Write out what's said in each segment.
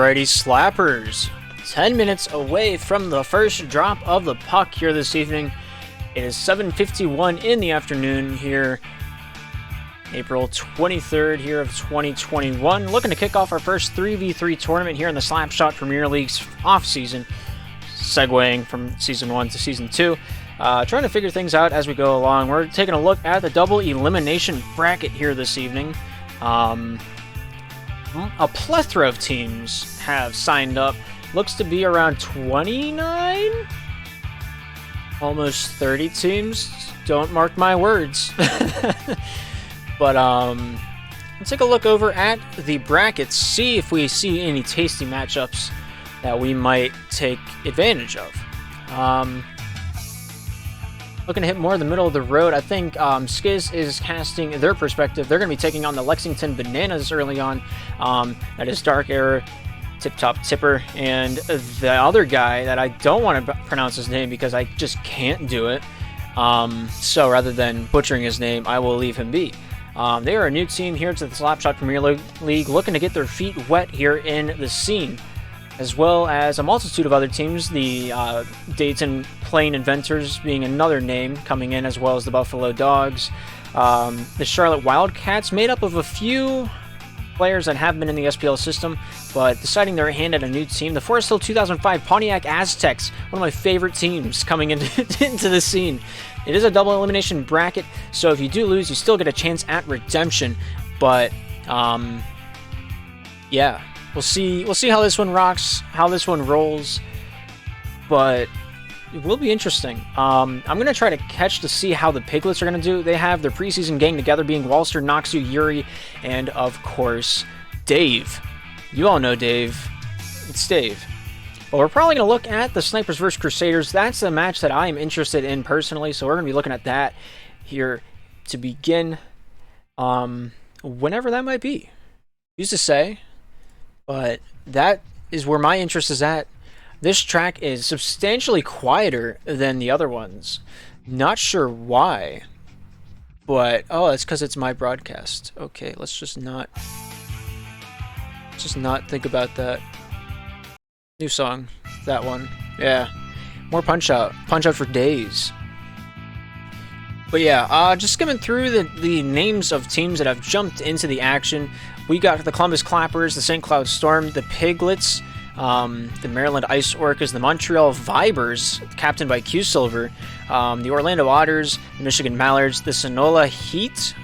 Alrighty, Slappers. 10 minutes away from the first drop of the puck here this evening. It is 7:51 in the afternoon here, April 23rd here of 2021. Looking to kick off our first 3v3 tournament here in the Slapshot Premier League's off-season, segueing from Season 1 to Season 2. Trying to figure things out as we go along. We're taking a look at the double elimination bracket here this evening. A plethora of teams have signed up. Looks to be around 29? Almost 30 teams. Don't mark my words. But let's take a look over at the brackets, see if we see any tasty matchups that we might take advantage of. Looking to hit more in the middle of the road. I think Skiz is casting their perspective. They're going to be taking on the Lexington Bananas early on. That is Dark Error, Tip Top Tipper, and the other guy that I don't want to pronounce his name because I just can't do it. So rather than butchering his name, I will leave him be. They are a new team here to the Slapshot Premier League, looking to get their feet wet here in the scene, as well as a multitude of other teams, the Dayton Plain Inventors being another name coming in, as well as the Buffalo Dogs. The Charlotte Wildcats, made up of a few players that have been in the SPL system, but deciding their hand at a new team. The Forest Hill 2005 Pontiac Aztecs, one of my favorite teams coming into the scene. It is a double elimination bracket, so if you do lose, you still get a chance at redemption, but yeah. We'll see how this one rocks, how this one rolls, but it will be interesting. I'm going to try to catch to see how the Piglets are going to do. They have their preseason gang together being Walster, Noxu, Yuri, and of course, Dave. You all know Dave. It's Dave. But we're probably going to look at the Snipers vs. Crusaders. That's a match that I am interested in personally, so we're going to be looking at that here to begin, whenever that might be. Used to say... But that is where my interest is at. This track is substantially quieter than the other ones. Not sure why. But, oh, it's because it's my broadcast. Okay, let's just not think about that. New song. That one. Yeah. More Punch-Out. Punch-Out for days. But yeah, just skimming through the names of teams that have jumped into the action. We got the Columbus Clappers, the St. Cloud Storm, the Piglets, the Maryland Iceorcas, the Montreal Vibers, captained by Q Silver, the Orlando Otters, the Michigan Mallards, the Sonola Heat,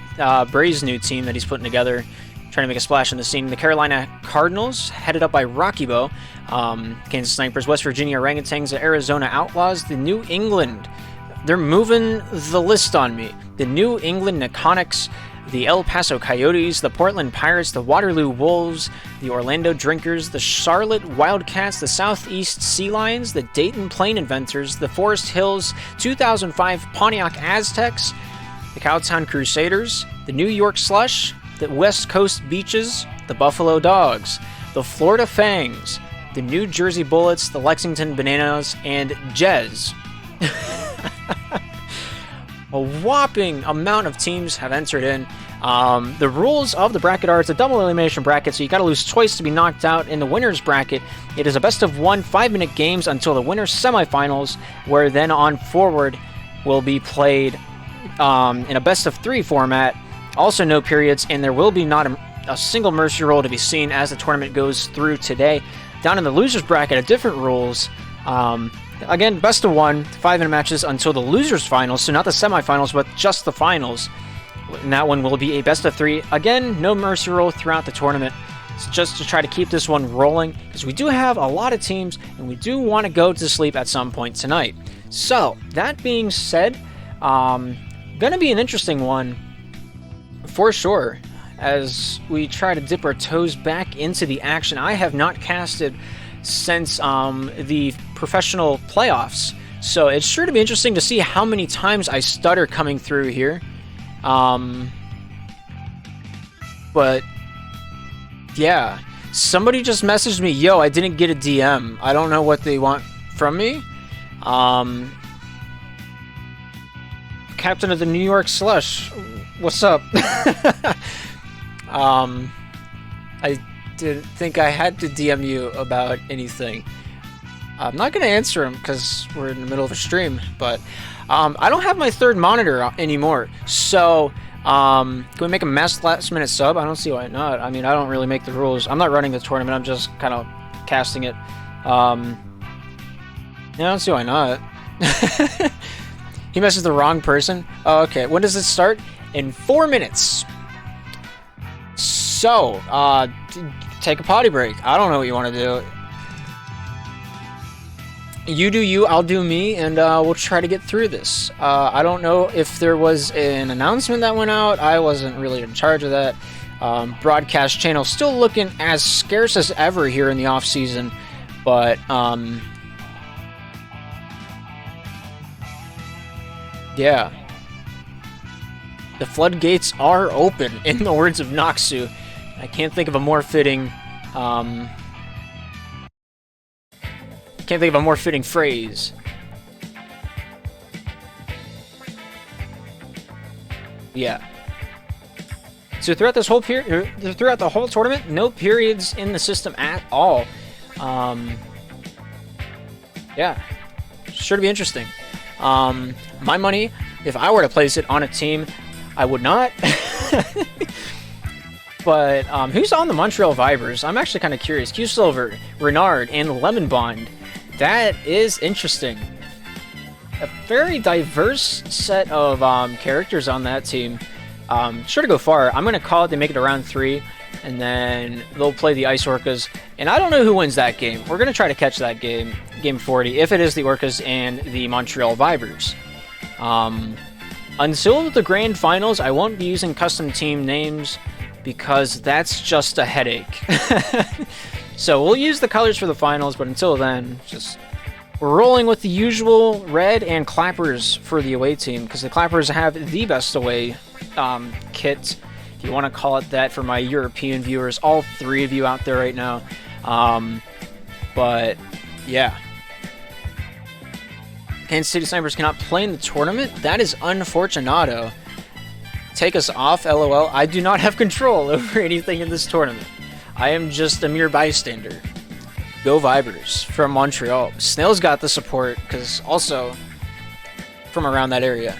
Bray's new team that he's putting together, trying to make a splash in the scene, the Carolina Cardinals, headed up by Rocky Bow, Kansas Snipers, West Virginia Orangutans, the Arizona Outlaws, the New England, they're moving the list on me, the New England Niconics, the El Paso Coyotes, the Portland Pirates, the Waterloo Wolves, the Orlando Drinkers, the Charlotte Wildcats, the Southeast Sea Lions, the Dayton Plain Inventors, the Forest Hills 2005 Pontiac Aztecs, the Cowtown Crusaders, the New York Slush, the West Coast Beaches, the Buffalo Dogs, the Florida Fangs, the New Jersey Bullets, the Lexington Bananas, and Jez. A whopping amount of teams have entered in. The rules of the bracket are it's a double elimination bracket, so you got to lose twice to be knocked out. In the winner's bracket, it is a best of 1 5-minute games until the winner's semifinals, where then on forward will be played in a best of 3 format. Also no periods, and there will be not a single mercy roll to be seen as the tournament goes through today. Down in the loser's bracket, different rules. Again, best of 1, 5-minute matches until the loser's finals, so not the semifinals, but just the finals. And that one will be a best of 3. Again, no mercy roll throughout the tournament. It's just to try to keep this one rolling, because we do have a lot of teams, and we do want to go to sleep at some point tonight. So, that being said, gonna be an interesting one for sure, as we try to dip our toes back into the action. I have not casted since the professional playoffs, so it's sure to be interesting to see how many times I stutter coming through here. But yeah, somebody just messaged me, yo, I didn't get a DM. I don't know what they want from me. Captain of the New York Slush, what's up? I didn't think I had to DM you about anything. I'm not gonna answer him because we're in the middle of a stream, but I don't have my third monitor anymore. So can we make a last minute sub? I don't see why not. I mean, I don't really make the rules. I'm not running the tournament. I'm just kind of casting it. Yeah, I don't see why not. He messaged the wrong person. Oh, okay. When does it start? In 4 minutes. So, take a potty break. I don't know what you want to do. You do you, I'll do me, and we'll try to get through this. I don't know if there was an announcement that went out. I wasn't really in charge of that. Broadcast channel still looking as scarce as ever here in the off season, but yeah, the floodgates are open, in the words of Noxu. I can't think of a more fitting phrase. Yeah. So throughout this whole throughout the whole tournament, no periods in the system at all. Yeah, sure to be interesting. My money, if I were to place it on a team, I would not. But who's on the Montreal Vipers? I'm actually kind of curious. Q Silver, Renard, and Lemon Bond. That is interesting. A very diverse set of characters on that team. Sure to go far. I'm going to call it they make it to round 3, and then they'll play the Iceorcas. And I don't know who wins that game. We're going to try to catch that game, game 40, if it is the Orcas and the Montreal Vipers. Until the grand finals, I won't be using custom team names because that's just a headache. So we'll use the colors for the finals, but until then, just we're rolling with the usual red and clappers for the away team, because the clappers have the best away kit, if you want to call it that, for my European viewers, all 3 of you out there right now. But yeah, Kansas City Snipers cannot play in the tournament. That is unfortunato. Take us off, LOL. I do not have control over anything in this tournament. I am just a mere bystander. Go Vipers from Montreal. Snail's got the support, because also from around that area.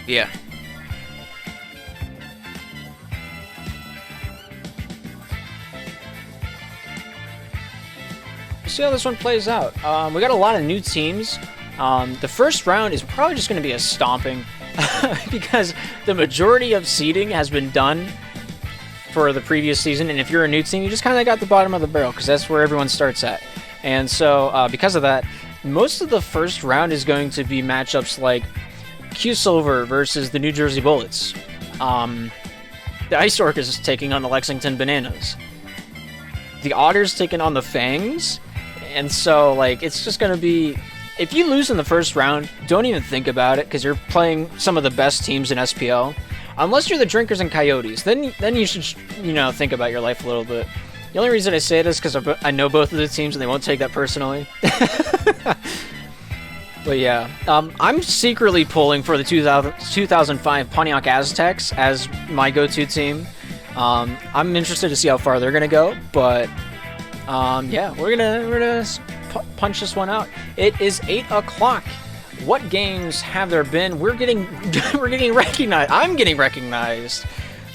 Yeah. See how this one plays out. We got a lot of new teams. The first round is probably just going to be a stomping because the majority of seeding has been done for the previous season, and if you're a new team, you just kind of got the bottom of the barrel because that's where everyone starts at. And so because of that, most of the first round is going to be matchups like Q Silver versus the New Jersey Bullets. The Iceorcas is taking on the Lexington Bananas. The Otters taking on the Fangs. And so, like, it's just going to be... If you lose in the first round, don't even think about it, because you're playing some of the best teams in SPL. Unless you're the Drinkers and Coyotes, then you should, you know, think about your life a little bit. The only reason I say this is because I know both of the teams, and they won't take that personally. But yeah, I'm secretly pulling for the 2005 Pontiac Aztecs as my go-to team. I'm interested to see how far they're going to go, but... yeah, we're gonna punch this one out. It is 8 o'clock. What games have there been? We're getting recognized. I'm getting recognized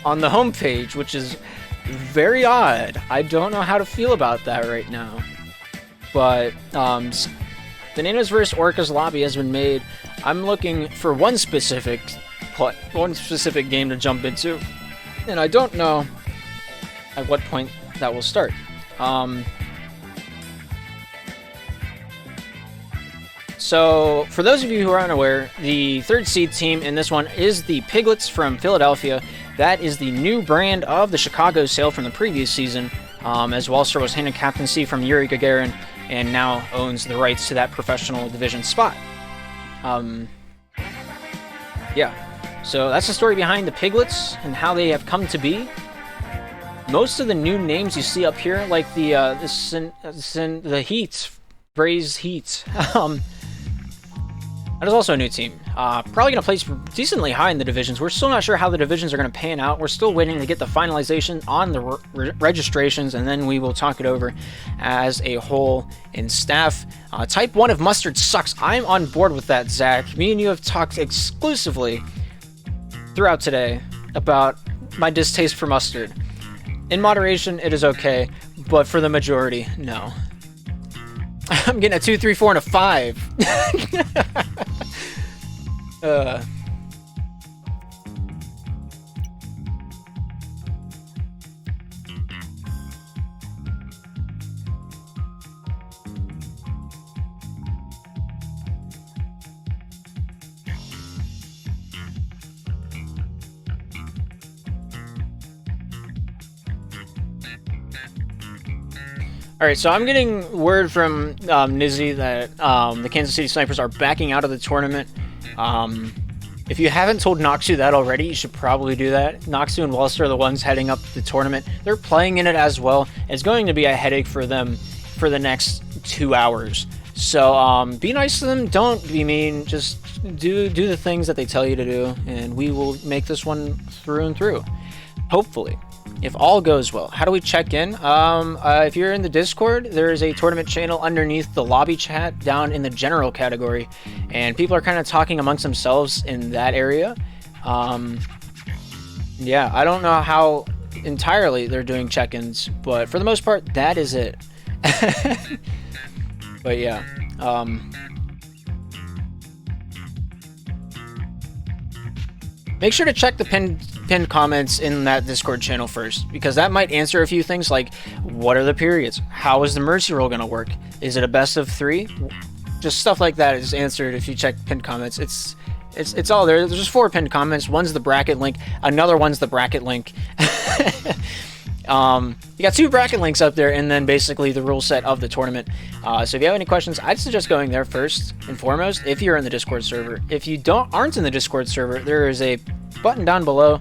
on the homepage, which is very odd. I don't know how to feel about that right now. But Bananas vs Orcas lobby has been made. I'm looking for one specific game to jump into, and I don't know at what point that will start. So, for those of you who are unaware, the 3rd seed team in this one is the Piglets from Philadelphia. That is the new brand of the Chicago sale from the previous season, as Walser was handed captaincy from Yuri Gagarin and now owns the rights to that professional division spot. Yeah, so that's the story behind the Piglets and how they have come to be. Most of the new names you see up here, like the Heat, Braves Heat, That is also a new team. Probably going to place decently high in the divisions. We're still not sure how the divisions are going to pan out. We're still waiting to get the finalization on the registrations, and then we will talk it over as a whole in staff. Type 1 of mustard sucks. I'm on board with that, Zach. Me and you have talked exclusively throughout today about my distaste for mustard. In moderation, it is okay, but for the majority, no. I'm getting a 2, 3, 4, and a 5. Alright, so I'm getting word from Nizzy that the Kansas City Snipers are backing out of the tournament. If you haven't told Noxu that already, you should probably do that. Noxu and Wellster are the ones heading up the tournament. They're playing in it as well. It's going to be a headache for them for the next 2 hours. So be nice to them. Don't be mean. Just do the things that they tell you to do, and we will make this one through and through. Hopefully. If all goes well. How do we check in? If you're in the Discord, there is a tournament channel underneath the lobby chat down in the general category, and people are kind of talking amongst themselves in that area. Yeah, I don't know how entirely they're doing check-ins, but for the most part, that is it. But yeah, make sure to check the pinned comments in that Discord channel first, because that might answer a few things like, what are the periods? How is the mercy roll going to work? Is it a best of 3? Just stuff like that is answered if you check pinned comments. It's all there. There's just 4 pinned comments. One's the bracket link. Another one's the bracket link. You got 2 bracket links up there, and then basically the rule set of the tournament. So if you have any questions, I'd suggest going there first and foremost if you're in the Discord server. If you aren't in the Discord server, there is a button down below,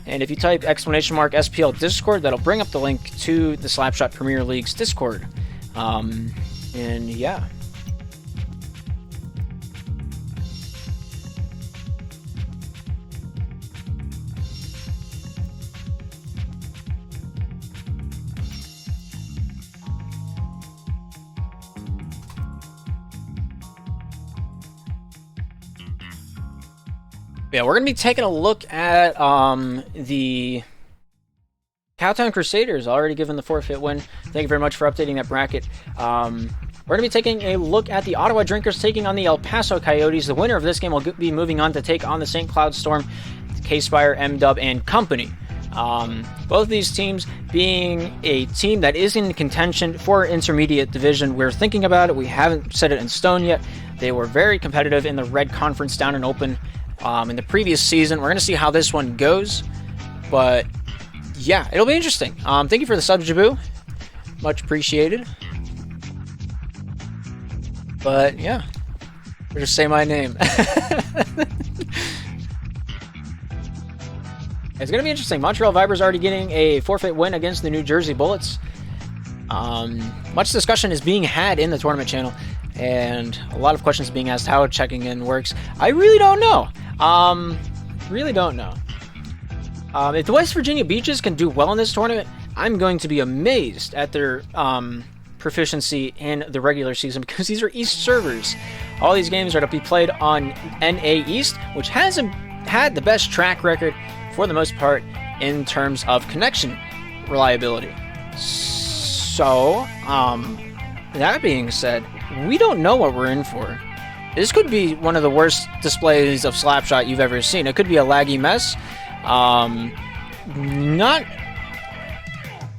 and if you type !SPL Discord, that'll bring up the link to the Slapshot Premier League's Discord. And yeah. Yeah, we're going to be taking a look at the Cowtown Crusaders, already given the forfeit win. Thank you very much for updating that bracket. We're going to be taking a look at the Ottawa Drinkers taking on the El Paso Coyotes. The winner of this game will be moving on to take on the St. Cloud Storm, K-Spire, M-Dub, and company. Both of these teams being a team that is in contention for intermediate division. We're thinking about it. We haven't set it in stone yet. They were very competitive in the Red Conference down and open in the previous season. We're going to see how this one goes, but yeah, it'll be interesting. Thank you for the sub, Jabu. Much appreciated. But yeah, or just say my name. It's going to be interesting. Montreal Vipers already getting a forfeit win against the New Jersey Bullets. Much discussion is being had in the tournament channel, and a lot of questions being asked how checking in works. I really don't know. Really don't know. If the West Virginia Beaches can do well in this tournament, I'm going to be amazed at their proficiency in the regular season, because these are East servers. All these games are to be played on NA East, which hasn't had the best track record for the most part in terms of connection reliability. So, that being said, we don't know what we're in for. This could be one of the worst displays of Slapshot you've ever seen. It could be a laggy mess.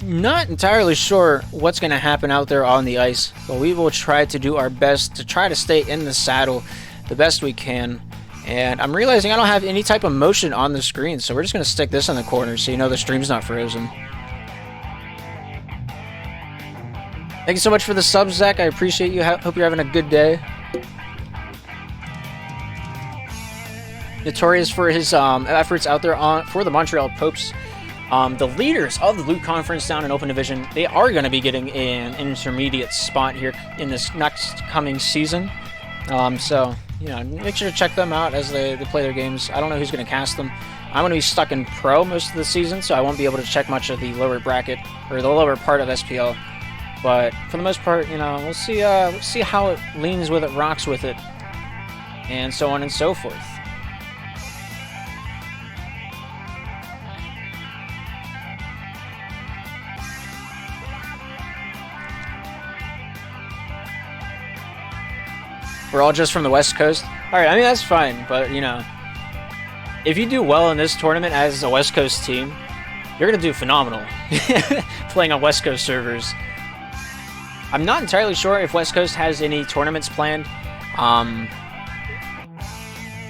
Not entirely sure what's going to happen out there on the ice, but we will try to do our best to try to stay in the saddle the best we can. And I'm realizing I don't have any type of motion on the screen, so we're just going to stick this in the corner so you know the stream's not frozen. Thank you so much for the subs, Zach. I appreciate you. Hope you're having a good day. Notorious for his efforts out there for the Montreal Popes. The leaders of the Loot Conference down in Open Division, they are going to be getting an intermediate spot here in this next coming season. So, you know, make sure to check them out as they play their games. I don't know who's going to cast them. I'm going to be stuck in Pro most of the season, so I won't be able to check much of the lower bracket, or the lower part of SPL. But for the most part, you know, we'll see how it leans with it, rocks with it, and so on and so forth. We're all just from the West Coast. Alright, I mean, that's fine, but, you know, if you do well in this tournament as a West Coast team, you're going to do phenomenal playing on West Coast servers. I'm not entirely sure if West Coast has any tournaments planned.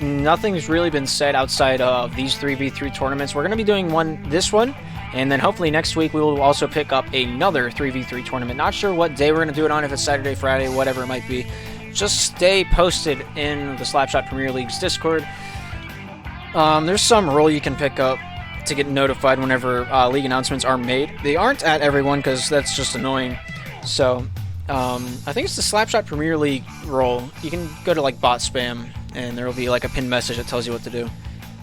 Nothing's really been said outside of these 3v3 tournaments. We're going to be doing this one, and then hopefully next week we will also pick up another 3v3 tournament. Not sure what day we're going to do it on, if it's Saturday, Friday, whatever it might be. Just stay posted in the Slapshot Premier League's Discord. There's some rule you can pick up to get notified whenever league announcements are made. They aren't at everyone because that's just annoying. So, I think it's the Slapshot Premier League role. You can go to like bot spam, and there will be like a pinned message that tells you what to do.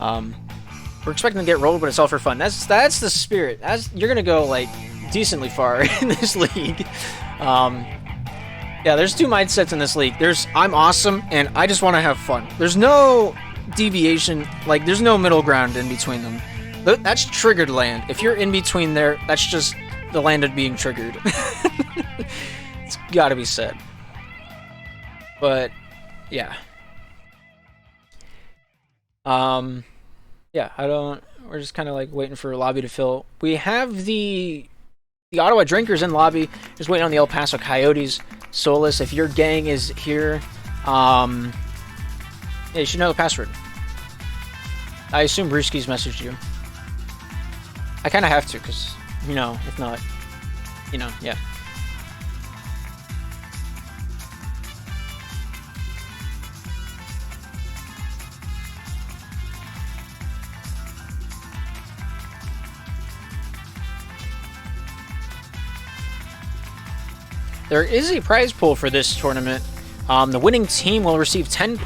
We're expecting to get rolled, but it's all for fun. That's the spirit. You're gonna go like decently far in this league. Yeah, there's two mindsets in this league. There's I'm awesome and I just want to have fun. There's no deviation, like there's no middle ground in between them. That's triggered land. If you're in between there, that's just the land of being triggered. It's gotta be said. But yeah. Yeah, we're just kind of like waiting for lobby to fill. We have the Ottawa Drinkers in lobby, just waiting on the El Paso Coyotes. Solus, if your gang is here, yeah, you should know the password. I assume Brewski's messaged you. I kind of have to, because, you know, if not, you know, yeah. There is a prize pool for this tournament. The winning team will receive $10 in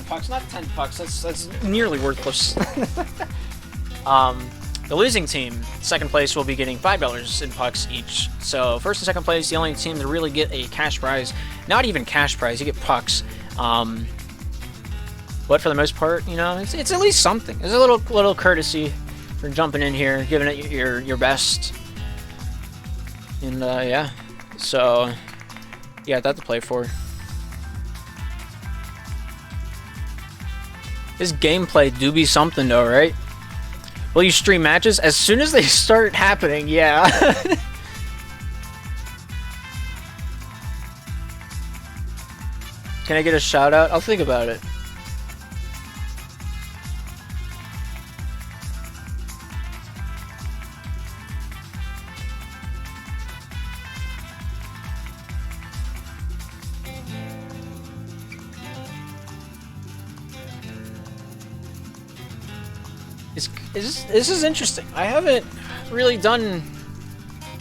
pucks, not 10 bucks. That's nearly worthless. The losing team, second place, will be getting $5 in pucks each. So first and second place, the only team to really get a cash prize. Not even cash prize, you get pucks. But for the most part, you know, it's at least something. It's a little courtesy for jumping in here, giving it your best. And yeah, so you got that to play for. This gameplay do be something though, right? Will you stream matches as soon as they start happening? Yeah. Can I get a shout out? I'll think about it. This is interesting. I haven't really done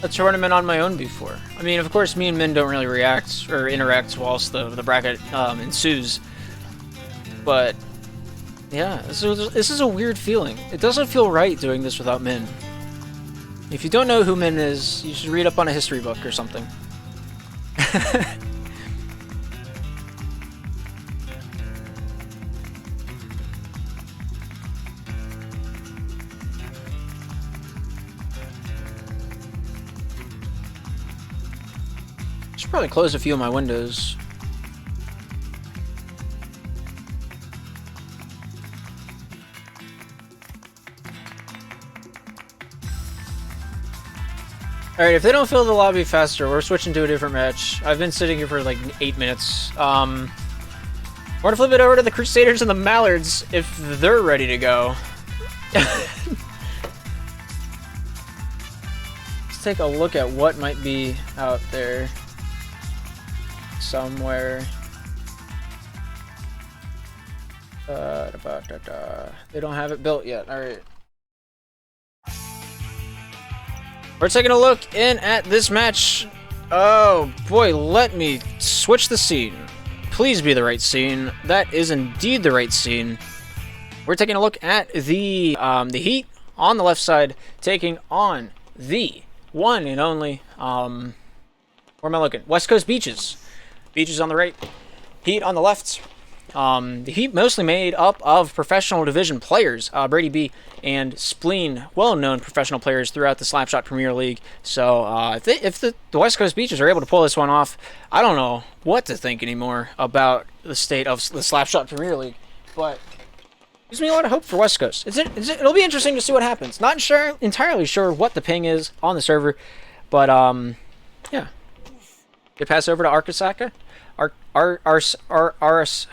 a tournament on my own before. I mean, of course, me and Min don't really react or interact whilst the bracket ensues. But yeah, this is a weird feeling. It doesn't feel right doing this without Min. If you don't know who Min is, you should read up on a history book or something. Probably close a few of my windows. Alright, if they don't fill the lobby faster, we're switching to a different match. I've been sitting here for like 8 minutes. We're gonna flip it over to the Crusaders and the Mallards if they're ready to go. Let's take a look at what might be out there. Somewhere. They don't have it built yet. Alright. We're taking a look in at this match. Oh boy, let me switch the scene. please be the right scene. That is indeed the right scene. We're taking a look at the Heat on the left side, taking on the one and only, where am I looking? West Coast Beaches. Beaches on the right, Heat on the left. The Heat mostly made up of professional division players, Brady B and Spleen, well-known professional players throughout the Slapshot Premier League. So if the West Coast Beaches are able to pull this one off, I don't know what to think anymore about the state of the Slapshot Premier League. But gives me a lot of hope for West Coast. It'll be interesting to see what happens. Not entirely sure what the ping is on the server, but yeah. They pass over to Iceorcas.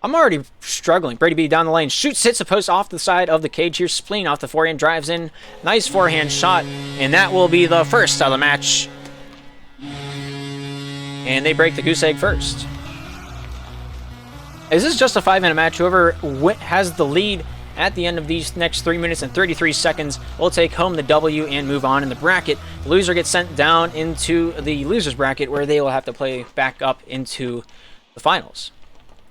I'm already struggling. Brady B down the lane. Shoots, hits the post off the side of the cage here. Spleen off the forehand, drives in. Nice forehand shot. And that will be the first of the match. And they break the goose egg first. This is just a 5-minute match. Whoever has the lead at the end of these next 3 minutes and 33 seconds will take home the W and move on in the bracket. The loser gets sent down into the loser's bracket, where they will have to play back up into the finals.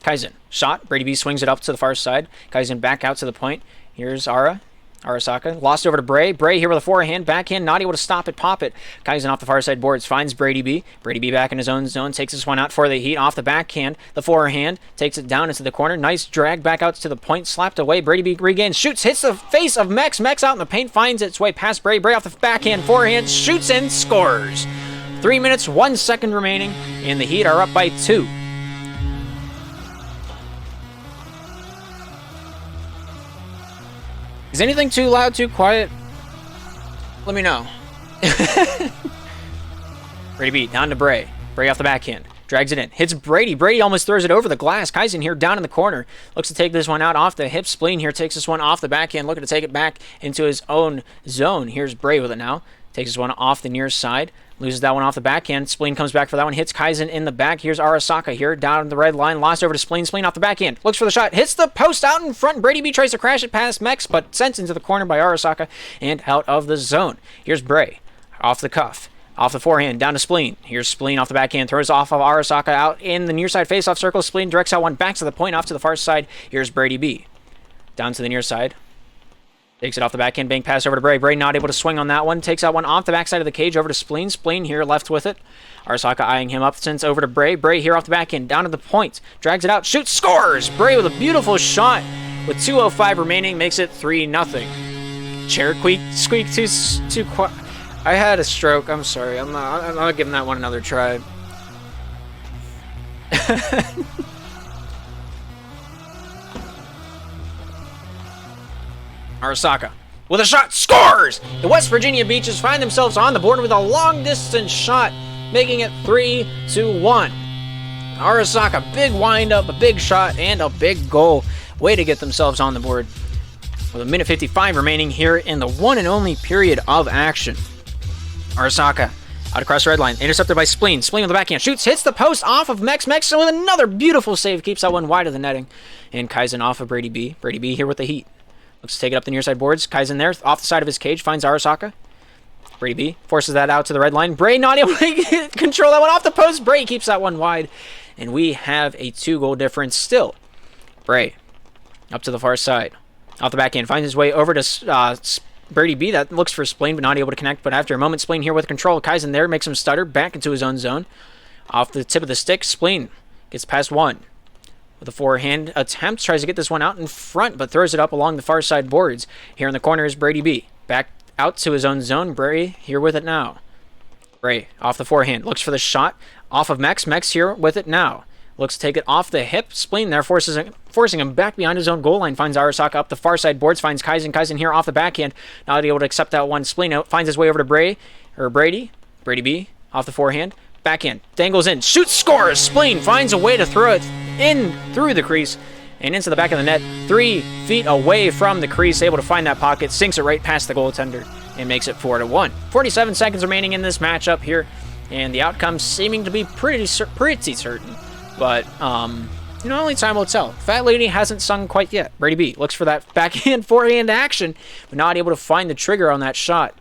Kaizen, shot. Brady B swings it up to the far side. Kaizen back out to the point. Here's Arasaka. Lost over to Bray. Bray here with a forehand. Backhand, not able to stop it, pop it. Kaizen off the far side boards. Finds Brady B. Brady B back in his own zone. Takes this one out for the Heat. Off the backhand. The forehand. Takes it down into the corner. Nice drag back out to the point. Slapped away. Brady B regains. Shoots. Hits the face of Mex. Mex out in the paint. Finds its way past Bray. Bray off the backhand. Forehand. Shoots and scores. 3 minutes, 1 second remaining. And the Heat are up by 2. Is anything too loud, too quiet? Let me know. Brady B down to Bray. Bray off the backhand. Drags it in. Hits Brady. Brady almost throws it over the glass. Kaizen here down in the corner. Looks to take this one out off the hip. Spleen here takes this one off the backhand. Looking to take it back into his own zone. Here's Bray with it now. Takes this one off the near side. Loses that one off the backhand. Spleen comes back for that one. Hits Kaizen in the back. Here's Arasaka here down the red line. Lost over to Spleen. Spleen off the backhand. Looks for the shot. Hits the post out in front. Brady B tries to crash it past Mex, but sent into the corner by Arasaka and out of the zone. Here's Bray. Off the cuff. Off the forehand. Down to Spleen. Here's Spleen off the backhand. Throws off of Arasaka out in the near side face-off circle. Spleen directs out one back to the point off to the far side. Here's Brady B. Down to the near side. Takes it off the backhand, bank pass over to Bray. Bray not able to swing on that one. Takes that one off the backside of the cage over to Spleen. Spleen here left with it. Arasaka eyeing him up since over to Bray. Bray here off the backhand, down to the point. Drags it out, shoots, scores! Bray with a beautiful shot. With 2:05 remaining, makes it 3-0. Chair squeak too quiet. I had a stroke. I'm sorry. I'm not giving that one another try. Arasaka with a shot, scores! The West Virginia Beaches find themselves on the board with a long-distance shot, making it 3-1. Arasaka, big wind-up, a big shot, and a big goal. Way to get themselves on the board. With 1:55 remaining here in the one and only period of action. Arasaka out across the red line, intercepted by Spleen. Spleen with the backhand, shoots, hits the post off of Mex. Mex with another beautiful save, keeps that one wide of the netting. And Kaizen off of Brady B. Brady B here with the Heat. Looks to take it up the near side boards. Kaizen there, off the side of his cage, finds Arasaka. Brady B forces that out to the red line. Bray not able to control that one off the post. Bray keeps that one wide. And we have a 2-goal difference still. Bray up to the far side. Off the backhand, finds his way over to Brady B. That looks for Spleen, but not able to connect. But after a moment, Spleen here with control. Kaizen there, makes him stutter, back into his own zone. Off the tip of the stick, Spleen gets past one. With a forehand attempt, tries to get this one out in front, but throws it up along the far side boards. Here in the corner is Brady B. Back out to his own zone. Bray here with it now. Bray off the forehand. Looks for the shot off of Mex. Mex here with it now. Looks to take it off the hip. Spleen there forcing him back behind his own goal line. Finds Arasaka up the far side boards. Finds Kaizen. Kaizen here off the backhand. Not able to accept that one. Spleen out. Finds his way over to Brady. Brady B off the forehand. Backhand. Dangles in. Shoots. Scores. Spleen finds a way to throw it in through the crease and into the back of the net. 3 feet away from the crease. Able to find that pocket. Sinks it right past the goaltender and makes it 4-1. 47 seconds remaining in this matchup here. And the outcome seeming to be pretty certain. But, only time will tell. Fat Lady hasn't sung quite yet. Brady B looks for that backhand, forehand action, but not able to find the trigger on that shot.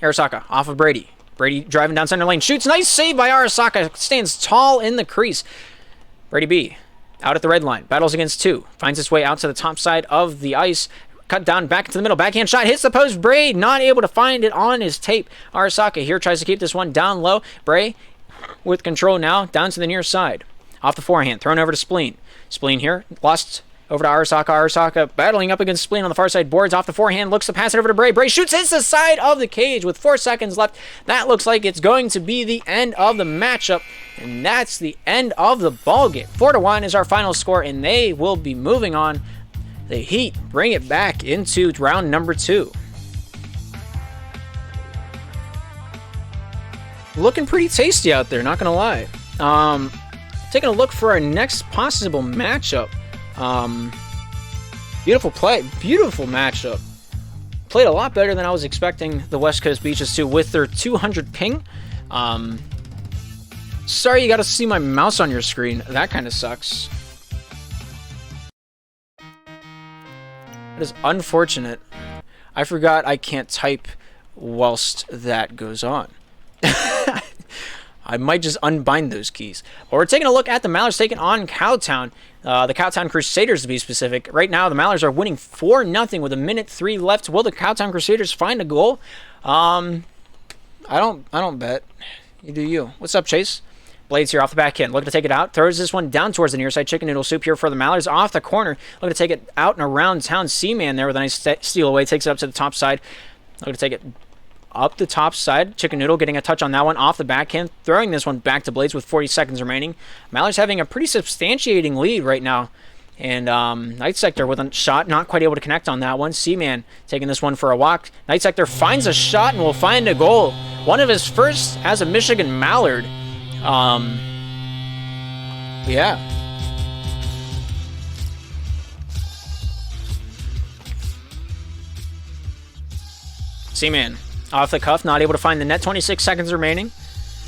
Arasaka off of Brady. Brady driving down center lane. Shoots. Nice save by Arasaka. Stands tall in the crease. Brady B, out at the red line, battles against 2, finds his way out to the top side of the ice, cut down back into the middle, backhand shot, hits the post. Bray not able to find it on his tape. Iceorcas here tries to keep this one down low. Bray with control now, down to the near side. Off the forehand, thrown over to Spleen. Spleen here, lost over to Iceorcas. Iceorcas battling up against Spleen on the far side boards. Off the forehand, looks to pass it over to Bray. Bray shoots, hits the side of the cage with 4 seconds left. That looks like it's going to be the end of the matchup, and that's the end of the ball game. 4-1 is our final score, and they will be moving on. The Heat bring it back into round number 2. Looking pretty tasty out there, not gonna lie. Taking a look for our next possible matchup. Beautiful play, beautiful matchup. Played a lot better than I was expecting the West Coast Beaches to with their 200 ping. Sorry you gotta see my mouse on your screen. That kind of sucks. That is unfortunate. I forgot I can't type whilst that goes on. I might just unbind those keys. But we're taking a look at the Mallards taking on Cowtown. The Cowtown Crusaders, to be specific. Right now, the Mallards are winning 4-0 with 1:03 left. Will the Cowtown Crusaders find a goal? I don't bet. You do you. What's up, Chase? Blades here off the back end. Looking to take it out. Throws this one down towards the near side. Chicken noodle soup here for the Mallards. Off the corner. Looking to take it out and around town. Seaman there with a nice steal away. Takes it up to the top side. Looking to take it up the top side. Chicken Noodle getting a touch on that one off the backhand. Throwing this one back to Blades with 40 seconds remaining. Mallards having a pretty substantiating lead right now. And Night Sector with a shot. Not quite able to connect on that one. Seaman taking this one for a walk. Night Sector finds a shot and will find a goal. One of his first as a Michigan Mallard. Yeah. Seaman off the cuff, not able to find the net. 26 seconds remaining.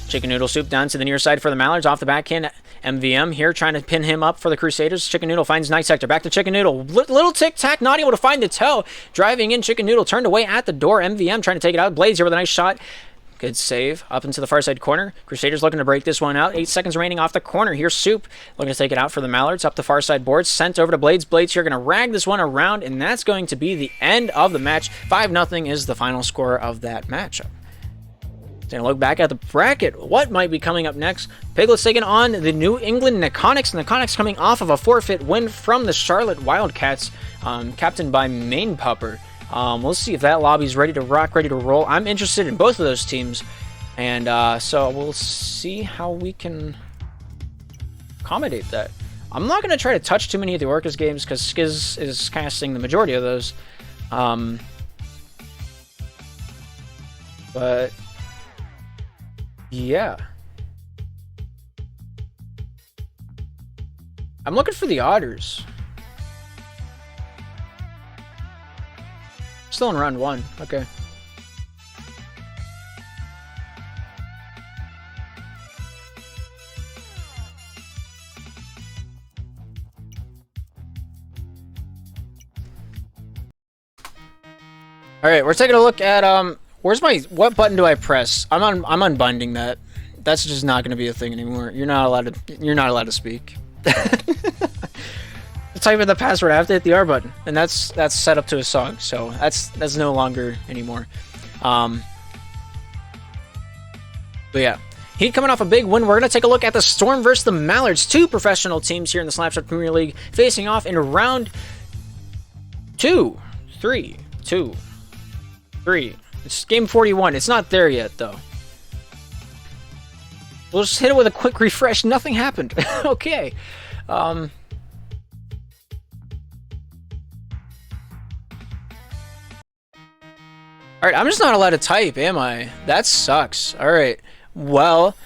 Chicken Noodle Soup down to the near side for the Mallards. Off the backhand, MVM here trying to pin him up for the Crusaders. Chicken Noodle finds Night Sector. Back to Chicken Noodle. Little tic-tac, not able to find the toe. Driving in, Chicken Noodle turned away at the door. MVM trying to take it out. Blades here with a nice shot. Good save. Up into the far side corner. Crusaders looking to break this one out. 8 seconds remaining off the corner. Here's Soup looking to take it out for the Mallards. Up the far side boards. Sent over to Blades. Blades here going to rag this one around, and that's going to be the end of the match. 5-0 is the final score of that matchup. Taking a look back at the bracket. What might be coming up next? Piglets taking on the New England Neconics. Neconics coming off of a forfeit win from the Charlotte Wildcats, captained by Main Pupper. We'll see if that lobby's ready to rock, ready to roll. I'm interested in both of those teams, and so we'll see how we can accommodate that. I'm not going to try to touch too many of the Orcas games because Skiz is casting the majority of those. But yeah, I'm looking for the Otters. Still in round 1. Okay. All right, we're taking a look at what button do I press? I'm unbinding that. That's just not going to be a thing anymore. You're not allowed to speak. Type in the password, I have to hit the R button, and that's set up to a song, so that's no longer anymore. But yeah, Heat coming off a big win. We're gonna take a look at the Storm versus the Mallards, 2 professional teams here in the Slapshot Premier League, facing off in round 2, 3, 2, 3. It's game 41. It's not there yet though. We'll just hit it with a quick refresh. Nothing happened. Okay. Alright, I'm just not allowed to type, am I? That sucks. Alright. Well,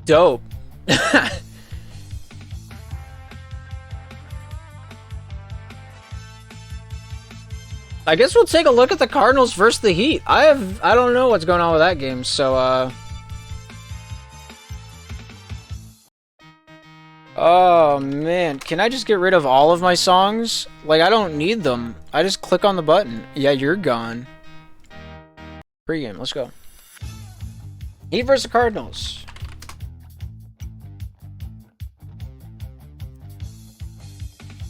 dope. I guess we'll take a look at the Cardinals versus the Heat. I don't know what's going on with that game, so oh man, can I just get rid of all of my songs? Like, I don't need them. I just click on the button. Yeah, you're gone. Pre-game, let's go. Heat versus Cardinals.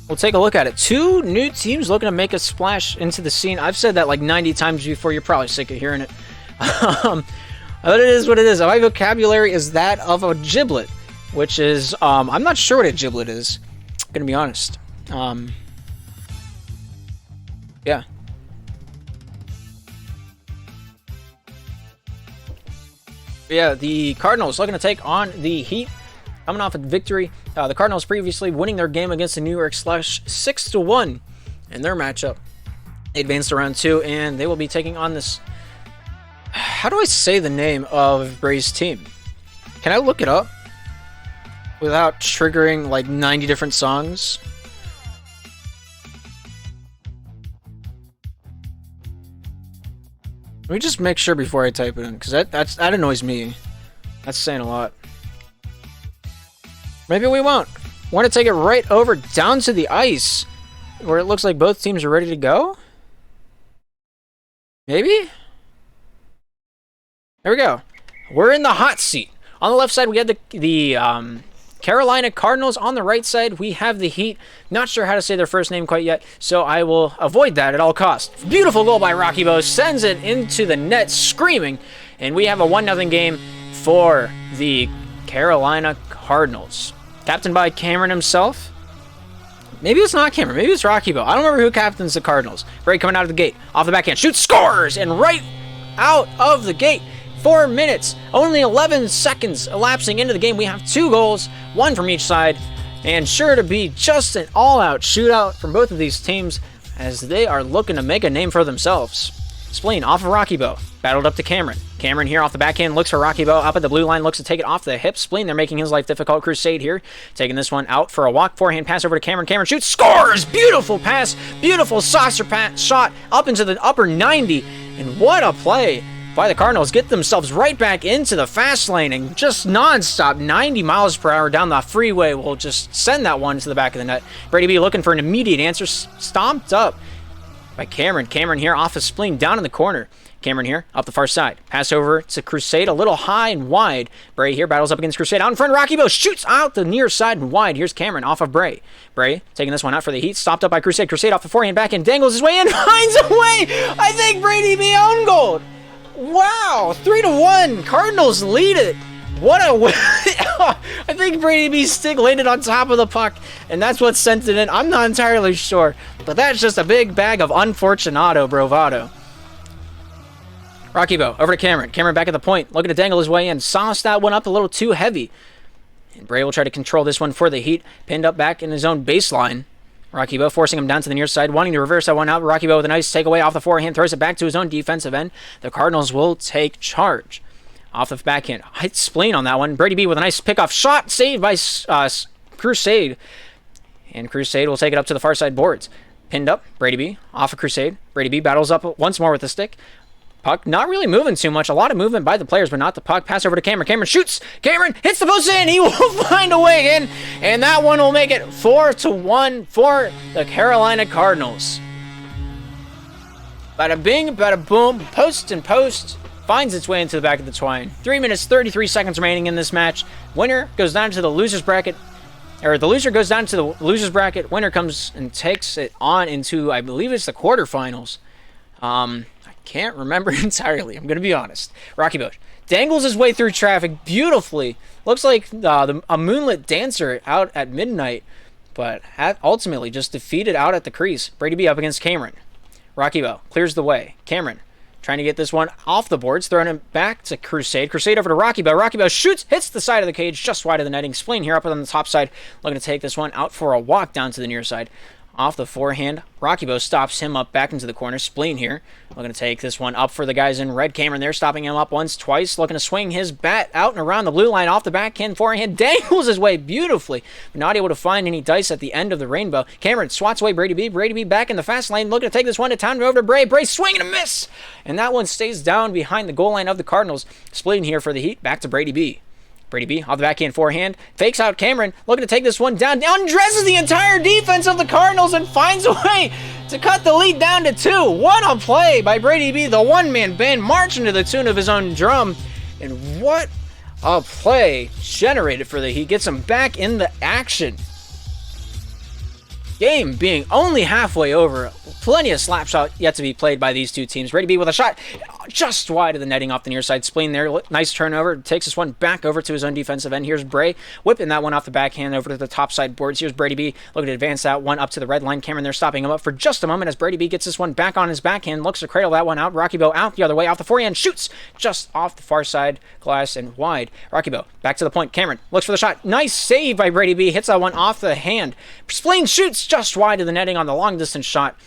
We'll take a look at it. Two new teams looking to make a splash into the scene. I've said that like 90 times before. You're probably sick of hearing it. But it is what it is. My vocabulary is that of a giblet, which is, I'm not sure what a giblet is. I'm gonna be honest. Yeah. Yeah, the Cardinals looking to take on the Heat, coming off a victory. The Cardinals previously winning their game against the New York Slash 6-1 in their matchup. They advanced to round 2, and they will be taking on this. How do I say the name of Bray's team? Can I look it up without triggering like 90 different songs? Let me just make sure before I type it in, because that annoys me. That's saying a lot. Maybe we won't. Want to take it right over down to the ice, where it looks like both teams are ready to go? Maybe? There we go. We're in the hot seat. On the left side, we have the Carolina Cardinals. On the right side, we have the Heat. Not sure how to say their first name quite yet, so I will avoid that at all costs. Beautiful goal by Rocky Bo. Sends it into the net, screaming. And we have a 1-0 game for the Carolina Cardinals. Captained by Cameron himself. Maybe it's not Cameron. Maybe it's Rocky Bo. I don't remember who captains the Cardinals. Bray coming out of the gate. Off the backhand. Shoots, scores! And right out of the gate. 4 minutes, only 11 seconds elapsing into the game. We have 2 goals, 1 from each side, and sure to be just an all-out shootout from both of these teams as they are looking to make a name for themselves. Spleen off of Rocky Bo, battled up to Cameron. Cameron here off the backhand, looks for Rocky Bo, up at the blue line, looks to take it off the hip. Spleen, they're making his life difficult. Crusade here, taking this one out for a walk. Forehand pass over to Cameron. Cameron shoots, scores! Beautiful pass, beautiful saucer shot up into the upper 90, and what a play by the Cardinals. Get themselves right back into the fast lane and just non-stop 90 miles per hour down the freeway will just send that one to the back of the net. Brady B looking for an immediate answer, stomped up by Cameron. Cameron here off of Spleen down in the corner. Cameron here up the far side. Pass over to Crusade, a little high and wide. Bray here battles up against Crusade. Out in front, Rocky Bo shoots out the near side and wide. Here's Cameron off of Bray. Bray taking this one out for the Heat. Stopped up by Crusade. Crusade off the forehand back and dangles his way in. Finds a way. I think Brady B own goal. Wow, 3-1. Cardinals lead it. What a win. I think Brady B's stick landed on top of the puck, and that's what sent it in. I'm not entirely sure, but that's just a big bag of unfortunato bravado. Rocky Bo over to Cameron. Cameron back at the point, looking to dangle his way in. Sauced that one up a little too heavy. And Bray will try to control this one for the Heat. Pinned up back in his own baseline. Rocky Bo forcing him down to the near side, wanting to reverse that one out. Rocky Bo with a nice takeaway off the forehand, throws it back to his own defensive end. The Cardinals will take charge. Off the backhand, hit Spleen on that one. Brady B with a nice pickoff shot, saved by Crusade. And Crusade will take it up to the far side boards. Pinned up, Brady B off of Crusade. Brady B battles up once more with the stick. Puck not really moving too much. A lot of movement by the players, but not the puck. Pass over to Cameron. Cameron shoots. Cameron hits the post in. He will find a way in. And that one will make it 4-1 for the Carolina Cardinals. Bada bing, bada boom. Post and post finds its way into the back of the twine. 3 minutes, 33 seconds remaining in this match. Winner goes down to the loser's bracket. Or the loser goes down to the loser's bracket. Winner comes and takes it on into, I believe it's the quarterfinals. Can't remember entirely. I'm going to be honest. Rocky Bo dangles his way through traffic beautifully. Looks like a moonlit dancer out at midnight, but ultimately just defeated out at the crease. Brady B up against Cameron. Rocky Bo clears the way. Cameron trying to get this one off the boards, throwing it back to Crusade. Crusade over to Rocky Bo. Rocky Bo shoots, hits the side of the cage, just wide of the netting. Spleen here up on the top side, looking to take this one out for a walk down to the near side. Off the forehand, Rocky Bo stops him up back into the corner. Spleen here, looking to take this one up for the guys in red. Cameron there, stopping him up once, twice, looking to swing his bat out and around the blue line. Off the backhand, forehand, dangles his way beautifully, but not able to find any dice at the end of the rainbow. Cameron swats away Brady B. Brady B back in the fast lane, looking to take this one to town over to Bray. Bray swing and a miss, and that one stays down behind the goal line of the Cardinals. Spleen here for the Heat, back to Brady B. Brady B off the backhand forehand, fakes out Cameron, looking to take this one down, undresses the entire defense of the Cardinals and finds a way to cut the lead down to 2. What a play by Brady B, the one-man band marching to the tune of his own drum. And what a play generated for the Heat. Gets him back in the action. Game being only halfway over. Plenty of slap shot yet to be played by these two teams. Brady B with a shot just wide of the netting off the near side. Spleen there. Nice turnover. Takes this one back over to his own defensive end. Here's Bray whipping that one off the backhand over to the top side boards. Here's Brady B looking to advance that one up to the red line. Cameron there stopping him up for just a moment as Brady B gets this one back on his backhand. Looks to cradle that one out. Rocky Bow out the other way off the forehand. Shoots just off the far side glass and wide. Rocky Bow back to the point. Cameron looks for the shot. Nice save by Brady B. Hits that one off the hand. Spleen shoots just wide of the netting on the long distance shot.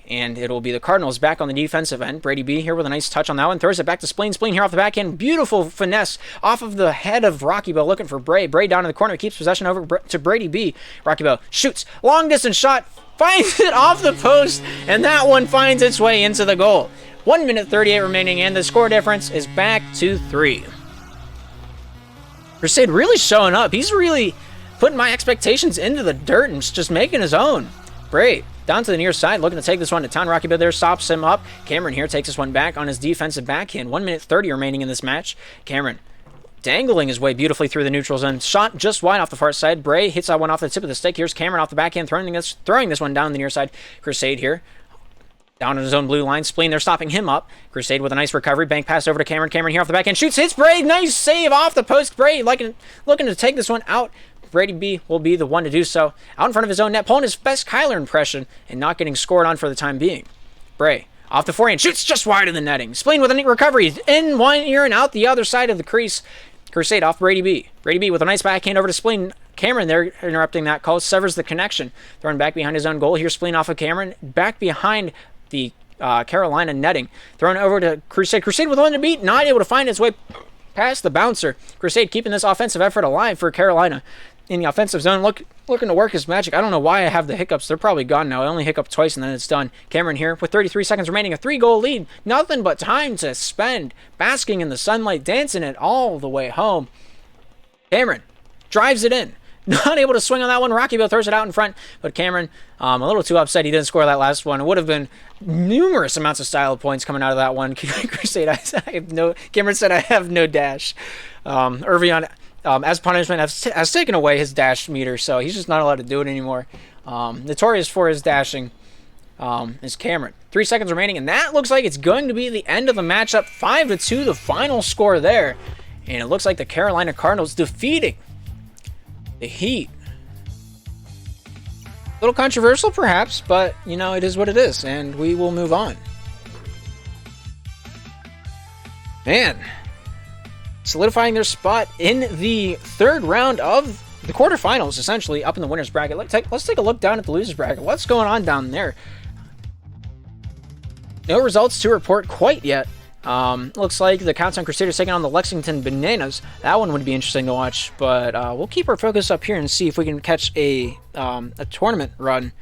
And it'll be the Cardinals back on the defensive end. Brady B here with a nice touch on that one. Throws it back to Spleen. Spleen here off the backhand. Beautiful finesse off of the head of Rocky Bow looking for Bray. Bray down in the corner. Keeps possession over to Brady B. Rocky Bow shoots. Long distance shot. Finds it off the post. And that one finds its way into the goal. 1 minute 38 remaining. And the score difference is back to 3. Crusade really showing up. He's really putting my expectations into the dirt and just making his own. Bray down to the near side, looking to take this one to town. Rocky Bow there stops him up. Cameron here takes this one back on his defensive backhand. 1 minute 30 remaining in this match. Cameron dangling his way beautifully through the neutral zone. Shot just wide off the far side. Bray hits that one off the tip of the stick. Here's Cameron off the backhand, throwing this one down the near side. Crusade here down on his own blue line. Spleen there stopping him up. Crusade with a nice recovery. Bank pass over to Cameron. Cameron here off the backhand. Shoots, hits Bray. Nice save off the post. Bray looking to take this one out. Brady B will be the one to do so. Out in front of his own net, pulling his best Kyler impression and not getting scored on for the time being. Bray off the forehand, shoots just wide of the netting. Spleen with a neat recovery, in one ear and out the other side of the crease. Crusade off Brady B. Brady B with a nice backhand over to Spleen. Cameron there interrupting that call, severs the connection. Thrown back behind his own goal. Here's Spleen off of Cameron, back behind the Carolina netting. Thrown over to Crusade. Crusade with one to beat, not able to find its way past the bouncer. Crusade keeping this offensive effort alive for Carolina. In the offensive zone, looking to work his magic. I don't know why I have the hiccups. They're probably gone now. I only hiccup twice and then it's done. Cameron here with 33 seconds remaining. A 3-goal lead. Nothing but time to spend. Basking in the sunlight. Dancing it all the way home. Cameron drives it in. Not able to swing on that one. Rocky Bow throws it out in front. But Cameron, a little too upset he didn't score that last one. It would have been numerous amounts of style points coming out of that one. Crusade, Cameron said, I have no dash. Irvion, as punishment, has taken away his dash meter, so he's just not allowed to do it anymore. Notorious for his dashing is Cameron. 3 seconds remaining, and that looks like it's going to be the end of the matchup. 5-2, the final score there. And it looks like the Carolina Cardinals defeating the Heat. A little controversial, perhaps, but, you know, it is what it is, and we will move on. Man. Solidifying their spot in the third round of the quarterfinals, essentially, up in the winner's bracket. Let's take a look down at the loser's bracket. What's going on down there? No results to report quite yet. Looks like the Countdown Crusaders taking on the Lexington Bananas. That one would be interesting to watch, but we'll keep our focus up here and see if we can catch a tournament run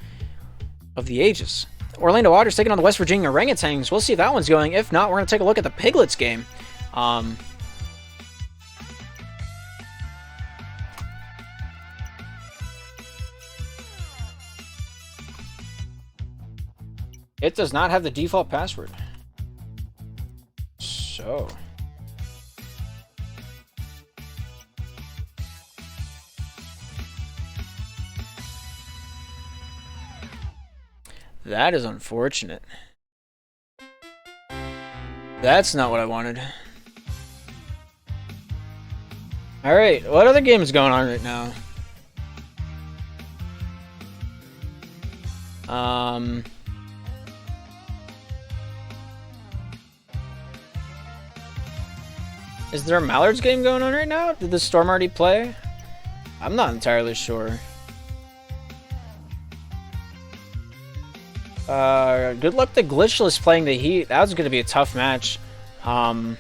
of the ages. Orlando Otters taking on the West Virginia Orangutans. We'll see if that one's going. If not, we're going to take a look at the Piglets game. It does not have the default password. So. That is unfortunate. That's not what I wanted. Alright, what other game is going on right now? Is there a Mallards game going on right now? Did the Storm already play? I'm not entirely sure. Good luck to Glitchless playing the Heat. That was going to be a tough match. I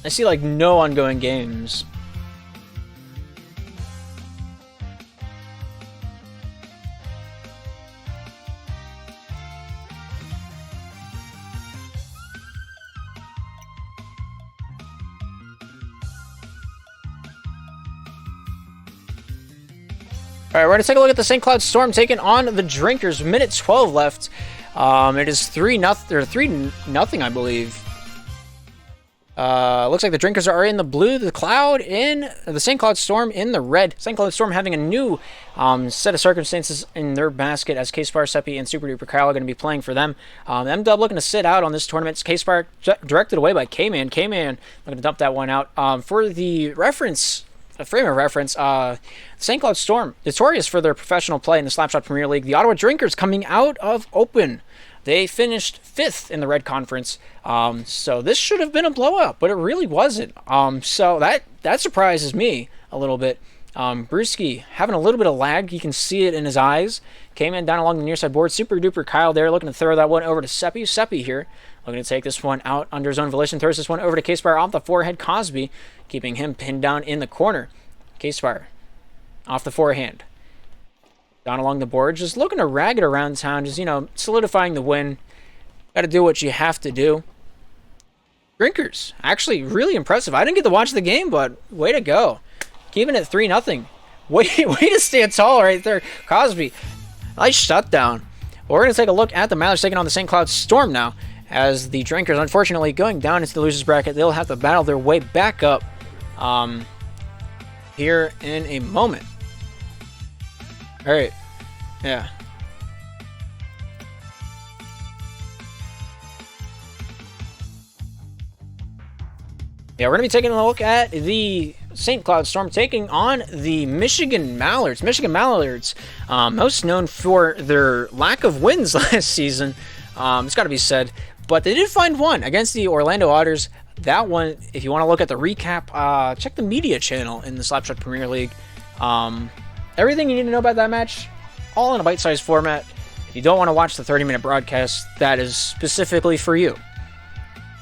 see like no ongoing games. All right, we're going to take a look at the St. Cloud Storm taking on the Drinkers. Minute 12 left. It is 3-0, I believe. Looks like the Drinkers are in the blue, the Cloud in the St. Cloud Storm in the red. St. Cloud Storm having a new set of circumstances in their basket as K-Spar, Seppi, and Super Duper Kyle are going to be playing for them. M-Dub looking to sit out on this tournament. K-Spar directed away by K-Man. K-Man looking to dump that one out. For the reference, a frame of reference, St. Cloud Storm, notorious for their professional play in the Slapshot Premier League. The Ottawa Drinkers coming out of Open. They finished 5th in the Red Conference, so this should have been a blowout, but it really wasn't. So that surprises me a little bit. Brewski having a little bit of lag. You can see it in his eyes. Came in down along the near side board. Super Duper Kyle there looking to throw that one over to Seppi. Seppi here looking to take this one out under his own volition. Throws this one over to K-Spire off the forehead. Cosby keeping him pinned down in the corner. K-Spire off the forehand. Down along the board, just looking to rag it around town, just, solidifying the win. Got to do what you have to do. Drinkers, actually really impressive. I didn't get to watch the game, but way to go. Keeping it 3-0. Way to stand tall right there. Cosby, nice shutdown. We're going to take a look at the Mallards taking on the St. Cloud Storm now, as the Drinkers, unfortunately, going down into the losers bracket. They'll have to battle their way back up here in a moment. All right. Yeah. Yeah, we're going to be taking a look at the St. Cloud Storm taking on the Michigan Mallards. Michigan Mallards, most known for their lack of wins last season. It's got to be said. But they did find one against the Orlando Otters. That one, if you want to look at the recap, check the media channel in the Slapshot Premier League. Everything you need to know about that match, all in a bite-sized format. If you don't want to watch the 30-minute broadcast, that is specifically for you.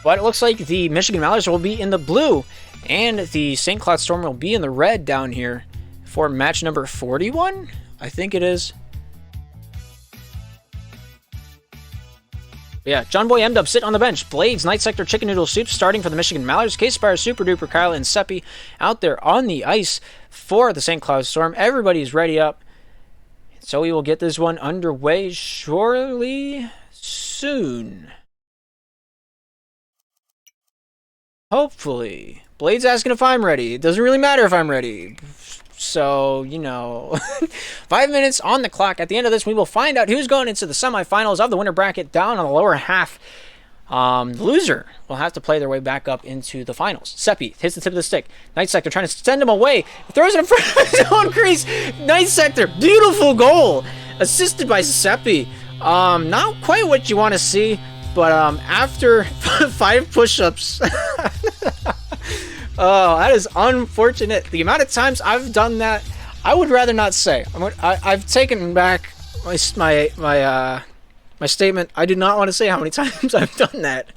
But it looks like the Michigan Mallards will be in the blue, and the St. Cloud Storm will be in the red down here for match number 41, I think it is. Yeah, John Boy M-Dub sit on the bench. Blades, Night Sector, Chicken Noodle Soup starting for the Michigan Mallards. K-Spire, Super Duper, Kyle, and Seppi out there on the ice for the St. Cloud Storm. Everybody's ready up. So we will get this one underway surely soon. Hopefully. Blades asking if I'm ready. It doesn't really matter if I'm ready. So, 5 minutes on the clock. At the end of this, we will find out who's going into the semifinals of the winner bracket down on the lower half. The loser will have to play their way back up into the finals. Seppi hits the tip of the stick. Night Sector trying to send him away. Throws it in front of his own crease. Night Sector, beautiful goal. Assisted by Seppi. Not quite what you want to see, but after 5 push-ups... Oh, that is unfortunate. The amount of times I've done that, I would rather not say. I've taken back my statement. I do not want to say how many times I've done that.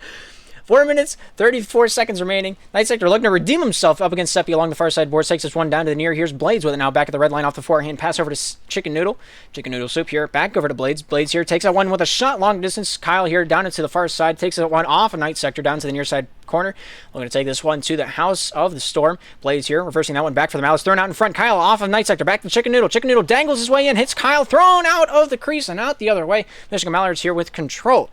4 minutes, 34 seconds remaining. Night Sector looking to redeem himself up against Seppi along the far side board. Takes this one down to the near. Here's Blades with it now back at the red line off the forehand. Pass over to Chicken Noodle. Chicken Noodle Soup here. Back over to Blades. Blades here takes that one with a shot long distance. Kyle here down into the far side. Takes that one off a Night Sector down to the near side corner. We're going to take this one to the House of the Storm. Blades here reversing that one back for the Mallards. Thrown out in front. Kyle off of Night Sector. Back to Chicken Noodle. Chicken Noodle dangles his way in. Hits Kyle. Thrown out of the crease and out the other way. Michigan Mallards here with control.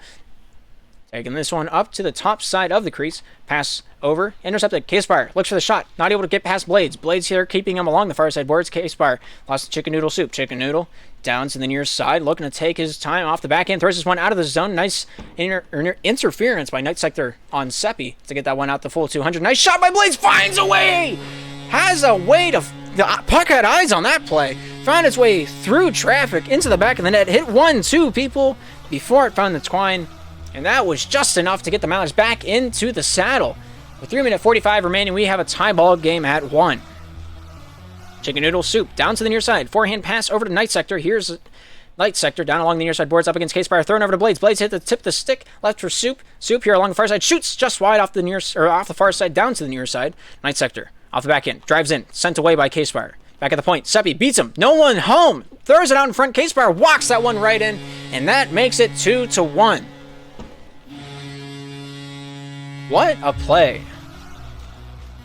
Taking this one up to the top side of the crease. Pass over. Intercepted. K-Spire looks for the shot. Not able to get past Blades. Blades here keeping him along the far side boards. K-Spire lost the Chicken Noodle Soup. Chicken Noodle down to the near side. Looking to take his time off the backhand. Throws this one out of the zone. Nice interference by Night Sector on Seppi to get that one out the full 200. Nice shot by Blades. Finds a way. Has a way to... The puck had eyes on that play. Found its way through traffic into the back of the net. Hit 1-2 people before it found the twine. And that was just enough to get the Mallards back into the saddle. With 3 minutes 45 remaining, we have a tie ball game at 1. Chicken Noodle Soup down to the near side. Forehand pass over to Night Sector. Here's Night Sector down along the near side boards up against K-Spire. Thrown over to Blades. Blades hit the tip of the stick. Left for Soup. Soup here along the far side. Shoots just wide off the far side down to the near side. Night Sector off the back end. Drives in. Sent away by K-Spire. Back at the point. Seppi beats him. No one home. Throws it out in front. K-Spire walks that one right in. And that makes it 2-1. What a play.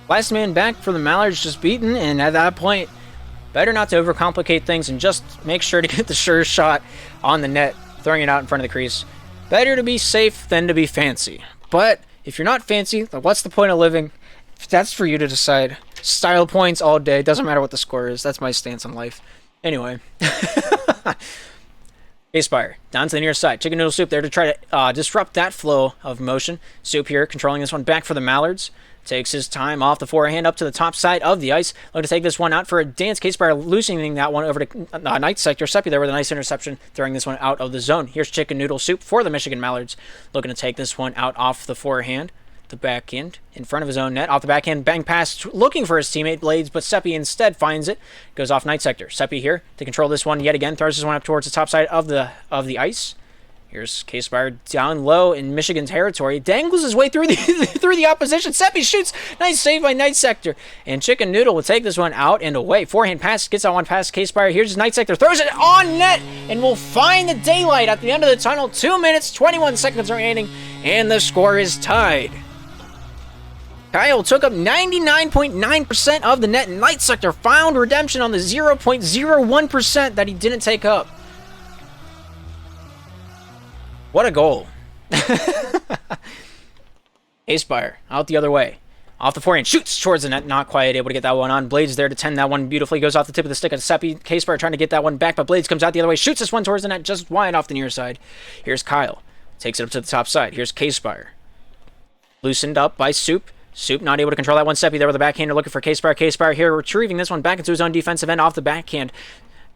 Last man back for the Mallards just beaten, and at that point, Better not to overcomplicate things and just make sure to get the sure shot on the net, throwing it out in front of the crease. Better to be safe than to be fancy. But if you're not fancy, then what's the point of living? That's for you to decide. Style points all day. Doesn't matter what the score is. That's my stance on life. Anyway. Aspire, down to the near side. Chicken Noodle Soup there to try to disrupt that flow of motion. Soup here, controlling this one back for the Mallards. Takes his time off the forehand up to the top side of the ice. Looking to take this one out for a dance. K-Spire loosening that one over to Night Sector. Seppi there with a nice interception, throwing this one out of the zone. Here's Chicken Noodle Soup for the Michigan Mallards. Looking to take this one out off the forehand. The backhand in front of his own net. Off the backhand, bang pass, looking for his teammate Blades, but Seppi instead finds it. Goes off Night Sector. Seppi here to control this one yet again. Throws this one up towards the top side of the ice. Here's K-Spire down low in Michigan territory. Dangles his way through the through the opposition. Seppi shoots. Nice save by Night Sector. And Chicken Noodle will take this one out and away. Forehand pass. Gets that one past K-Spire. Here's Night Sector. Throws it on net and will find the daylight at the end of the tunnel. 2 minutes, 21 seconds remaining. And the score is tied. Kyle took up 99.9% of the net. Night Sector found redemption on the 0.01% that he didn't take up. What a goal. Aspire out the other way. Off the forehand, shoots towards the net. Not quite able to get that one on. Blades there to tend that one beautifully. Goes off the tip of the stick of Seppi. K-Spire trying to get that one back, but Blades comes out the other way. Shoots this one towards the net, just wide off the near side. Here's Kyle. Takes it up to the top side. Here's K-Spire. Loosened up by Soup. Soup not able to control that one. Seppi there with a backhander looking for K-Spire. K-Spire here retrieving this one back into his own defensive end off the backhand.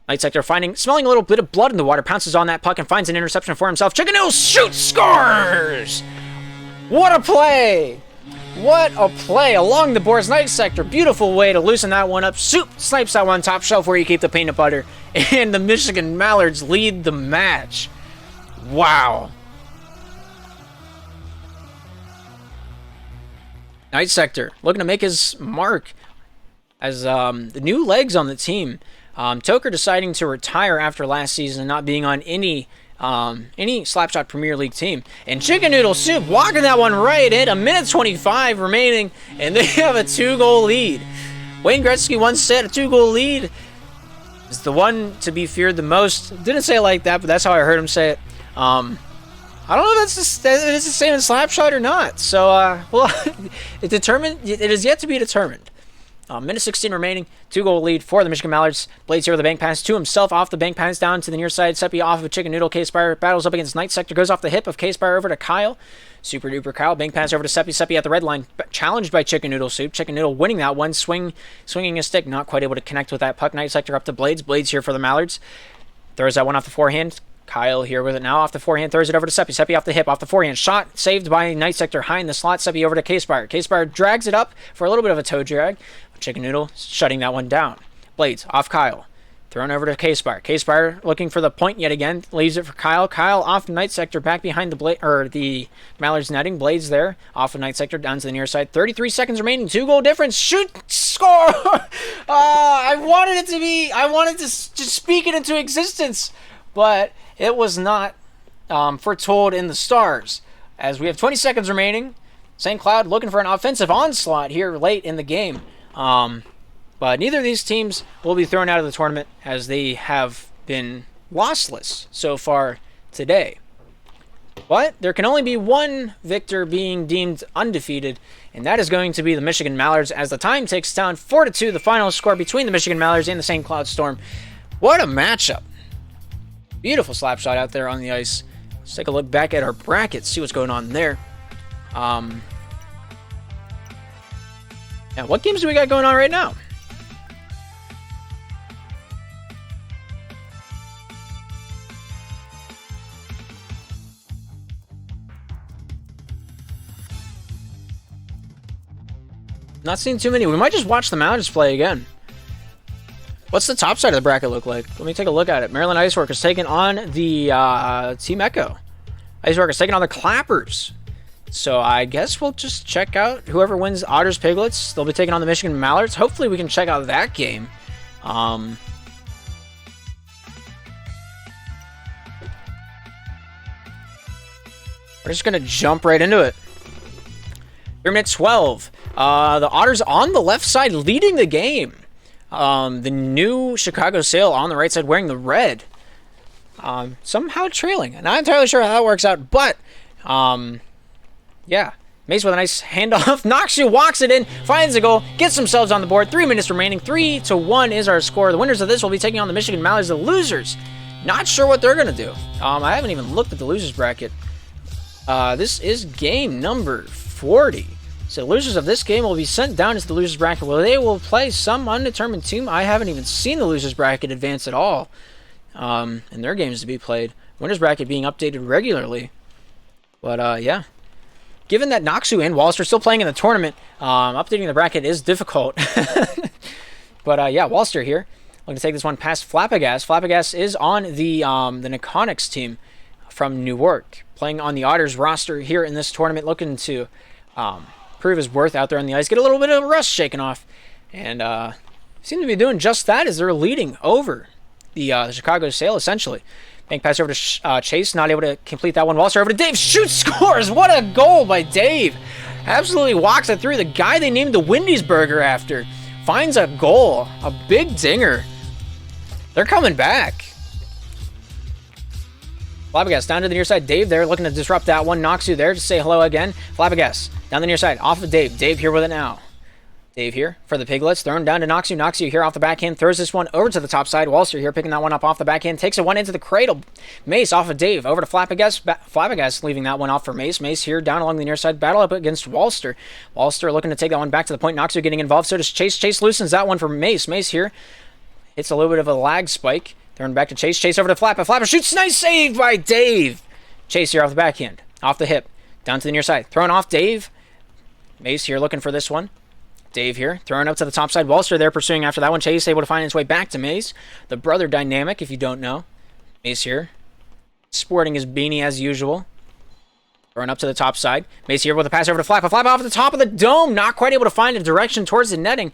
Night Sector smelling a little bit of blood in the water, pounces on that puck and finds an interception for himself. Chicken Noodle shoots, scores! What a play! What a play along the boards. Night Sector, beautiful way to loosen that one up. Soup snipes that one top shelf where you keep the peanut butter. And the Michigan Mallards lead the match. Wow. Night Sector looking to make his mark as the new legs on the team. Toker deciding to retire after last season and not being on any Slapshot Premier League team. And Chicken Noodle Soup walking that one right in. 1:25 remaining, and they have a 2-goal lead. Wayne Gretzky once said a 2-goal lead is the one to be feared the most. Didn't say it like that, but that's how I heard him say it. I don't know if it's the same in Slapshot or not. So, well, it is yet to be determined. Minute 16 remaining, 2-goal lead for the Michigan Mallards. Blades here with a bank pass to himself, off the bank pass down to the near side. Seppi off of Chicken Noodle. K-Spire battles up against Night Sector, goes off the hip of K-Spire over to Kyle. Super duper Kyle, bank pass over to Seppi. Seppi at the red line, challenged by Chicken Noodle Soup. Chicken Noodle winning that one, swinging his stick, not quite able to connect with that puck. Night Sector up to Blades. Blades here for the Mallards. Throws that one off the forehand. Kyle here with it now off the forehand, throws it over to Seppi. Seppi off the hip, off the forehand. Shot saved by Night Sector high in the slot. Seppi over to K-Spire. K-Spire drags it up for a little bit of a toe drag. Chicken Noodle shutting that one down. Blades off Kyle. Thrown over to K-Spire. K-Spire looking for the point yet again. Leaves it for Kyle. Kyle off Night Sector back behind the Mallards netting. Blades there off of Night Sector down to the near side. 33 seconds remaining. 2-goal difference. Shoot. Score. I wanted to just speak it into existence, but it was not foretold in the stars. As we have 20 seconds remaining. St. Cloud looking for an offensive onslaught here late in the game. But neither of these teams will be thrown out of the tournament as they have been lossless so far today. But there can only be one victor being deemed undefeated, and that is going to be the Michigan Mallards as the time ticks down. 4-2, the final score between the Michigan Mallards and the St. Cloud Storm. What a matchup. Beautiful slap shot out there on the ice. Let's take a look back at our bracket, see what's going on there. Now, what games do we got going on right now? Not seeing too many. We might just watch the Mallards play again. What's the top side of the bracket look like? Let me take a look at it. Maryland Iceorcas taking on the Team Echo. Iceorcas taking on the Clappers. So I guess we'll just check out whoever wins Otters Piglets. They'll be taking on the Michigan Mallards. Hopefully we can check out that game. We're just going to jump right into it. Here minute 12. The Otters on the left side leading the game. The new Chicago Sale on the right side wearing the red. Somehow trailing. Not entirely sure how that works out, but yeah. Mace with a nice handoff. Noxu walks it in, finds a goal, gets themselves on the board. 3 minutes remaining. 3-1 is our score. The winners of this will be taking on the Michigan Mallards. The losers, not sure what they're going to do. I haven't even looked at the losers bracket. This is game number 40. So losers of this game will be sent down into the losers bracket where they will play some undetermined team. I haven't even seen the losers bracket advance at all. And their games to be played. Winners bracket being updated regularly. But yeah. Given that Noxu and Walster are still playing in the tournament, updating the bracket is difficult. But yeah, Walster here. Looking to take this one past Flappagas. Flappagas is on the Neconics team from Newark. Playing on the Otters roster here in this tournament. Looking to prove his worth out there on the ice. Get a little bit of rust shaken off. And seem to be doing just that as they're leading over the Chicago Sale, essentially. Bank pass over to Chase, not able to complete that one. Walster over to Dave, shoots, scores! What a goal by Dave! Absolutely walks it through. The guy they named the Wendy's Burger after finds a goal, a big dinger. They're coming back. Flabbergas down to the near side. Dave there looking to disrupt that one. Noxu there to say hello again. Flabbergas down the near side, off of Dave. Dave here with it now. Dave here for the Piglets, thrown down to Noxu. Noxu here off the backhand, throws this one over to the top side. Walster here picking that one up off the backhand, takes it one into the cradle. Mace off of Dave, over to Flappagas. Flappagas leaving that one off for Mace. Mace here down along the near side, battle up against Walster. Walster looking to take that one back to the point. Noxu getting involved, so does Chase. Chase loosens that one for Mace. Mace here hits a little bit of a lag spike. Thrown back to Chase. Chase over to Flappa. Flappa shoots, nice save by Dave. Chase here off the backhand, off the hip, down to the near side. Thrown off Dave. Mace here looking for this one. Dave here, throwing up to the top side. Walster there pursuing after that one. Chase able to find his way back to Mace. The brother dynamic, if you don't know. Mace here, sporting his beanie as usual. Throwing up to the top side. Mace here with a pass over to Flappa. Flappa off the top of the dome. Not quite able to find a direction towards the netting.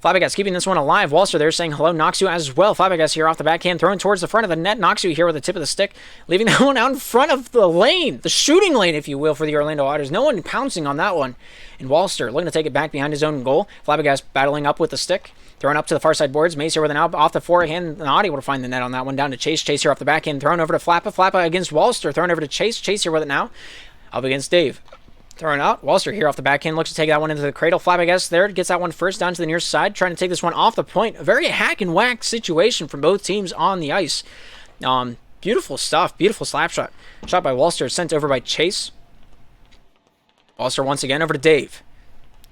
Flabbergas keeping this one alive. Walster there saying hello. Noxu as well. Flabbergas here off the backhand, thrown towards the front of the net. Noxu here with the tip of the stick, leaving that one out in front of the lane, the shooting lane, if you will, for the Orlando Otters. No one pouncing on that one. And Walster looking to take it back behind his own goal. Flabbergas battling up with the stick, throwing up to the far side boards. Mace here with an out off the forehand, not able to find the net on that one. Down to Chase. Chase here off the backhand, thrown over to Flappa. Flappa against Walster, thrown over to Chase. Chase here with it now, up against Dave. Throwing out. Walster here off the backhand. Looks to take that one into the cradle. Flabbergas there. Gets that one first down to the near side. Trying to take this one off the point. A very hack and whack situation from both teams on the ice. Beautiful stuff. Beautiful slap shot. Shot by Walster. Sent over by Chase. Walster once again over to Dave.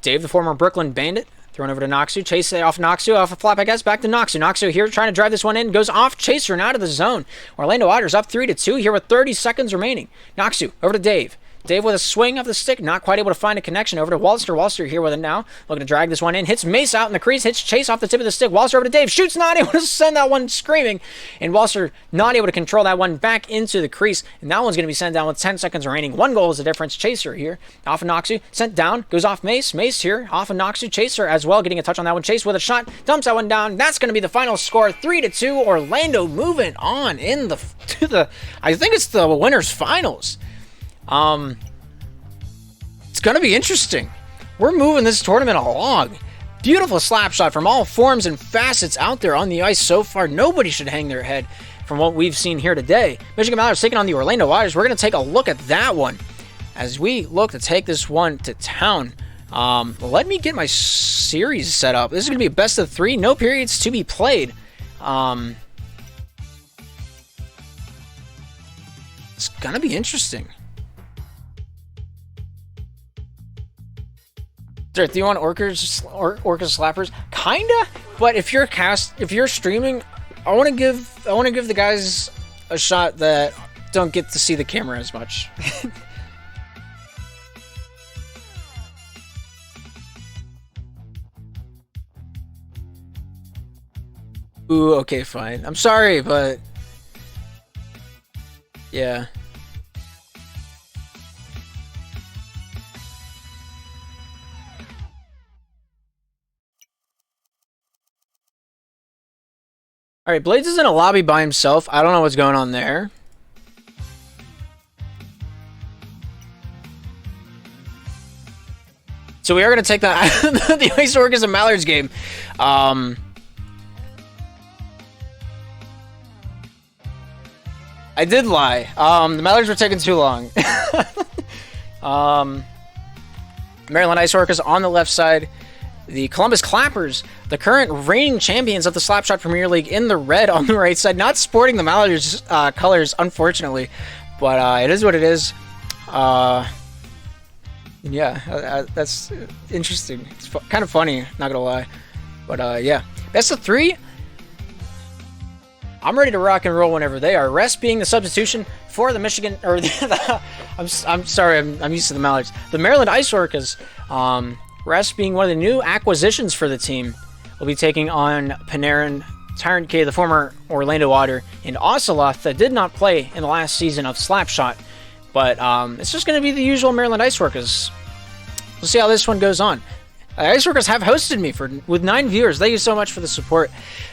Dave, the former Brooklyn Bandit. Thrown over to Noxu. Chase off Noxu. Off of Flabbergas. Back to Noxu. Noxu here trying to drive this one in. Goes off Chaser and out of the zone. Orlando Otters up 3-2 here with 30 seconds remaining. Noxu over to Dave. Dave with a swing of the stick, not quite able to find a connection over to Walster. Walster here with it now, looking to drag this one in. Hits Mace out in the crease, hits Chase off the tip of the stick. Walster over to Dave, shoots, not able to send that one screaming. And Walster not able to control that one back into the crease. And that one's going to be sent down with 10 seconds remaining. 1 goal is the difference. Chaser here, off of Noxu, sent down, goes off Mace. Mace here, off of Noxu. Chaser as well, getting a touch on that one. Chase with a shot, dumps that one down. That's going to be the final score, 3-2. Orlando moving on in I think it's the winners finals. It's going to be interesting. We're moving this tournament along. Beautiful slap shot from all forms and facets out there on the ice so far. Nobody should hang their head from what we've seen here today. Michigan Mallards taking on the Orlando Otters. We're going to take a look at that one as we look to take this one to town. Let me get my series set up. This is going to be a best of 3. No periods to be played. It's going to be interesting. Do you want Orcas slappers? Kinda, but if you're streaming, I want to give the guys a shot that don't get to see the camera as much. Ooh, okay, fine. I'm sorry, but yeah. Alright, Blades is in a lobby by himself. I don't know what's going on there. So we are going to take the Iceorcas and Mallards game. I did lie. The Mallards were taking too long. Maryland Iceorcas on the left side. The Columbus Clappers, the current reigning champions of the Slapshot Premier League, in the red on the right side. Not sporting the Mallards colors, unfortunately. But it is what it is. Yeah, that's interesting. It's kind of funny, not gonna lie. But yeah, best of 3. I'm ready to rock and roll whenever they are. Rest being the substitution for the Michigan, or I'm sorry, I'm used to the Mallards. The Maryland Iceorcas. Rest being one of the new acquisitions for the team. Will be taking on Panarin, Tyrant K, the former Orlando Otter, and Oceloth that did not play in the last season of Slapshot. But it's just going to be the usual Maryland Iceorcas. We'll see how this one goes on. Iceorcas have hosted me with 9 viewers. Thank you so much for the support.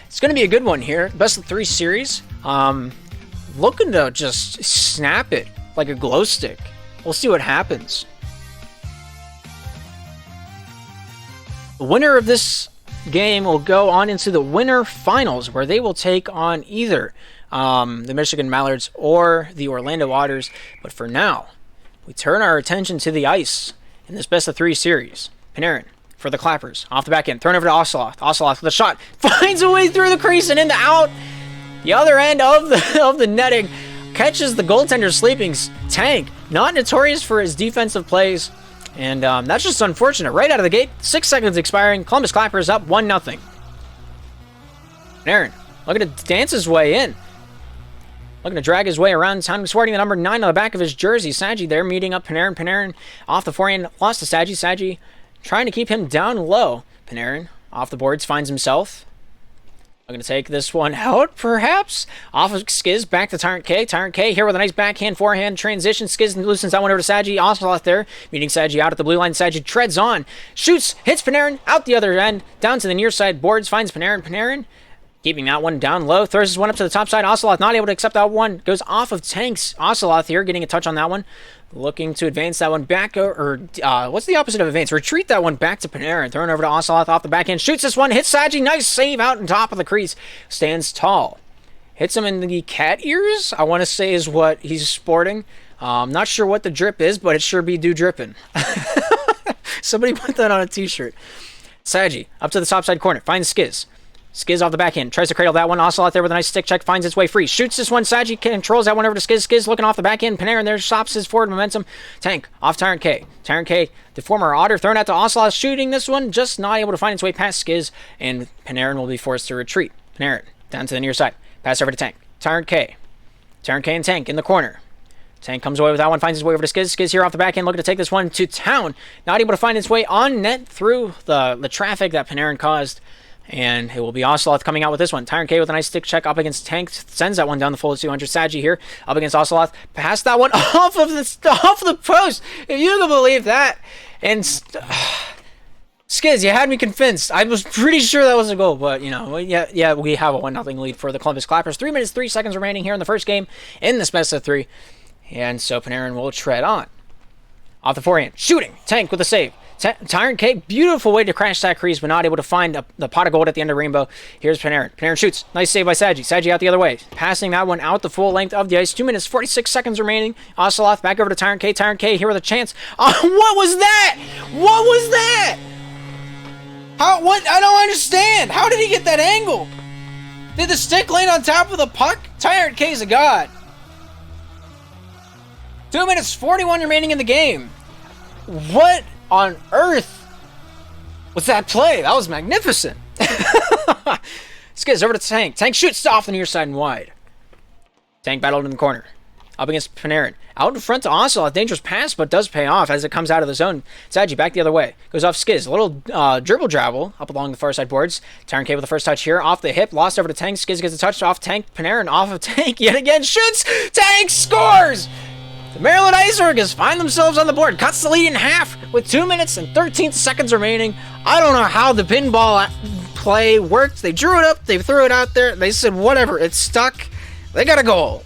It's going to be a good one here. Best of 3 series. Looking to just snap it like a glow stick. We'll see what happens. The winner of this game will go on into the winter finals, where they will take on either the Michigan Mallards or the Orlando Otters. But for now, we turn our attention to the ice in this best of 3 series. Panarin for the Clappers, off the back end, thrown over to Oceloth. Oceloth with a shot, finds a way through the crease and in the out. The other end of the netting, catches the goaltender sleeping. Tank, not notorious for his defensive plays, and that's just unfortunate. Right out of the gate, 6 seconds expiring. Columbus Clappers up 1-0. Panarin looking to dance his way in. Looking to drag his way around town, sporting the number 9 on the back of his jersey. Saji there meeting up Panarin. Panarin off the forehand, lost to Saji. Saji trying to keep him down low. Panarin off the boards, finds himself. I'm going to take this one out, perhaps. Off of Skiz, back to Tyrant K. Tyrant K here with a nice backhand, forehand transition. Skiz loosens that one over to Saji. Oceloth there, meeting Saji out at the blue line. Saji treads on, shoots, hits Panarin, out the other end, down to the near side boards, finds Panarin. Panarin keeping that one down low, throws this one up to the top side. Oceloth not able to accept that one, goes off of Tank's. Oceloth here getting a touch on that one. Looking to advance that one back, or what's the opposite of advance? Retreat that one back to Panarin. Thrown over to Oceloth off the backhand. Shoots this one, hits Saji. Nice save out on top of the crease. Stands tall. Hits him in the cat ears, I want to say is what he's sporting. Not sure what the drip is, but it sure be do dripping. Somebody put that on a t-shirt. Saji up to the top side corner. Finds Skiz. Skiz off the backhand, tries to cradle that one. Ocelot there with a nice stick check, finds its way free. Shoots this one, Saji controls that one over to Skiz. Skiz looking off the backhand. Panarin there stops his forward momentum. Tank off Tyrant K. Tyrant K, the former Otter, thrown out to Ocelot, shooting this one, just not able to find its way past Skiz, and Panarin will be forced to retreat. Panarin down to the near side, pass over to Tank. Tyrant K. Tyrant K and Tank in the corner. Tank comes away with that one, finds his way over to Skiz. Skiz here off the backhand, looking to take this one to town. Not able to find its way on net through the traffic that Panarin caused. And it will be Oceloth coming out with this one. Tyrant K with a nice stick check up against Tank. Sends that one down the full 200. Saji here up against Oceloth. Passed that one off the post. If you can believe that. And Skiz, you had me convinced. I was pretty sure that was a goal. But, you know, yeah, we have a 1-0 lead for the Columbus Clappers. 3 minutes, 3 seconds remaining here in the first game in this best of 3. And so Panarin will tread on. Off the forehand. Shooting. Tank with a save. Tyrant K, beautiful way to crash that crease, but not able to find the pot of gold at the end of Rainbow. Here's Panarin. Panarin shoots. Nice save by Saji. Saji out the other way. Passing that one out the full length of the ice. 2 minutes, 46 seconds remaining. Oceloth back over to Tyrant K. Tyrant K here with a chance. What was that? What was that? What? I don't understand. How did he get that angle? Did the stick land on top of the puck? Tyrant K's a god. 2 minutes, 41 remaining in the game. What on earth was that play? That was magnificent. Skiz over to Tank. Tank shoots off the near side and wide. Tank battled in the corner. Up against Panarin. Out in front to Ocelot. Dangerous pass, but does pay off as it comes out of the zone. Saji back the other way. Goes off Skiz. A little dribble drabble up along the far side boards. Tyrant K with the first touch here. Off the hip. Lost over to Tank. Skiz gets a touch off Tank. Panarin off of Tank yet again. Shoots. Tank scores! The Maryland Iceorcas find themselves on the board. Cuts the lead in half with 2 minutes and 13 seconds remaining. I don't know how the pinball play worked. They drew it up. They threw it out there. They said, whatever. It's stuck. They got a goal.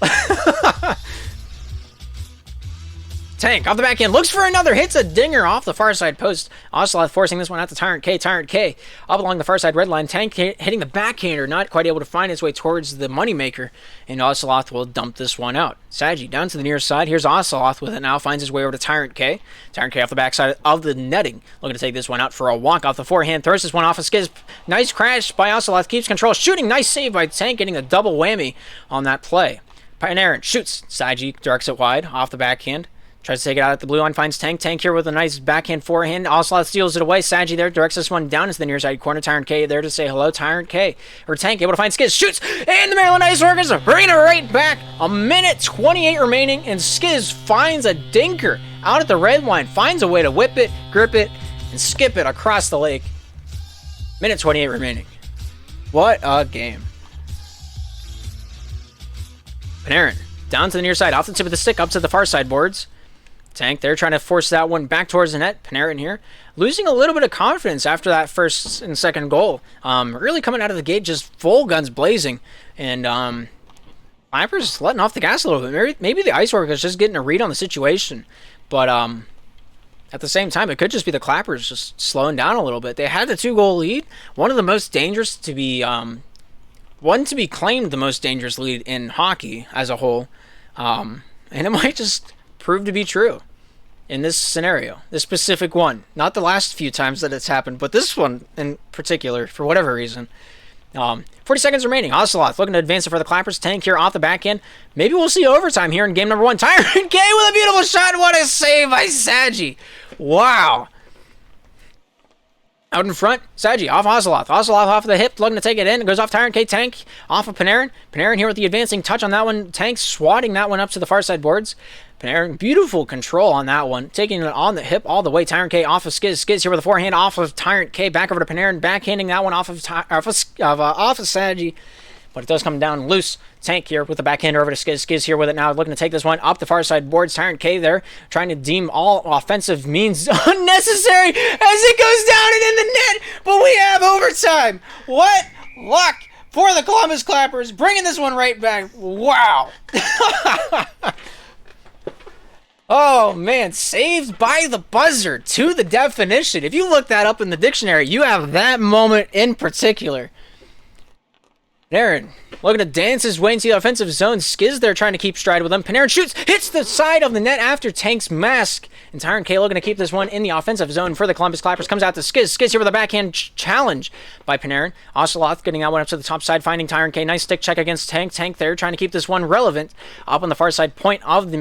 Tank off the backhand, looks for another, hits a dinger off the far side post. Ocelot forcing this one out to Tyrant K. Tyrant K up along the far side red line. Tank hitting the backhander, not quite able to find his way towards the moneymaker, and Ocelot will dump this one out. Saggy down to the near side. Here's Ocelot with it now, finds his way over to Tyrant K. Tyrant K off the backside of the netting, looking to take this one out for a walk off the forehand, throws this one off a skiz. Nice crash by Ocelot, keeps control, shooting, nice save by Tank, getting a double whammy on that play. Panarin shoots, Saggy directs it wide off the backhand. Tries to take it out at the blue line, finds Tank. Tank here with a nice backhand forehand. Ocelot steals it away. Saggy there directs this one down into the near side corner. Tyrant K there to say hello. Tyrant K, or Tank, able to find Skiz. Shoots! And the Maryland Iceorcas bringing it right back. A minute 28 remaining, and Skiz finds a dinker out at the red line. Finds a way to whip it, grip it, and skip it across the lake. Minute 28 remaining. What a game. Panarin down to the near side, off the tip of the stick, up to the far side boards. Tank there trying to force that one back towards the net. Panarin here losing a little bit of confidence after that first and second goal. Really coming out of the gate just full guns blazing. And Clappers letting off the gas a little bit. Maybe the Iceorcas is just getting a read on the situation. But at the same time, it could just be the Clappers just slowing down a little bit. They had the 2-goal lead. One of the most dangerous to be... one to be claimed the most dangerous lead in hockey as a whole. And it might just... prove to be true in this scenario, this specific one. Not the last few times that it's happened, but this one in particular, for whatever reason. 40 seconds remaining. Ocelot looking to advance it for the Clappers. Tank here off the backhand. Maybe we'll see overtime here in game number 1. Tyrant K with a beautiful shot. What a save by Saggy. Wow. Out in front, Saggy off Ocelot. Ocelot off the hip, looking to take it in. It goes off Tyrant K. Tank off of Panarin. Panarin here with the advancing touch on that one. Tank swatting that one up to the far side boards. Panarin, beautiful control on that one. Taking it on the hip all the way. Tyrant K off of Skiz. Skiz here with a forehand off of Tyrant K. Back over to Panarin. Backhanding that one off of Saggy. But it does come down loose. Tank here with the backhander over to Skiz. Skiz here with it now, looking to take this one up the far side boards. Tyrant K there, trying to deem all offensive means unnecessary as it goes down and in the net. But we have overtime. What luck for the Columbus Clappers, bringing this one right back. Wow. Oh, man, saved by the buzzer to the definition. If you look that up in the dictionary, you have that moment in particular. Panarin looking to dance his way into the offensive zone. Skiz there trying to keep stride with him. Panarin shoots, hits the side of the net after Tank's mask. And Tyrant K looking to keep this one in the offensive zone for the Columbus Clappers. Comes out to Skiz. Skiz here with a backhand challenge by Panarin. Ocelot getting that one up to the top side, finding Tyrant K. Nice stick check against Tank. Tank there trying to keep this one relevant up on the far side point of the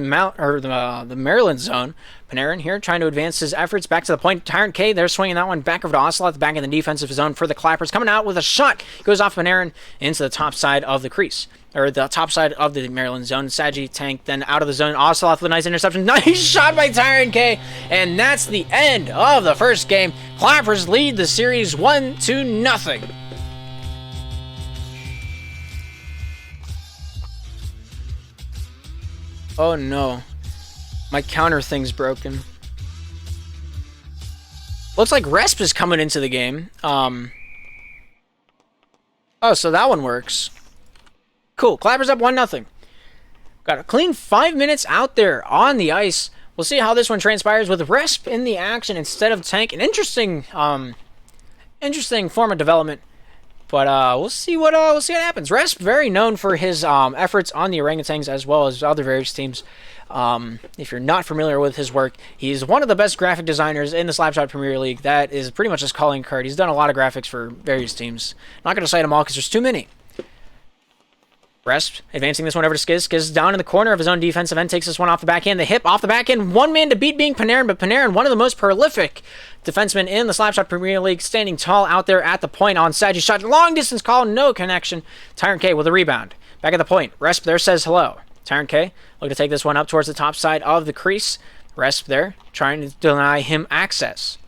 Maryland zone. Panarin here trying to advance his efforts back to the point. Tyrant K there swinging that one back over to Ocelot, the back in the defensive zone for the Clappers. Coming out with a shot. Goes off Panarin into the top side of the crease. Or the top side of the Maryland zone. Saggy, Tank, then out of the zone. Ocelot with a nice interception. Nice shot by Tyrant K. And that's the end of the first game. Clappers lead the series 1-0. Oh no. My counter thing's broken. Looks like Resp is coming into the game. Oh, so that one works. Cool. Clappers up 1-0. Got a clean 5 minutes out there on the ice. We'll see how this one transpires with Resp in the action instead of Tank. An interesting form of development. But we'll see what happens. Resp very known for his efforts on the orangutans as well as other various teams. If you're not familiar with his work, he's one of the best graphic designers in the Slapshot Premier League. That is pretty much his calling card. He's done a lot of graphics for various teams. Not going to cite them all because there's too many. Resp advancing this one over to Skiz. Skiz down in the corner of his own defensive end, takes this one off the backhand. The hip off the backhand. One man to beat being Panarin, but Panarin, one of the most prolific defensemen in the Slapshot Premier League, standing tall out there at the point on Saggy's shot. Long distance call, no connection. Tyrant K with a rebound. Back at the point. Resp there says hello. Tyrant K looking to take this one up towards the top side of the crease. Resp there trying to deny him access.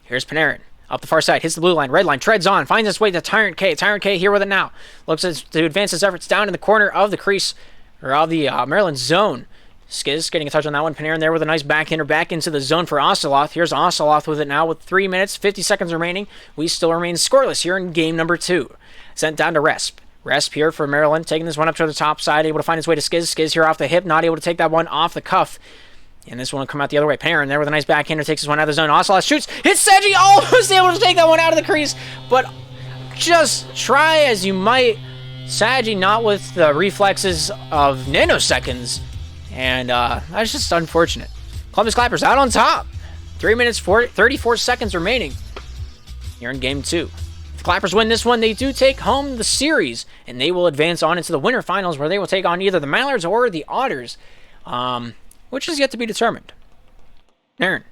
Here's Panarin. Up the far side, hits the blue line, red line, treads on, finds his way to Tyrant K. Tyrant K here with it now. Looks to advance his efforts down in the corner of the crease, or of the Maryland zone. Skiz getting a touch on that one. Panarin there with a nice backhander back into the zone for Ocelot. Here's Ocelot with it now with 3 minutes, 50 seconds remaining. We still remain scoreless here in game number 2. Sent down to Resp. Resp here for Maryland, taking this one up to the top side, able to find his way to Skiz. Skiz here off the hip, not able to take that one off the cuff. And this one will come out the other way. Panarin there with a nice backhander, takes this one out of the zone. Ocelot shoots, hits Saji, almost able to take that one out of the crease. But just try as you might, Saji not with the reflexes of nanoseconds. And that's just unfortunate. Columbus Clappers out on top. 3 minutes, 34 seconds remaining. You're in game 2. If Clappers win this one, they do take home the series. And they will advance on into the winter finals where they will take on either the Mallards or the Otters. Which is yet to be determined. Aaron,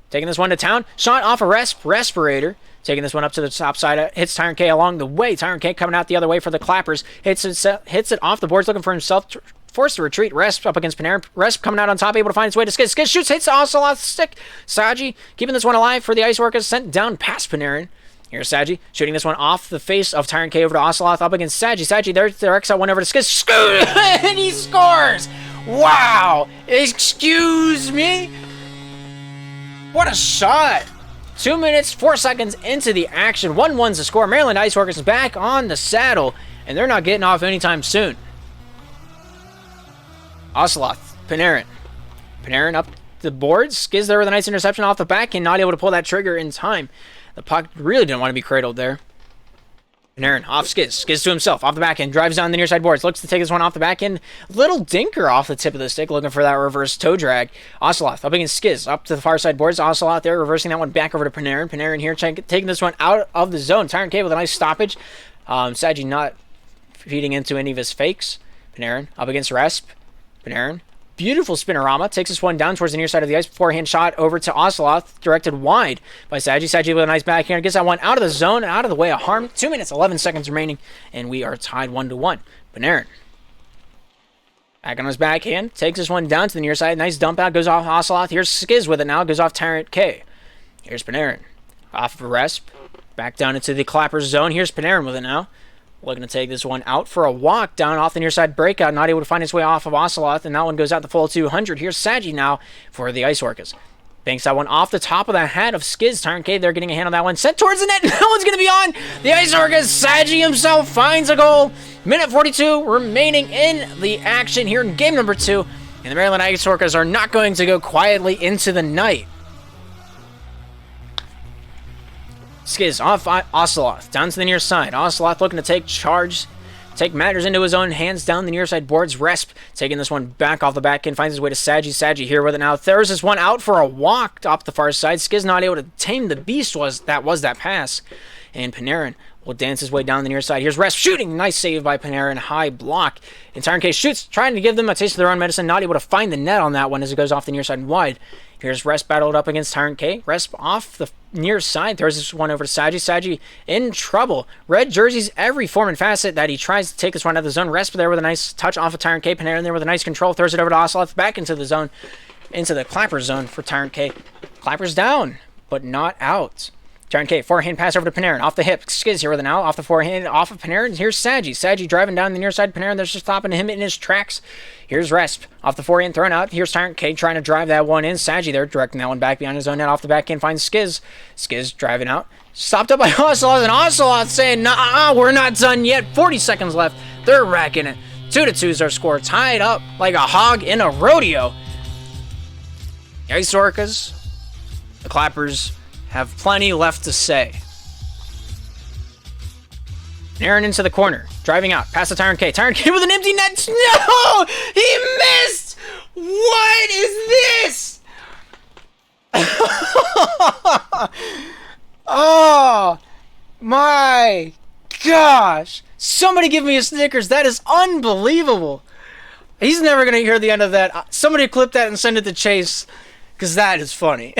taking this one to town. Shot off a respirator. Taking this one up to the top side. Hits Tyrant K along the way. Tyrant K coming out the other way for the Clappers. Hits it off the boards, looking for himself. Forced to retreat. Resp up against Panarin. Resp coming out on top, able to find its way to Skid. Skid shoots, hits the Ocelot's stick. Saji keeping this one alive for the Iceorcas. Sent down past Panarin. Here's Saji shooting this one off the face of Tyrant K over to Ocelot up against Saji. Saji there directs that one over to Skid. And he scores! Wow! Excuse me? What a shot! 2 minutes, 4 seconds into the action. 1-1's the score. Maryland Iceorcas is back on the saddle, and they're not getting off anytime soon. Ocelot, Panarin. Panarin up the boards. Skiz there with a nice interception off the back and not able to pull that trigger in time. The puck really didn't want to be cradled there. Panarin off Skiz. Skiz to himself. Off the back end. Drives down the near side boards. Looks to take this one off the back end. Little dinker off the tip of the stick. Looking for that reverse toe drag. Ocelot up against Skiz. Up to the far side boards. Ocelot there. Reversing that one back over to Panarin. Panarin here taking this one out of the zone. Tyrant K with a nice stoppage. Saji not feeding into any of his fakes. Panarin up against Resp. Panarin. Beautiful spinorama. Takes this one down towards the near side of the ice. Forehand shot over to Ocelot. Directed wide by Saji. Saji with a nice backhand. Gets that one out of the zone. Out of the way of harm. 2 minutes, 11 seconds remaining. And we are tied 1-1. Panarin. Back on his backhand. Takes this one down to the near side. Nice dump out. Goes off Ocelot. Here's Skiz with it now. Goes off Tyrant K. Here's Panarin. Off of Resp. Back down into the Clappers zone. Here's Panarin with it now. Looking to take this one out for a walk down off the near side breakout. Not able to find his way off of Ocelot. And that one goes out the full 200. Here's Saji now for the Iceorcas. Banks that one off the top of the hat of Skiz. Tyrant K, they're getting a hand on that one. Sent towards the net. And that one's going to be on. The Iceorcas. Saji himself finds a goal. Minute 42 remaining in the action here in game number 2. And the Maryland Iceorcas are not going to go quietly into the night. Skiz off Ocelot, down to the near side. Ocelot looking to take charge, take matters into his own hands down the near side boards. Resp taking this one back off the back end, finds his way to Saji. Saji here with it now. There's this one out for a walk off the far side. Skiz not able to tame the beast was that pass. And Panarin will dance his way down the near side. Here's Resp shooting. Nice save by Panarin. High block. And Tyrant K shoots, trying to give them a taste of their own medicine. Not able to find the net on that one as it goes off the near side and wide. Here's Resp battled up against Tyrant K. Resp off the near side. Throws this one over to Saji. Saji in trouble. Red jerseys every form and facet that he tries to take this one out of the zone. Resp there with a nice touch off of Tyrant K. Panarin there with a nice control. Throws it over to Ocelot. Back into the zone. Into the Clappers zone for Tyrant K. Clappers down, but not out. Tyrant K, forehand pass over to Panarin. Off the hip. Skiz here with it now. Off the forehand. Off of Panarin. Here's Saji. Saji driving down the near side. Panarin, there's just stopping him in his tracks. Here's Resp. Off the forehand, thrown out. Here's Tyrant K trying to drive that one in. Saji there, directing that one back behind his own net. Off the back end, finds Skiz. Skiz driving out. Stopped up by Ocelot, and Ocelot saying, nah, we're not done yet. 40 seconds left. They're racking it. 2-2 is our score. Tied up like a hog in a rodeo. The Iceorcas, the Clappers, have plenty left to say. Aaron into the corner, driving out, past the Tyrant K. Tyrant K with an empty net. No! He missed! What is this? Oh my gosh. Somebody give me a Snickers. That is unbelievable. He's never going to hear the end of that. Somebody clip that and send it to Chase, because that is funny.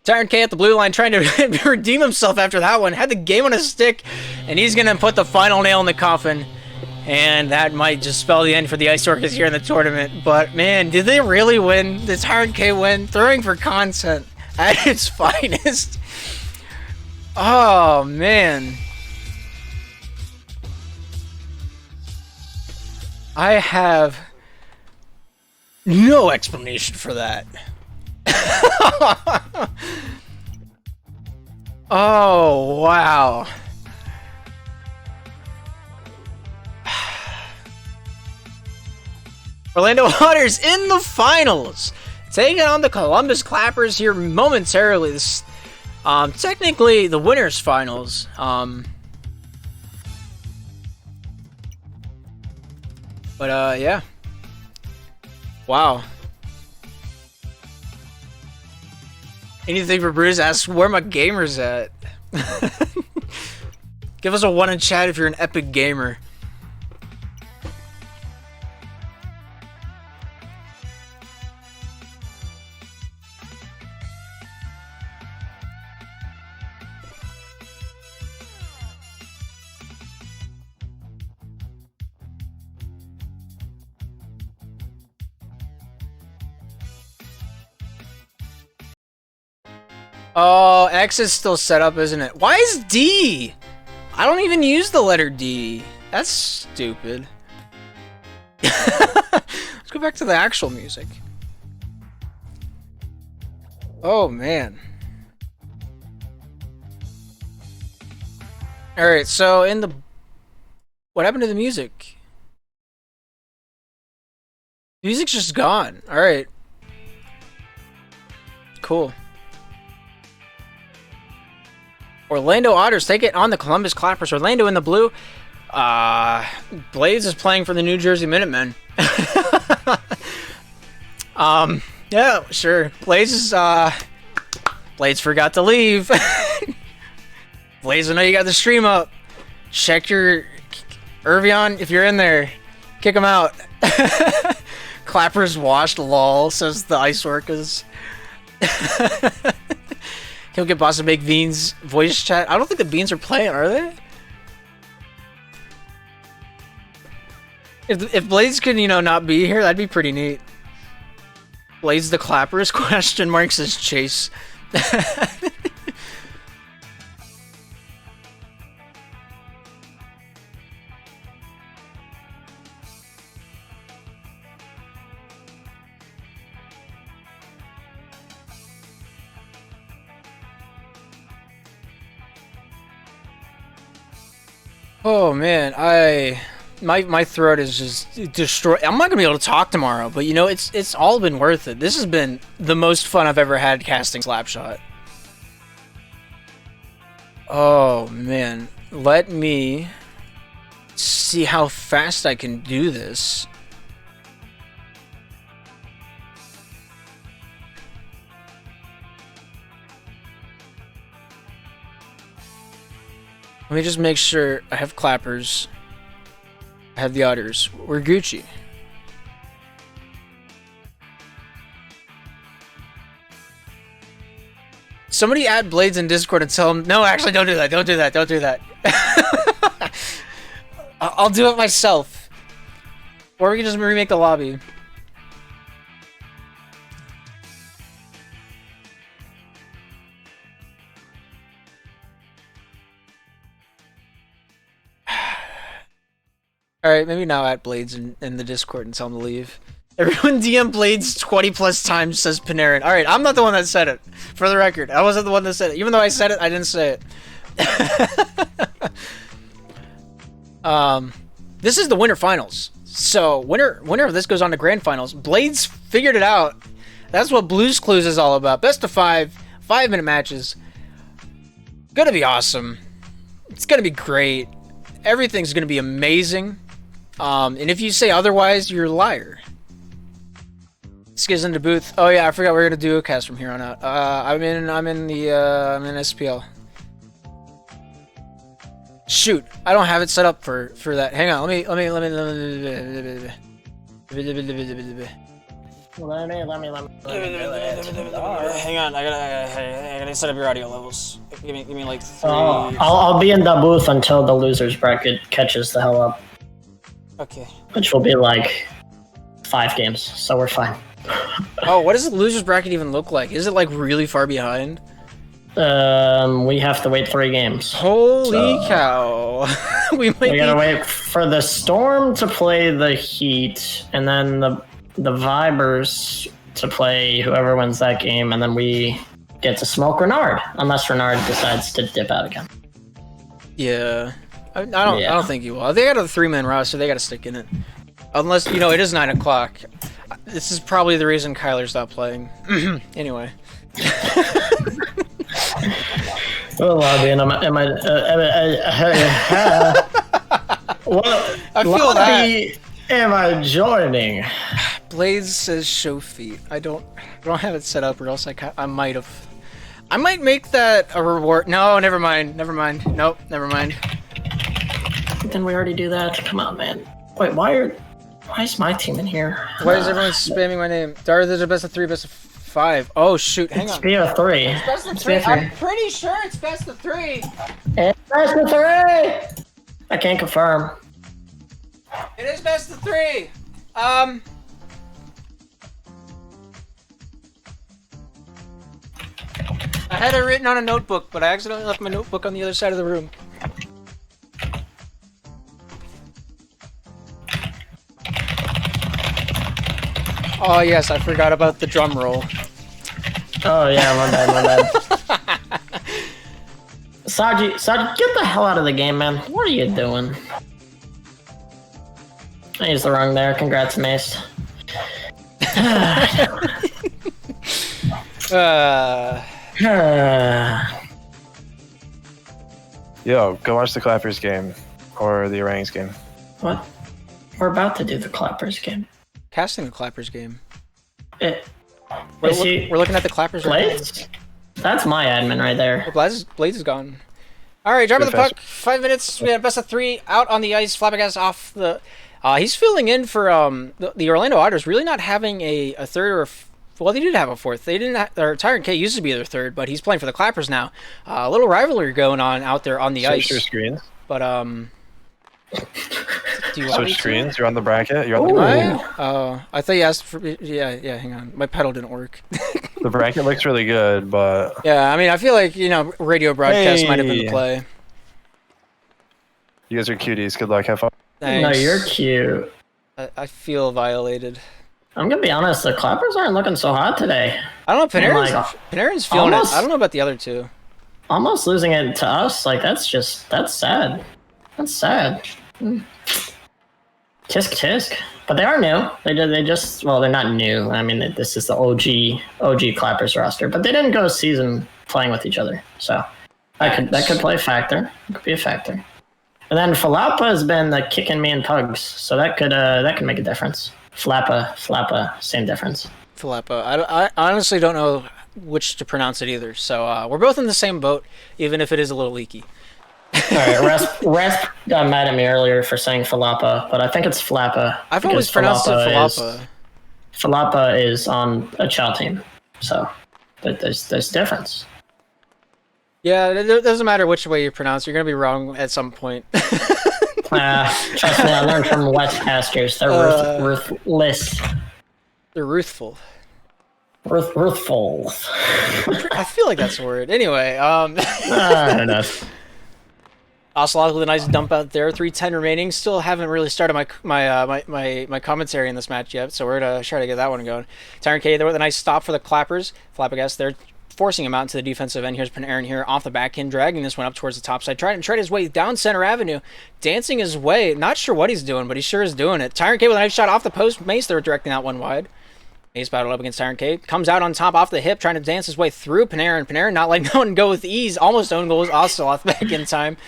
Tyrant K at the blue line trying to redeem himself after that one. Had the game on his stick, and he's going to put the final nail in the coffin. And that might just spell the end for the Iceorcas here in the tournament. But, man, did they really win? Did Tyrant K win? Throwing for content at its finest. Oh, man. I have no explanation for that. Oh, wow. Orlando Otters in the finals, taking on the Columbus Clappers here momentarily. This, technically the winners finals. Yeah. Wow. Anything for Bruce asks where my gamers at. Give us a 1 in chat if you're an epic gamer. Oh, X is still set up, isn't it? Why is D? I don't even use the letter D. That's stupid. Let's go back to the actual music. Oh, man. Alright, so in the... What happened to the music? The music's just gone. Alright. Cool. Orlando Otters take it on the Columbus Clappers. Orlando in the blue. Blades is playing for the New Jersey Minutemen. Yeah, sure. Blades is, Blades forgot to leave. Blades, I know you got the stream up. Check your... Irvion, if you're in there, kick him out. Clappers washed, lol, says the Iceorcas. He'll get boss to make Beans voice chat. I don't think the Beans are playing, are they? If Blades could, you know, not be here, that'd be pretty neat. Blades the Clappers? Question mark says Chase. Oh man, my throat is just destroyed. I'm not gonna be able to talk tomorrow, but you know, it's all been worth it. This has been the most fun I've ever had casting Slapshot. Oh man, let me see how fast I can do this. Let me just make sure I have Clappers. I have the Otters. We're Gucci. Somebody add Blades in Discord and tell him, no, actually don't do that, don't do that, don't do that. I'll do it myself. Or we can just remake the lobby. Alright, maybe now at Blades in the Discord and tell him to leave. Everyone DM Blades 20 plus times, says Panarin. Alright, I'm not the one that said it. For the record, I wasn't the one that said it. Even though I said it, I didn't say it. This is the winter finals. So, winner of this goes on to grand finals. Blades figured it out. That's what Blues Clues is all about. Best of 5, 5-minute matches. Gonna be awesome. It's gonna be great. Everything's gonna be amazing. And if you say otherwise, you're a liar. Skiz in the booth. Oh yeah, I forgot we're gonna do a cast from here on out. I'm in SPL. Shoot, I don't have it set up for that. Hang on, let me. Hang on, I gotta set up your audio levels. Give me like 3. I'll be in the booth until the losers bracket catches the hell up. Okay. Which will be like 5 games, so we're fine. Oh, what does the losers bracket even look like? Is it like really far behind? We have to wait 3 games. Holy cow! we gotta wait for the Storm to play the Heat, and then the Vibers to play whoever wins that game, and then we get to smoke Renard, unless Renard decides to dip out again. Yeah, I don't think he will. They got a 3-man roster. They got to stick in it. Unless, you know, it is 9 o'clock. This is probably the reason Kyler's not playing. Anyway. Well, Lobby, what I feel lobby am I joining? Blaze says show feet. I don't have it set up, or else I might have. I might make that a reward. No, never mind. Nope, never mind. Didn't we already do that? Come on, man. Wait, why is my team in here? Why is everyone spamming my name? Dara, there's a best of 3, best of 5. Oh shoot, hang on. It's BO3. It's best of 3. I'm pretty sure it's best of 3. It's best of 3! I can't confirm. It is best of 3. I had it written on a notebook, but I accidentally left my notebook on the other side of the room. Oh yes, I forgot about the drum roll. Oh yeah, my bad. Saji, get the hell out of the game, man. What are you doing? I used the wrong there. Congrats, Mace. Yo, go watch the Clappers game or the Orangs game. What? We're about to do the Clappers game. Casting the Clappers game. We're We're looking at the Clappers right Blades? That's my admin right there. now. Blaze is gone. Alright, drop of the puck. 5 minutes. We have best of 3 out on the ice. Flabbergas off the... he's filling in for the Orlando Otters, really not having a third or well, they did have a fourth. They didn't. Tyrant K used to be their third, but he's playing for the Clappers now. A little rivalry going on out there on the ice. Switch your screens. But do you want Switch me screens. to? You're on the bracket. You're on the bracket. Oh, I thought you asked for. Yeah. Hang on, my pedal didn't work. The bracket looks really good, but Yeah, I mean, I feel like radio broadcast might have been the play. You guys are cuties. Good luck. Have fun. Thanks. No, you're cute. I feel violated. I'm gonna be honest, the Clappers aren't looking so hot today. I don't know. Panarin's feeling almost- it. I don't know about the other two. Almost losing it to us, like that's sad. That's sad. Tisk. But they are new. They just they're not new. I mean, this is the OG Clappers roster, but they didn't go a season playing with each other, so that could play a factor. It could be a factor. And then Falapa has been kicking me in pugs, so that could make a difference. Flappa, same difference. Filippo. I honestly don't know which to pronounce it either. So we're both in the same boat, even if it is a little leaky. All right, Rasp got mad at me earlier for saying Falapa, but I think it's Flappa. I've always pronounced it Filippo. Falapa is on a child team, so there's difference. Yeah, it doesn't matter which way you pronounce. You're gonna be wrong at some point. Trust me, I learned from West Pastures. They're ruthless. They're ruthful. Ruthful. I feel like that's a word. Anyway, I don't know. Ocelot with a nice dump out there. 3:10 remaining. Still haven't really started my commentary in this match yet, so we're gonna try to get that one going. Tyrant K there with a nice stop for the Clappers. Flabbergas there, forcing him out into the defensive end. Here's Panarin here off the back end, dragging this one up towards the top side. Trying his way down Center Avenue, dancing his way. Not sure what he's doing, but he sure is doing it. Tyrant K with a nice shot off the post. Mace there directing that one wide. Mace battled up against Tyrant K. Comes out on top off the hip, trying to dance his way through Panarin. Panarin not letting no one go with ease. Almost own goals. Ocelot back in time.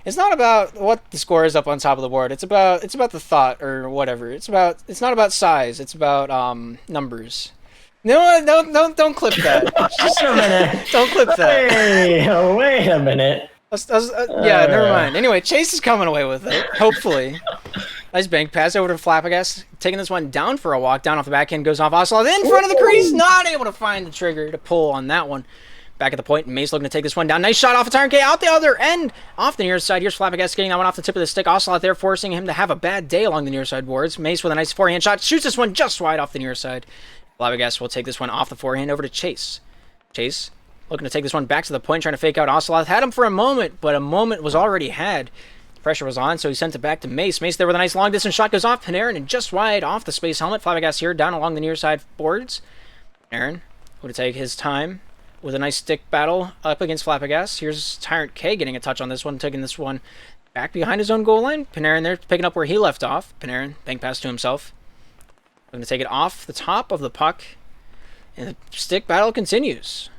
It's not about what the score is up on top of the board. It's about the thought or whatever. It's not about size. It's about numbers. No, don't clip that. Just a minute. Don't clip that. Hey, wait a minute. Yeah, never mind. Anyway, Chase is coming away with it. Hopefully. Nice bank pass over to Flabbergas. Taking this one down for a walk. Down off the back end. Goes off Ocelot. In front of the crease. Not able to find the trigger to pull on that one. Back at the point. Mace looking to take this one down. Nice shot off of Tyrant K. Out the other end. Off the near side. Here's Flabbergas getting that one off the tip of the stick. Ocelot there forcing him to have a bad day along the near side boards. Mace with a nice forehand shot. Shoots this one just wide off the near side. Flabbergas will take this one off the forehand over to Chase. Chase looking to take this one back to the point, trying to fake out Ocelot. Had him for a moment, but a moment was already had. The pressure was on, so he sent it back to Mace. Mace there with a nice long distance shot, goes off Panarin and just wide off the space helmet. Flabbergas here down along the near side boards. Panarin would take his time with a nice stick battle up against Flabbergas. Here's Tyrant K getting a touch on this one, taking this one back behind his own goal line. Panarin there picking up where he left off. Panarin, bank pass to himself. Going to take it off the top of the puck. And the stick battle continues.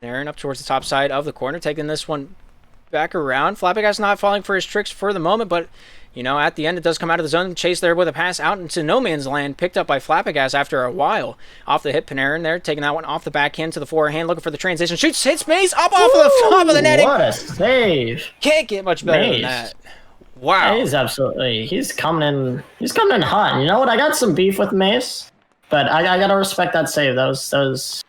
Panarin up towards the top side of the corner, taking this one back around. Flabbergas not falling for his tricks for the moment, but you know, at the end it does come out of the zone. Chase there with a pass out into no man's land, picked up by Flabbergas after a while. Off the hit, Panarin there, taking that one off the backhand to the forehand, looking for the transition. Shoots, hits Mace, up off of the top of the netting. What a save. Can't get much better than that. Wow. He's absolutely, he's coming in hot. And you know what? I got some beef with Mace, but I gotta respect that save. Those,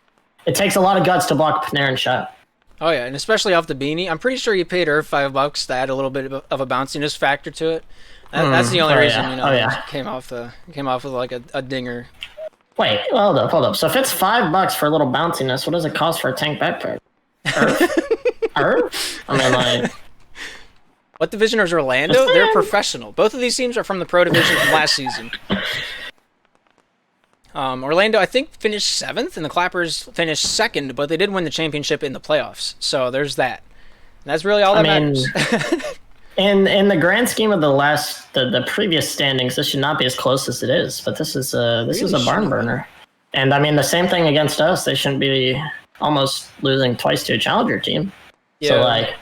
it takes a lot of guts to block a Panarin shot. Oh yeah, and especially off the beanie. I'm pretty sure you paid her $5 to add a little bit of a bounciness factor to it. That's the only reason, yeah. you know, it came off with like a dinger. Wait, hold up. So if it's $5 for a little bounciness, what does it cost for a tank backpack? Earth? I mean, like, what division is Orlando? They're professional. Both of these teams are from the Pro Division from last season. Orlando, I think, finished 7th, and the Clappers finished 2nd, but they did win the championship in the playoffs. So there's that. And that's really all that matters. in the grand scheme of the previous standings, this should not be as close as it is. But this is a barn burner. And I mean, the same thing against us. They shouldn't be almost losing twice to a challenger team. Yeah. So like,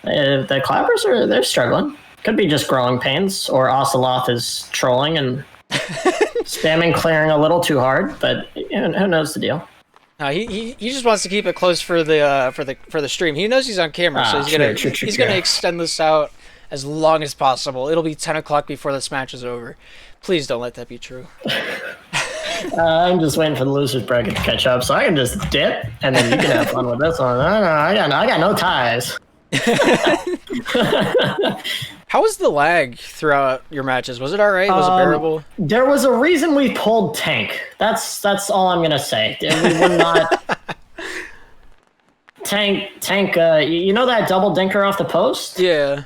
the Clappers they're struggling. Could be just growing pains, or Oceloth is trolling and spamming clearing a little too hard, but who knows the deal. He just wants to keep it close for the stream. He knows he's on camera, so he's gonna extend this out as long as possible. It'll be 10 o'clock before this match is over. Please don't let that be true. I'm just waiting for the losers bracket to catch up, so I can just dip, and then you can have fun with this one. I got no ties. How was the lag throughout your matches? Was it all right? Was it bearable? There was a reason we pulled tank. That's all I'm gonna say. We were not tank. You know that double dinker off the post? Yeah.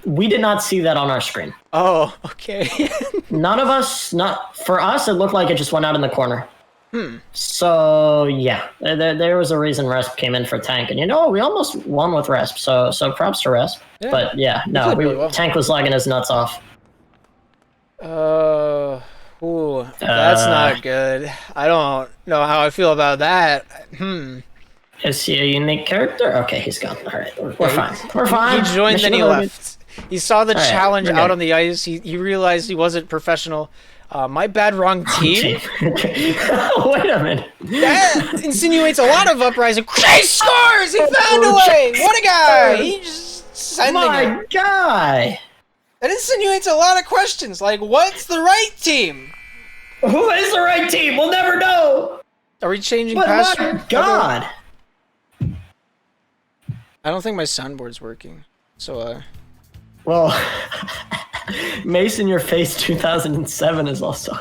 We did not see that on our screen. Oh, okay. None of us. Not for us. It looked like it just went out in the corner. So yeah, there was a reason Resp came in for tank, and we almost won with Resp. So props to Resp. Yeah. But yeah, no, really well. Tank was lagging his nuts off. That's not good. I don't know how I feel about that. Is he a unique character? Okay, he's gone. All right, we're fine. We're fine. He joined, then he left. He saw the challenge out on the ice. He realized he wasn't professional. My bad, wrong team. Wait a minute. That insinuates a lot of uprising. He scores! He found a way! What a guy! He just sending it. My guy! That insinuates a lot of questions. Like, what's the right team? Who is the right team? We'll never know. Are we changing password? My God! I don't think my soundboard's working. So, Well, Mace in Your Face 2007 is also.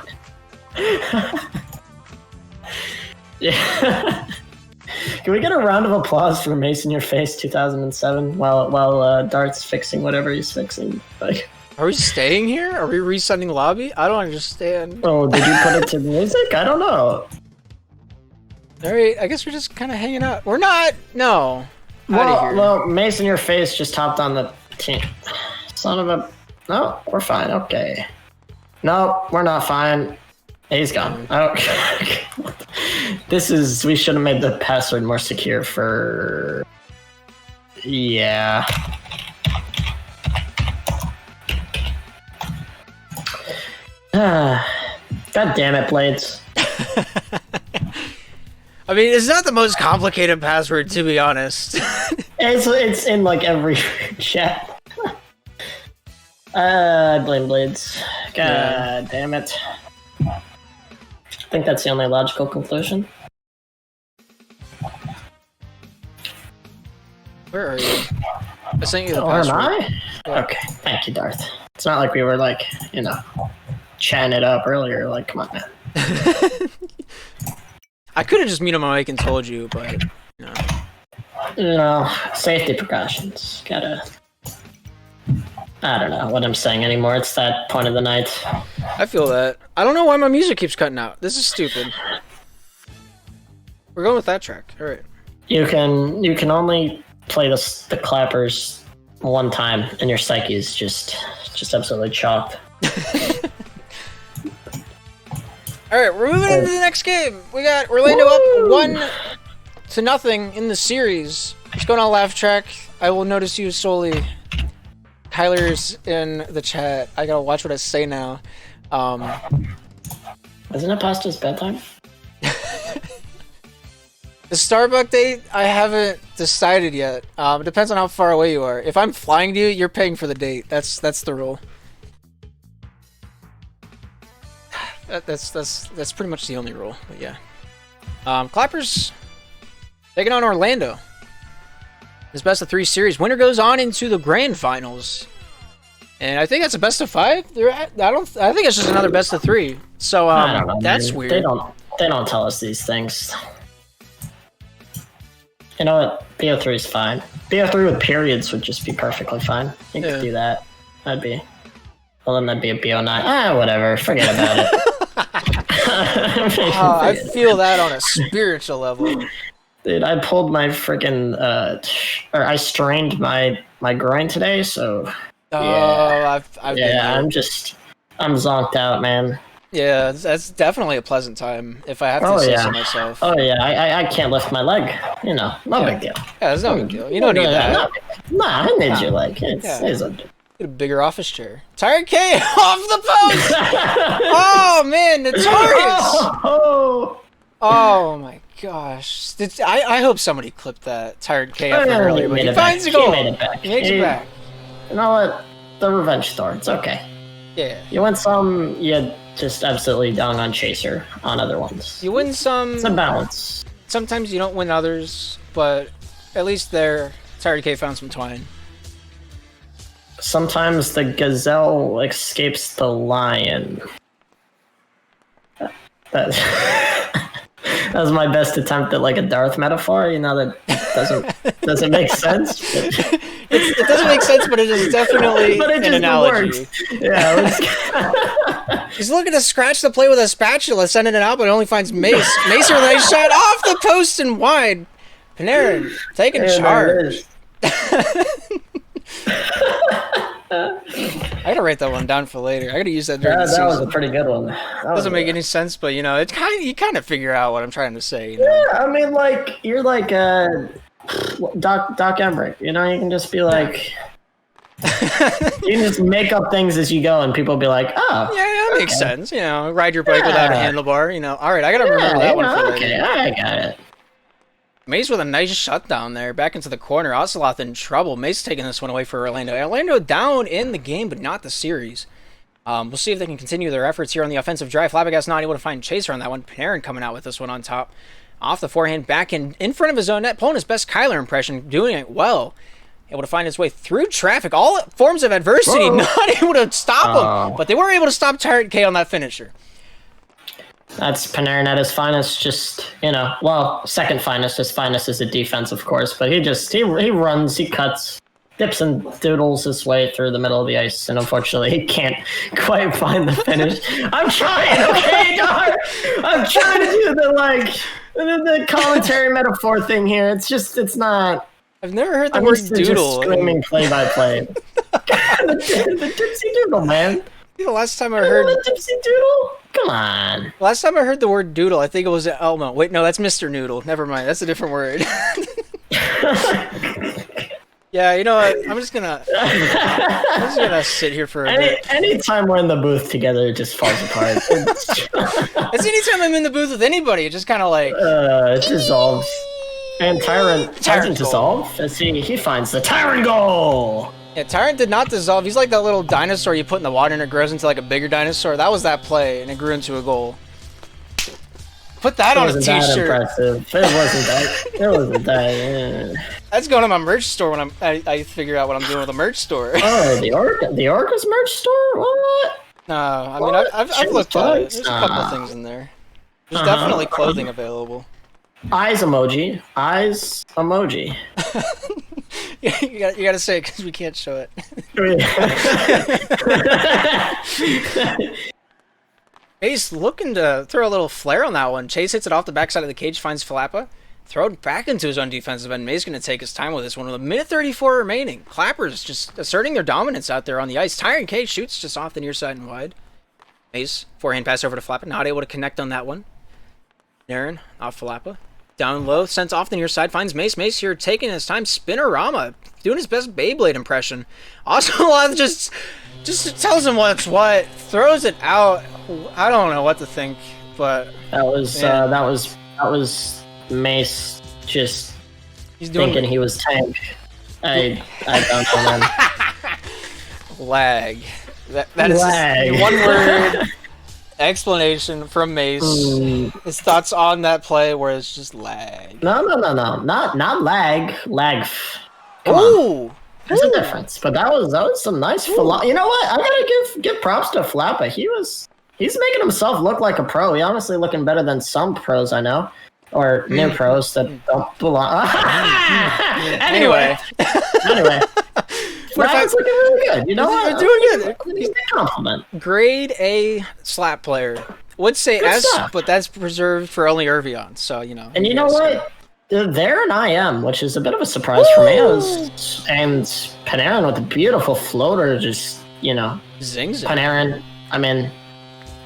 Yeah. Can we get a round of applause for Mace in Your Face 2007 while Dart's fixing whatever he's fixing? Like, are we staying here? Are we resending lobby? I don't understand. Oh, did you put it to music? I don't know. Alright, I guess we're just kind of hanging out. We're not. No. Well, Mace in Your Face just hopped on the team. Son of a... No, we're fine. Okay. No, we're not fine. He's gone. Okay. We should have made the password more secure for... Yeah. God damn it, Blades. I mean, it's not the most complicated password, to be honest. It's in like every chat. I blame Blades. God damn it. I think that's the only logical conclusion. Where are you? I sent you the password. Am I? Yeah. Okay, thank you, Darth. It's not like we were like, chatting it up earlier. Like, come on, man. I could have just muted my mic and told you, but safety precautions. Gotta. I don't know what I'm saying anymore. It's that point of the night. I feel that. I don't know why my music keeps cutting out. This is stupid. We're going with that track. All right. You can only play the clappers one time, and your psyche is just absolutely chopped. All right, we're moving into the next game. We got Orlando up 1-0 in the series. What's going on, Laugh Track? I will notice you solely. Tyler's in the chat. I gotta watch what I say now. Isn't it past his bedtime? The Starbucks date, I haven't decided yet. It depends on how far away you are. If I'm flying to you, you're paying for the date. That's the rule. That's pretty much the only rule. But yeah, Clappers taking on Orlando. This best of 3 series. Winner goes on into the grand finals, and I think that's a best of 5. I think it's just another best of 3. So I don't know, that's man. weird. They don't tell us these things. You know what? BO3 is fine. BO3 with periods would just be perfectly fine. You could do that. That'd be. Well, then that'd be a BO9. Whatever. Forget about it. I feel that on a spiritual level. Dude, I pulled my freaking or I strained my groin today, so I've been there. I'm zonked out, man. Yeah, that's definitely a pleasant time if I have to say so myself. Oh yeah, I can't lift my leg. You know, no big deal. Yeah, it's no big deal. You don't need that. Nah, I need your leg. It's get a bigger office chair. Tired K off the post. Oh man, notorious. Oh my gosh. I hope somebody clipped that Tired K up earlier, but he finds a goal. He made it back. You know what? The revenge store. It's okay. Yeah. You win some, you just absolutely dong on Chaser on other ones. You win some. It's a balance. Sometimes you don't win others, but at least there, Tired K found some twine. Sometimes the gazelle escapes the lion. That was my best attempt at like a Darth metaphor. You know, that doesn't make sense. It doesn't make sense, but it is definitely an analogy. Works. Yeah. He's looking to scratch the play with a spatula, sending it out, but it only finds Mace. Mace with a nice shot off the post and wide. Panarin taking charge. I gotta write that one down for later. I gotta use that during the season. That was a pretty good one. Doesn't make any sense, but you know, it's you kind of figure out what I'm trying to say. You know? Yeah, I mean, like you're like Doc Emmerich. You know, you can just be like, you can just make up things as you go, and people will be like, oh, yeah, that makes sense. You know, ride your bike without a handlebar. You know, all right, I gotta remember that one for later. Okay, I got it. Mace with a nice shutdown there, back into the corner. Oceloth in trouble. Mace taking this one away for Orlando. Orlando down in the game, but not the series. We'll see if they can continue their efforts here on the offensive drive. Flabbergas not able to find Chaser on that one. Panarin coming out with this one on top. Off the forehand, back in front of his own net. Pulling his best Kyler impression, doing it well. Able to find his way through traffic. All forms of adversity, not able to stop him. But they were able to stop Tyrant K on that finisher. That's Panarin at his finest, just, you know, well, second finest. His finest is a defense, of course, but he runs, he cuts, dips and doodles his way through the middle of the ice, and unfortunately he can't quite find the finish. I'm trying, okay, Dar? I'm trying to do the commentary metaphor thing here. It's not. I've never heard the word doodle. Just screaming play-by-play. the dipsy doodle, man. The last time I heard the dipsy doodle? Come on. Last time I heard the word doodle, I think it was Elmo. Wait, no, that's Mr. Noodle. Never mind. That's a different word. Yeah, you know what? I'm just gonna sit here for a bit. Anytime we're in the booth together, it just falls apart. It's anytime I'm in the booth with anybody, it just kind of like it dissolves. And Tyrant doesn't dissolve. Let's see, he finds the Tyrant goal. Yeah, Tyrant did not dissolve. He's like that little dinosaur you put in the water and it grows into like a bigger dinosaur. That was that play, and it grew into a goal. Put that on a t-shirt. It wasn't that. Yeah. That's going to my merch store when I figure out what I'm doing with a merch store. Oh, the Orcas merch store? What? No, I mean I've looked at it. There's a couple of things in there. There's definitely clothing available. Eyes emoji. You gotta say it because we can't show it. Ace looking to throw a little flare on that one. Chase hits it off the backside of the cage, finds Falapa. throw it back into his own defensive end. May's going to take his time with this one with a minute 34 remaining. Clappers just asserting their dominance out there on the ice. Tyron K shoots just off the near side and wide. Mace, forehand pass over to Flappa. Not able to connect on that one. Naren off Flappa. Down low, sent off the near side, finds Mace. Mace here taking his time. Spinorama, doing his best Beyblade impression. Ocelot just tells him what's what. Throws it out. I don't know what to think, but that was Mace just thinking he was Tank. I don't know, man. Lag. That is lag. One word explanation from Mace. His thoughts on that play where it's just lag. No. Not lag. Lag. Ooh. There's a difference. But that was some nice You know what? I gotta give props to Flappa. He's making himself look like a pro. He honestly looking better than some pros I know. Or new pros that don't belong. Anyway. Flappa's looking really good. You know what? Doing good. He's a compliment. Grade A slap player. Would say Good S, stuff. but that's preserved for only Irvion. So, you know. And you know what? They're an IM, which is a bit of a surprise for me. And Panarin with a beautiful floater, just, Zing. Panarin, I mean,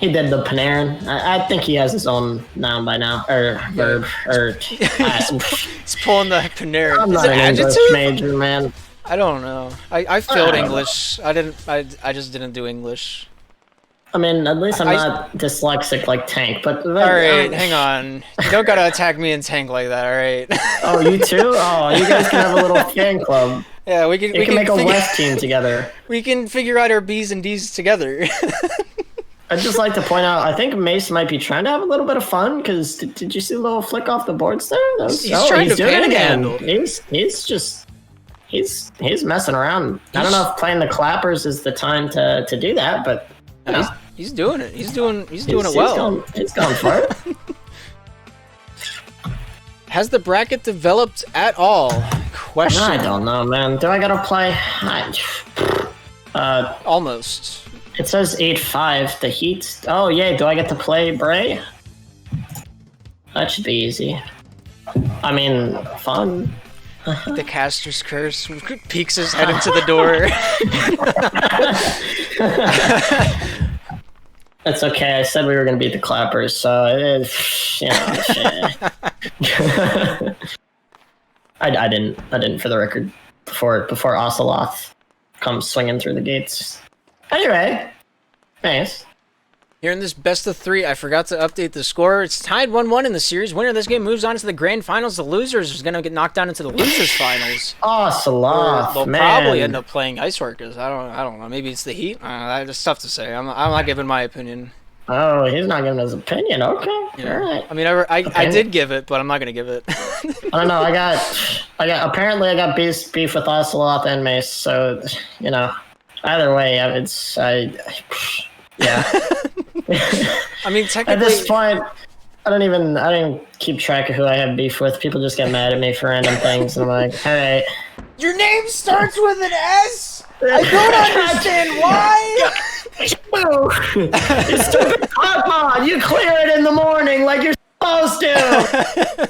he did the Panarin. I think he has his own noun by now, or verb, or... He's pulling the Panarin. I'm Is not it an adjective? English major, man. I don't know. I failed I don't English. I just didn't do English. I mean, at least I'm not dyslexic like Tank, but... All right, hang on. You don't gotta attack me and Tank like that, all right? Oh, you too? Oh, you guys can have a little fan club. Yeah, we can make a West team together. We can figure out our B's and D's together. I'd just like to point out, I think Mace might be trying to have a little bit of fun, because did you see the little flick off the boards there? He's trying to doing it again. panhandle. He's messing around. I don't know if playing the clappers is the time to do that, but he's doing it. He's doing it well. He's going for it. Has the bracket developed at all? Question. I don't know, man. Do I gotta play? Almost. It says 8-5. The Heat. Oh yeah. Do I get to play Bray? That should be easy. I mean, fun. The caster's curse peeks his head into the door. That's okay. I said we were going to beat the Clappers, so shit. I didn't for the record before Ocelot comes swinging through the gates. Anyway, nice. Here in this best of 3, I forgot to update the score. It's tied 1-1 in the series. Winner of this game moves on to the grand finals. The losers is going to get knocked down into the losers finals. Ocelot, They'll man. probably end up playing Iceorcas. I don't know. Maybe it's the Heat. It's tough to say. I'm not giving my opinion. Oh, he's not giving his opinion. Okay, Yeah. all right. I mean, I did give it, but I'm not going to give it. I don't know. I got beef with Ocelot and Mace. So either way, yeah. I mean, technically, at this point, I don't even keep track of who I have beef with. People just get mad at me for random things, and I'm like, all right. your name starts with an S. I don't understand why. You stupid pod! You clear it in the morning like you're supposed to.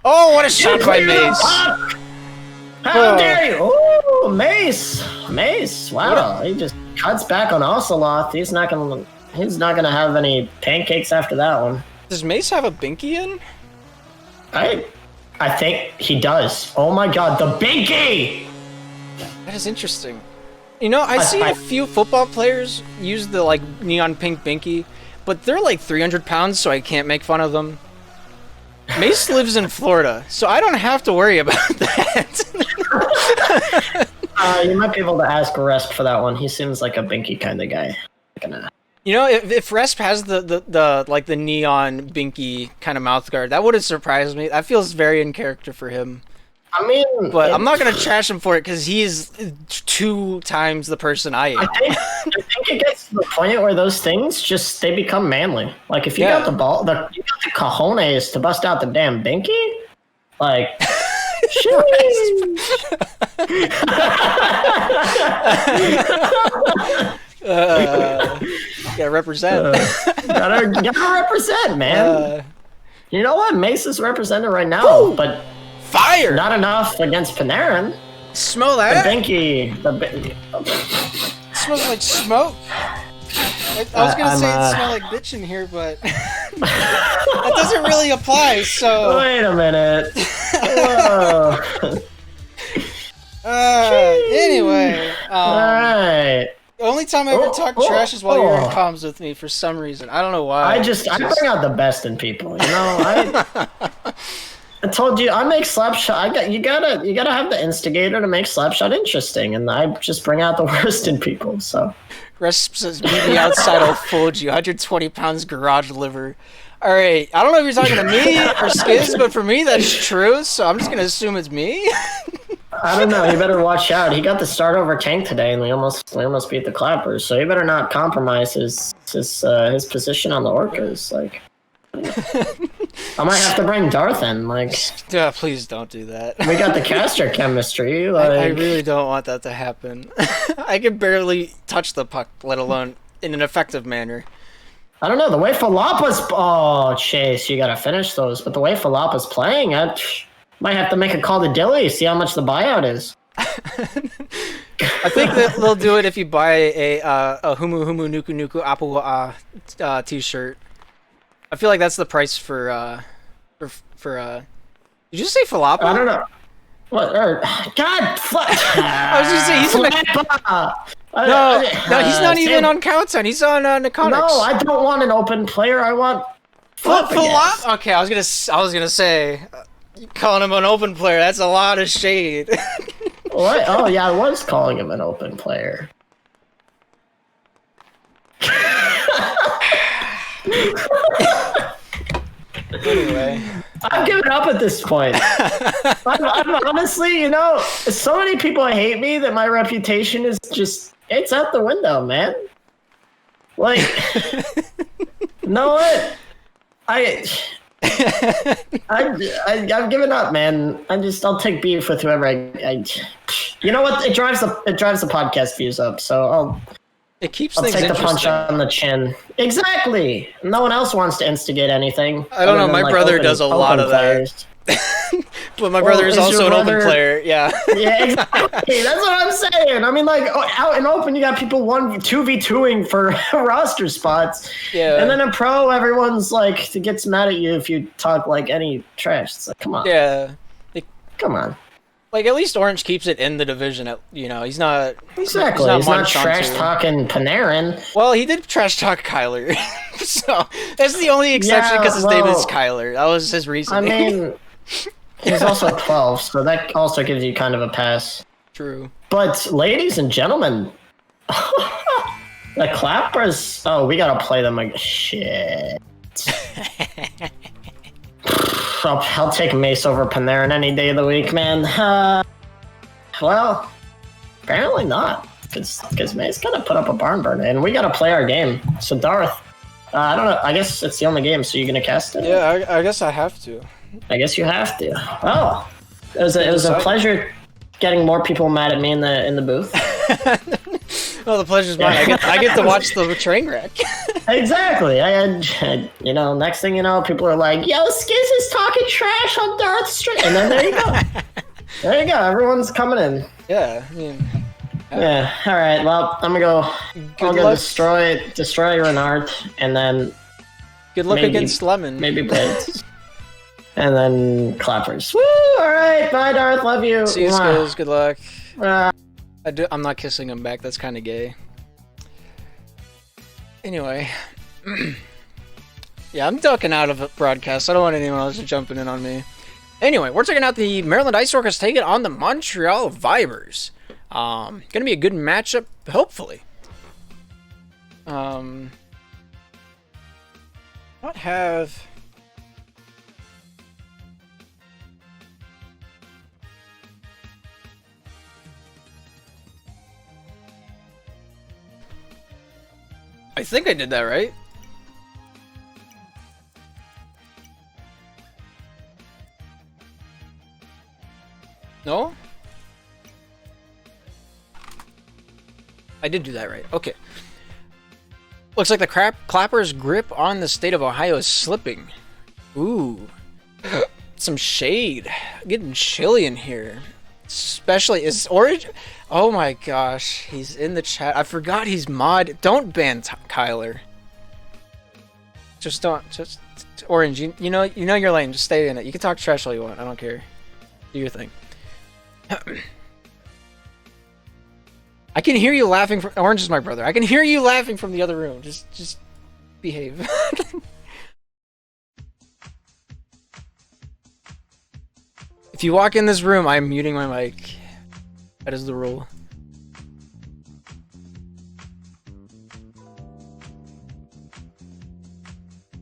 Oh, what a shot by Mace! How dare you? Ooh, Mace! Wow, he just cuts back on Ocelot. He's not gonna have any pancakes after that one. Does Mace have a binky in? I think he does. Oh my god, the binky! That is interesting. You know, I see a few football players use the neon pink binky, but they're like 300 pounds, so I can't make fun of them. Mace lives in Florida, so I don't have to worry about that. You might be able to ask Resp for that one. He seems like a binky kind of guy. You know, if Resp has the neon binky kind of mouth guard, that wouldn't surprise me. That feels very in character for him. I mean, but I'm not gonna trash him for it because he's 2 times the person I am. I think it gets to the point where those things they become manly. Like if you got the ball, you got the cojones to bust out the damn binky, like. Gotta represent. Gotta represent, man. You know what? Mace is represented right now, Ooh, but fire! not enough against Panarin. Smell The that? binky. It smells like smoke. I was gonna say it smelled like bitch in here, but that doesn't really apply. So Wait a minute. Whoa. Anyway, All right. the only time I ever talk trash is while you're in comms with me for some reason. I don't know why. I bring out the best in people. You know, I told you I make Slapshot. You gotta have the instigator to make Slapshot interesting, and I just bring out the worst in people. So. Rest says maybe outside I'll fold you. 120 pounds garage liver. All right, I don't know if you're talking to me or Skiz, but for me that's true. So I'm just gonna assume it's me. I don't know. You better watch out. He got the start over Tank today, and we almost beat the Clappers. So you better not compromise his position on the Orcas. Like, I might have to bring Darth in. Like, Yeah, please don't do that. we got the caster chemistry. Like, I really don't want that to happen. I can barely touch the puck, let alone in an effective manner. I don't know. The way Falapa's... Oh, Chase, you got to finish those. But the way Falapa's playing, I might have to make a call to Dilly, see how much the buyout is. I think that they'll do it if you buy a Humu Humu Nuku Nuku Apple t-shirt. I feel like that's the price for did you just say Falapa? I don't know. What? God, I was gonna say he's in the... No, he's not even on Countdown. He's on Neconics. No, I don't want an open player. I want Falapa. Okay, I was gonna say, you calling him an open player? That's a lot of shade. What? Oh yeah, I was calling him an open player. Anyway, I've given up at this point. I'm honestly, you know, so many people hate me that my reputation is just—it's out the window, man. Like, you know what? I've given up, man. I'll take beef with whoever I you know what? It drives the podcast views up. So it keeps I'll things take the interesting. punch on the chin. Exactly. No one else wants to instigate anything. I don't know. other than, My brother does a lot of that. players. But my brother is is also your an open brother- player. Yeah. Yeah, exactly. That's what I'm saying. I mean, like, out in open, you got people 2v2ing for roster spots. Yeah. And then in pro, everyone's like, gets mad at you if you talk like any trash. It's like, come on. Yeah. Come on. Like, at least Orange keeps it in the division. You know, he's not... Exactly. He's not munched onto. trash talking Panarin. Well, he did trash talk Kyler. So, that's the only exception because his name is Kyler. That was his I reasoning. mean, he's also 12, so that also gives you kind of a pass. True. But, ladies and gentlemen, the Clappers... Oh, we gotta play them like... Shit. I'll take Mace over Panarin any day of the week, man. Well, apparently not, because Mace gotta put up a barn burner, and we gotta play our game. So Darth, I don't know. I guess it's the only game. So you're gonna cast it? Yeah, I guess I have to. I guess you have to. Oh, it was a pleasure getting more people mad at me in the booth. Well, the pleasure's mine. I get to watch the train wreck. Exactly. I had, you know, next thing you know, people are like, yo, Skiz is talking trash on Darth Street. And then there you go. There you go. Everyone's coming in. Yeah, I mean... Yeah. All right. Well, I'm gonna go. I'll go luck. destroy Renard, and then Good luck maybe- against Lemon. maybe Blades, and then Clappers. Woo! All right. Bye, Darth. Love you. See you, Mwah. Skills. Good luck. Uh, I'm not kissing him back. That's kind of gay. Anyway. Yeah, I'm ducking out of broadcast. I don't want anyone else jumping in on me. Anyway, we're taking out the Maryland Iceorcas, taking on the Montreal Vibers. Gonna be a good matchup, hopefully. Not have... I think I did that right. No? I did do that right. Okay. Looks like the Clapper's grip on the state of Ohio is slipping. Ooh. Some shade. Getting chilly in here. Especially, is Orange... Oh my gosh, he's in the chat. I forgot he's mod. Don't ban Kyler. Just don't. Just Orange. You know your lane. Just stay in it. You can talk trash all you want. I don't care. Do your thing. I can hear you laughing. Orange is my brother. I can hear you laughing from the other room. Just behave. If you walk in this room, I'm muting my mic. That is the rule.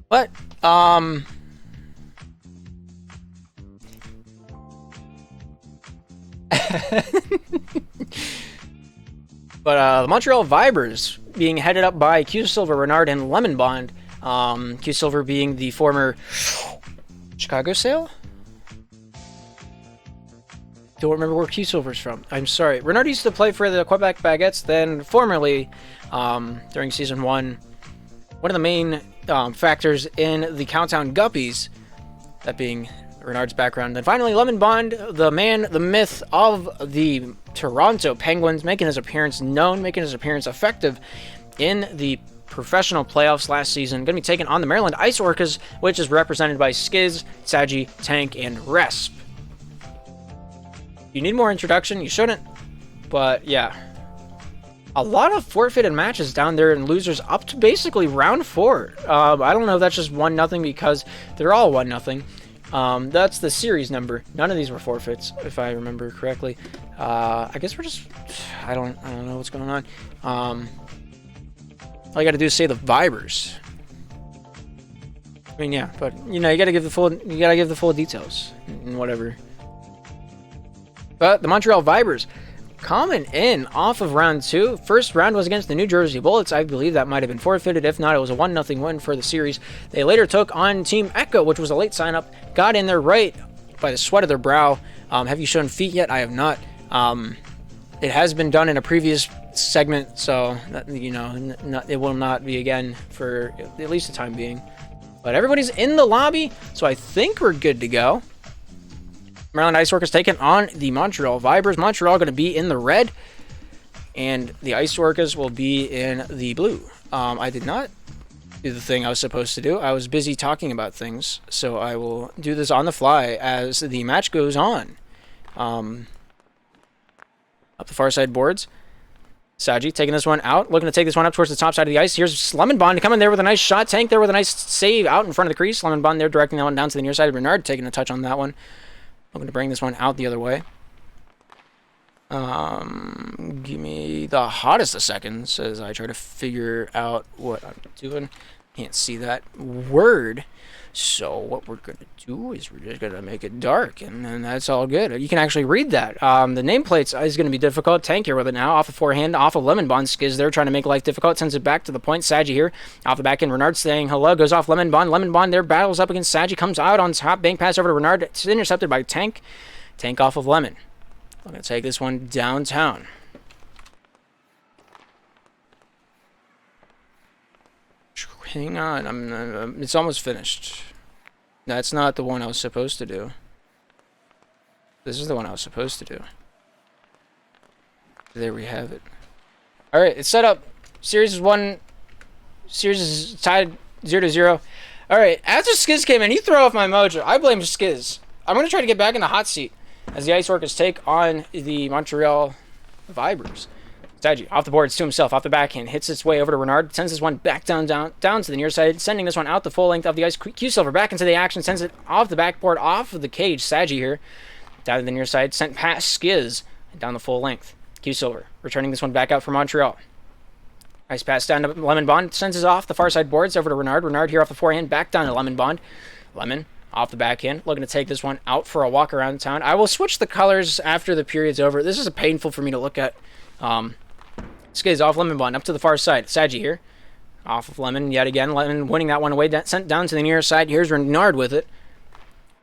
What? But the Montreal Vibers being headed up by Q Silver, Renard, and Lemon Bond. Q Silver being the former Chicago Sale? Don't remember where Q Silver's from. I'm sorry. Renard used to play for the Quebec Baguettes, then formerly, during Season 1, one of the main factors in the Countdown Guppies, that being Renard's background. Then finally, Lemon Bond, the man, the myth of the Toronto Penguins, making his appearance known, making his appearance effective in the professional playoffs last season. Going to be taking on the Maryland Iceorcas, which is represented by Skiz, Saji, Tank, and Resp. You need more introduction, you shouldn't, but yeah. A lot of forfeited matches down there and losers up to basically round 4. I don't know if that's just 1-0 because they're all 1-0. That's the series number. None of these were forfeits, if I remember correctly. I guess we're just... I don't know what's going on. All you gotta do is say the Vibers. I mean, yeah, but you gotta give the full details and whatever. But the Montreal Vibers coming in off of round 2. First round was against the New Jersey Bullets. I believe that might have been forfeited. If not, it was a 1-0 win for the series. They later took on Team Echo, which was a late sign-up. Got in there right by the sweat of their brow. Have you shown feet yet? I have not. It has been done in a previous segment, so that, it will not be again for at least the time being. But everybody's in the lobby, so I think we're good to go. Maryland Iceorcas taking on the Montreal Vibers. Montreal going to be in the red, and the Iceorcas will be in the blue. I did not do the thing I was supposed to do. I was busy talking about things, so I will do this on the fly as the match goes on. Up the far side boards. Saji taking this one out, looking to take this one up towards the top side of the ice. Here's Lemon Bond coming there with a nice shot. Tank there with a nice save out in front of the crease. Lemon Bond there directing that one down to the near side of Bernard, taking a touch on that one. Looking to bring this one out the other way. Give me the hottest of seconds as I try to figure out what I'm doing. Can't see that word. So what we're going to do is we're just going to make it dark, and then that's all good. You can actually read that. The nameplates is going to be difficult. Tank here with it now. Off of forehand, off of Lemon Bond. Skiz there trying to make life difficult. Sends it back to the point. Saji here. Off the back end, Renard saying hello. Goes off Lemon Bond. Lemon Bond there battles up against Saji. Comes out on top. Bank pass over to Renard. It's intercepted by Tank. Tank off of Lemon. I'm going to take this one downtown. Hang on. It's almost finished. That's not the one I was supposed to do. This is the one I was supposed to do. There we have it. Alright, it's set up. Series is tied 0-0. Alright, after Skiz came in, he threw off my mojo. I blame Skiz. I'm going to try to get back in the hot seat as the Iceorcas take on the Montreal Vibers. Saji off the boards to himself, off the backhand, hits its way over to Renard, sends this one back down to the near side, sending this one out the full length of the ice. Q Silver back into the action, sends it off the backboard, off of the cage. Saji here, down to the near side, sent past Skiz, down the full length. Q Silver returning this one back out for Montreal. Nice pass down to Lemon Bond, sends it off the far side boards over to Renard. Renard here off the forehand, back down to Lemon Bond. Lemon off the backhand, looking to take this one out for a walk around town. I will switch the colors after the period's over. This is painful for me to look at. Skiz off Lemon Bond up to the far side. Saji here. Off of Lemon yet again. Lemon winning that one away. Sent down to the near side. Here's Renard with it.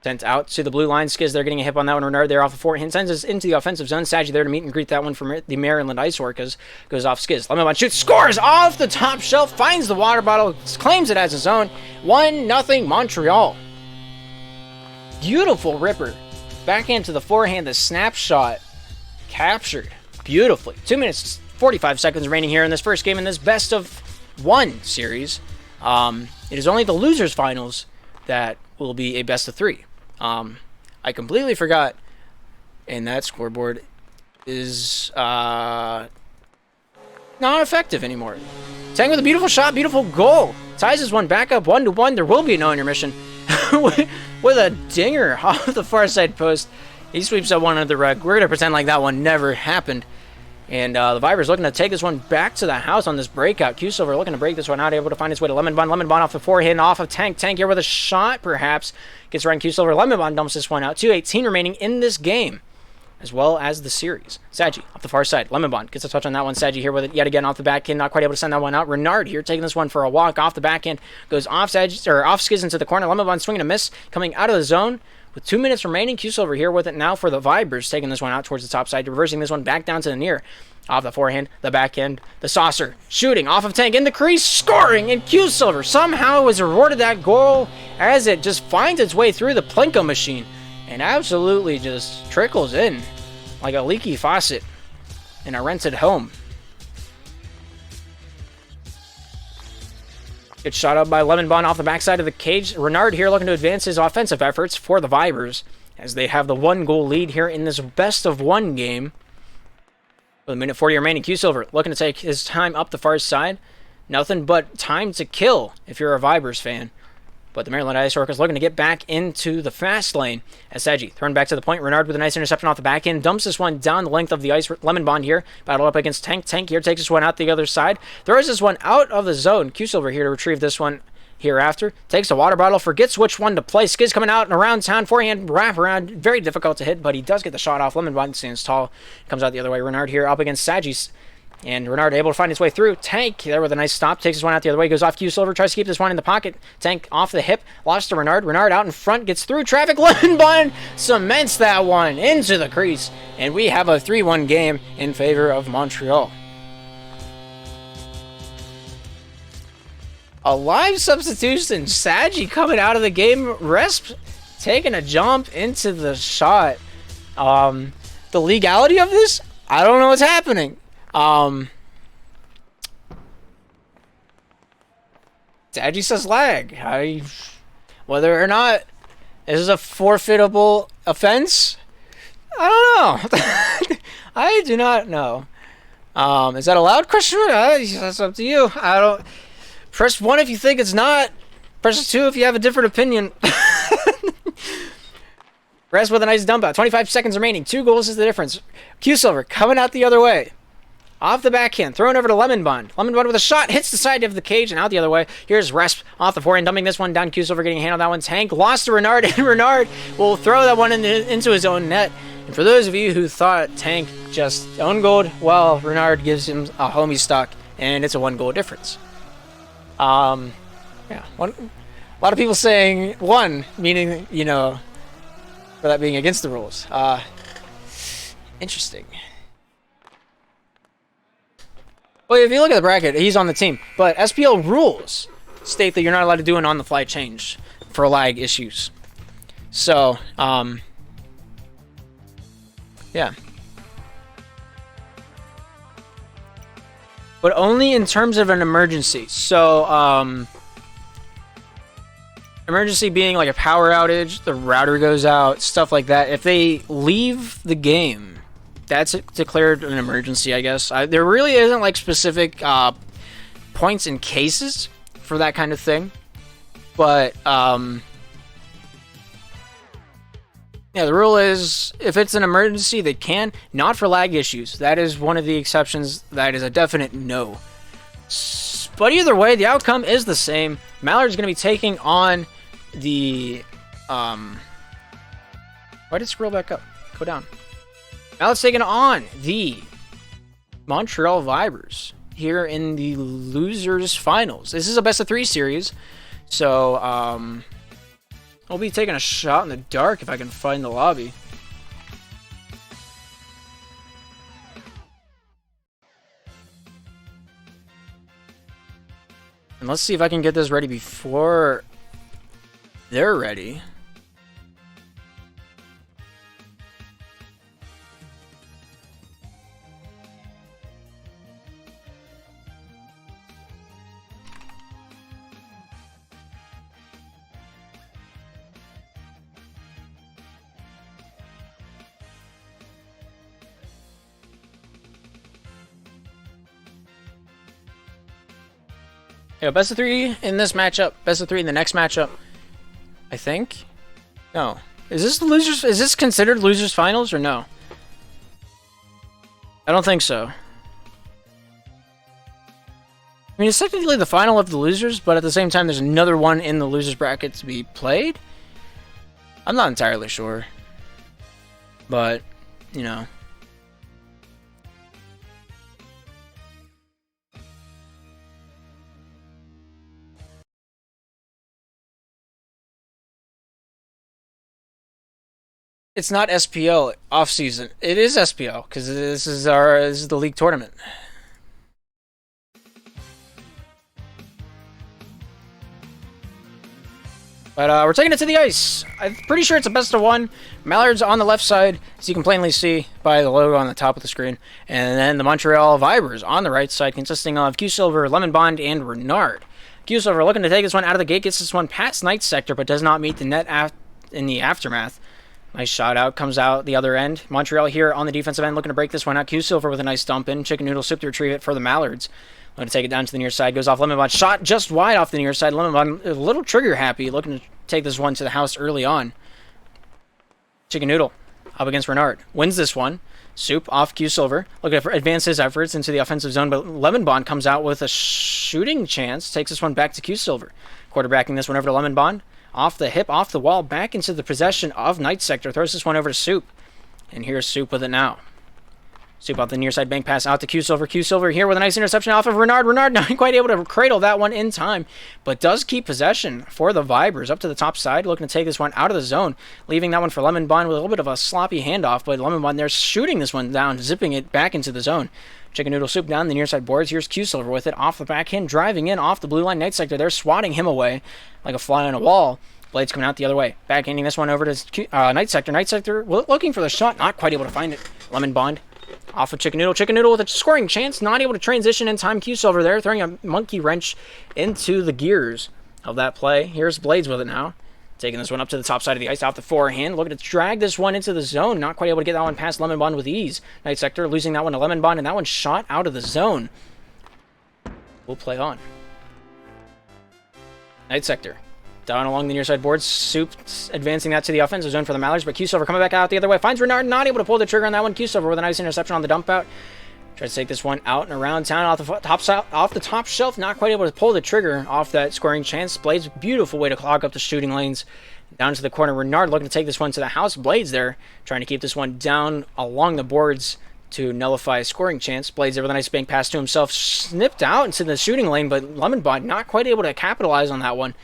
Sent out to the blue line. Skiz, they're getting a hip on that one. Renard there off the forehand. Sends us into the offensive zone. Saggy there to meet and greet that one from the Maryland Iceorcas. Goes off Skiz. Lemon shoots. Scores off the top shelf. Finds the water bottle. Claims it as his own. 1-0 Montreal. Beautiful ripper. Backhand to the forehand. The snapshot captured beautifully. 2 minutes, 45 seconds remaining here in this first game in this best of 1 series. It is only the losers finals that will be a best of 3. I completely forgot, and that scoreboard is not effective anymore. Tank with a beautiful shot, beautiful goal. Ties this one back up 1-1. There will be no intermission with a dinger off the far side post. He sweeps that one under the rug. We're going to pretend like that one never happened. And the Vipers looking to take this one back to the house on this breakout. Q-Silver looking to break this one out, able to find his way to Lemon Bun. Lemon Bun off the forehand, off of Tank. Tank here with a shot, perhaps. Gets around Q-Silver. Lemon Bun dumps this one out. 2:18 remaining in this game, as well as the series. Saggy off the far side. Lemon Bun gets a touch on that one. Saggy here with it yet again off the backhand. Not quite able to send that one out. Renard here taking this one for a walk off the backhand. Goes off Saggy, or off Skiz into the corner. Lemon Bun swinging a miss, coming out of the zone. With 2 minutes remaining, Q-Silver here with it now for the Vipers, taking this one out towards the top side, reversing this one back down to the near. Off the forehand, the backhand, the saucer, shooting off of Tank in the crease, scoring, and Q-Silver somehow is rewarded that goal as it just finds its way through the Plinko machine and absolutely just trickles in like a leaky faucet in a rented home. Gets shot up by Lemon Bun off the backside of the cage. Renard here looking to advance his offensive efforts for the Vipers as they have the 1-goal lead here in this best of 1 game. With a minute 40 remaining, Q-Silver looking to take his time up the far side. Nothing but time to kill if you're a Vipers fan. But the Maryland Iceorcas looking to get back into the fast lane. As Saggy thrown back to the point. Renard with a nice interception off the back end. Dumps this one down the length of the Lemon Bond here. Battled up against Tank. Tank here takes this one out the other side. Throws this one out of the zone. Q-Silver here to retrieve this one hereafter. Takes a water bottle. Forgets which one to play. Skiz coming out and around town. Forehand wrap around. Very difficult to hit, but he does get the shot off. Lemon Bond stands tall. Comes out the other way. Renard here up against Saggy's. And Renard able to find his way through. Tank there with a nice stop. Takes this one out the other way. Goes off Q-Silver. Tries to keep this one in the pocket. Tank off the hip. Lost to Renard. Renard out in front. Gets through traffic. Lemon Bun cements that one into the crease. And we have a 3-1 game in favor of Montreal. A live substitution. Saggy coming out of the game. Resp taking a jump into the shot. The legality of this? I don't know what's happening. Saggy says lag. Whether or not this is a forfeitable offense, I don't know. I do not know. Is that allowed? Question? That's up to you. I don't. Press 1 if you think it's not. Press 2 if you have a different opinion. Rest with a nice dump out. 25 seconds remaining. 2 goals is the difference. Q-Silver coming out the other way. Off the backhand, thrown over to Lemon Bun. Lemon Bun with a shot, hits the side of the cage and out the other way. Here's Resp off the forehand, dumping this one down. Q-Silver getting a hand on that one. Tank lost to Renard, and Renard will throw that one into his own net. And for those of you who thought Tank just own goaled, well, Renard gives him a homie stock, and it's a 1-goal difference. Yeah, a lot of people saying 1, meaning, you know, for that being against the rules. Interesting. Well, if you look at the bracket, he's on the team. But SPL rules state that you're not allowed to do an on-the-fly change for lag issues. So, yeah. But only in terms of an emergency. So, emergency being like a power outage, the router goes out, stuff like that. If they leave the game, that's declared an emergency, I guess. There really isn't like specific points and cases for that kind of thing. But, yeah, the rule is if it's an emergency, they can. Not for lag issues. That is one of the exceptions. That is a definite no. But either way, the outcome is the same. Mallards going to be taking on the... Why did it scroll back up? Go down. Mallards taking on the Montreal Vipers here in the losers finals. This is a best of 3 series. So, I'll be taking a shot in the dark if I can find the lobby. And let's see if I can get this ready before they're ready. Yeah, best of 3 in this matchup. Best of 3 in the next matchup. I think. No. Is this the losers? Is this considered losers finals or no? I don't think so. I mean, it's technically the final of the losers, but at the same time, there's another one in the losers bracket to be played. I'm not entirely sure. But, you know. It's not SPL off season. It is SPL because this is the league tournament. But we're taking it to the ice. I'm pretty sure it's a best of 1. Mallards on the left side, as you can plainly see by the logo on the top of the screen, and then the Montreal Vibers on the right side, consisting of Q Silver, Lemon Bond, and Renard. Q Silver looking to take this one out of the gate, gets this one past Night Sector, but does not meet the net in the aftermath. Nice shot out, comes out the other end. Montreal here on the defensive end, looking to break this one out. Q Silver with a nice dump in. Chicken Noodle Soup to retrieve it for the Mallards. Looking to take it down to the near side. Goes off Lemon Bond. Shot just wide off the near side. Lemon Bond a little trigger happy, looking to take this one to the house early on. Chicken Noodle up against Renard. Wins this one. Soup off Q Silver. Looking to advance his efforts into the offensive zone, but Lemon Bond comes out with a shooting chance. Takes this one back to Q Silver. Quarterbacking this one over to Lemon Bond. Off the hip, off the wall, back into the possession of Night Sector. Throws this one over to Soup. And here's Soup with it now. Soup off the near side bank pass out to Q Silver. Q Silver here with a nice interception off of Renard. Renard not quite able to cradle that one in time, but does keep possession for the Vibers up to the top side. Looking to take this one out of the zone, leaving that one for Lemon Bond with a little bit of a sloppy handoff, but Lemon Bond there shooting this one down, zipping it back into the zone. Chicken Noodle Soup down the near side boards. Here's Q Silver with it off the backhand, driving in off the blue line. Night Sector there, swatting him away like a fly on a wall. Blades coming out the other way. Backhanding this one over to Night Sector. Night Sector looking for the shot, not quite able to find it. Lemon Bond off of Chicken Noodle. Chicken Noodle with a scoring chance, not able to transition in time. Q Silver there, throwing a monkey wrench into the gears of that play. Here's Blades with it now. Taking this one up to the top side of the ice off the forehand. Looking to drag this one into the zone. Not quite able to get that one past Lemon Bond with ease. Night Sector losing that one to Lemon Bond, and that one shot out of the zone. We'll play on. Night Sector down along the near side boards. Soup advancing that to the offensive zone for the Mallards, but Q Silver coming back out the other way. Finds Renard, not able to pull the trigger on that one. Q Silver with a nice interception on the dump out. Tries to take this one out and around town off the top shelf. Not quite able to pull the trigger off that scoring chance. Blades, beautiful way to clog up the shooting lanes. Down to the corner. Renard looking to take this one to the house. Blades there, trying to keep this one down along the boards to nullify a scoring chance. Blades there with a nice bank pass to himself. Snipped out into the shooting lane, but Lemon Bond not quite able to capitalize on that one.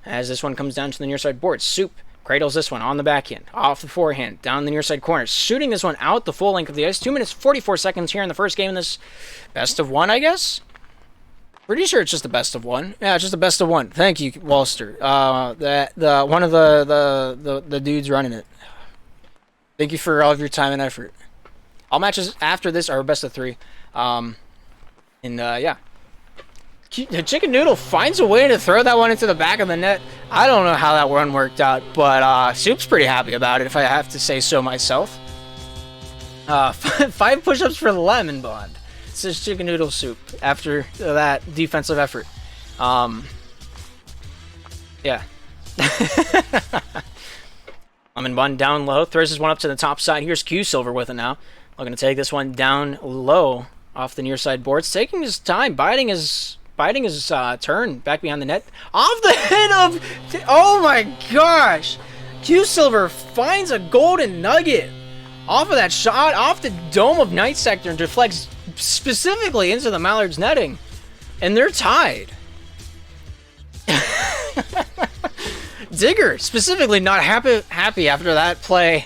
As this one comes down to the near side board. Soup cradles this one on the backhand, off the forehand, down the near side corner, shooting this one out the full length of the ice. 2 minutes 44 seconds here in the first game in this best of 1, I guess. Pretty sure it's just a best of 1. Yeah, it's just a best of 1. Thank you, Walster. The one of the dudes running it. Thank you for all of your time and effort. All matches after this are best of 3. Yeah. The Chicken Noodle finds a way to throw that one into the back of the net. I don't know how that one worked out, but Soup's pretty happy about it, if I have to say so myself. 5 push-ups for the Lemon Bond. It says Chicken Noodle Soup after that defensive effort. Yeah. Lemon Bond down low, throws this one up to the top side. Here's Q Silver with it now. Looking to take this one down low off the near side boards, taking his time, biding his turn back behind the net. Off the head of... Oh my gosh! Q Silver finds a golden nugget off of that shot, off the dome of Night Sector, and deflects specifically into the Mallards netting. And they're tied. Digger specifically not happy after that play.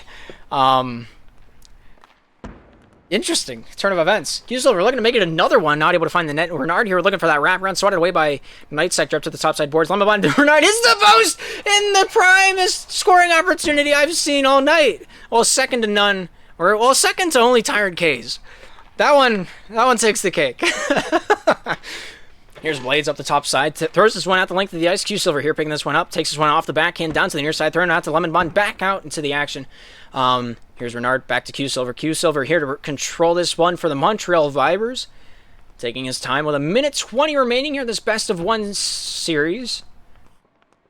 Interesting turn of events. Q-Silver looking to make it another one, not able to find the net. Renard here looking for that wraparound, swatted away by Knight Sector up to the top side boards. Lemon Renard is the post in the primest scoring opportunity I've seen all night. Well, second to none, or well, second to only Tired K's. That one takes the cake. Here's Blades up the top side. Throws this one out the length of the ice. Q-Silver here picking this one up. Takes this one off the backhand down to the near side. Throwing it out to Lemon Bond. Back out into the action. Here's Renard back to Q-Silver. Q-Silver here to control this one for the Montreal Vibers. Taking his time with 1:20 remaining here in this best of one series.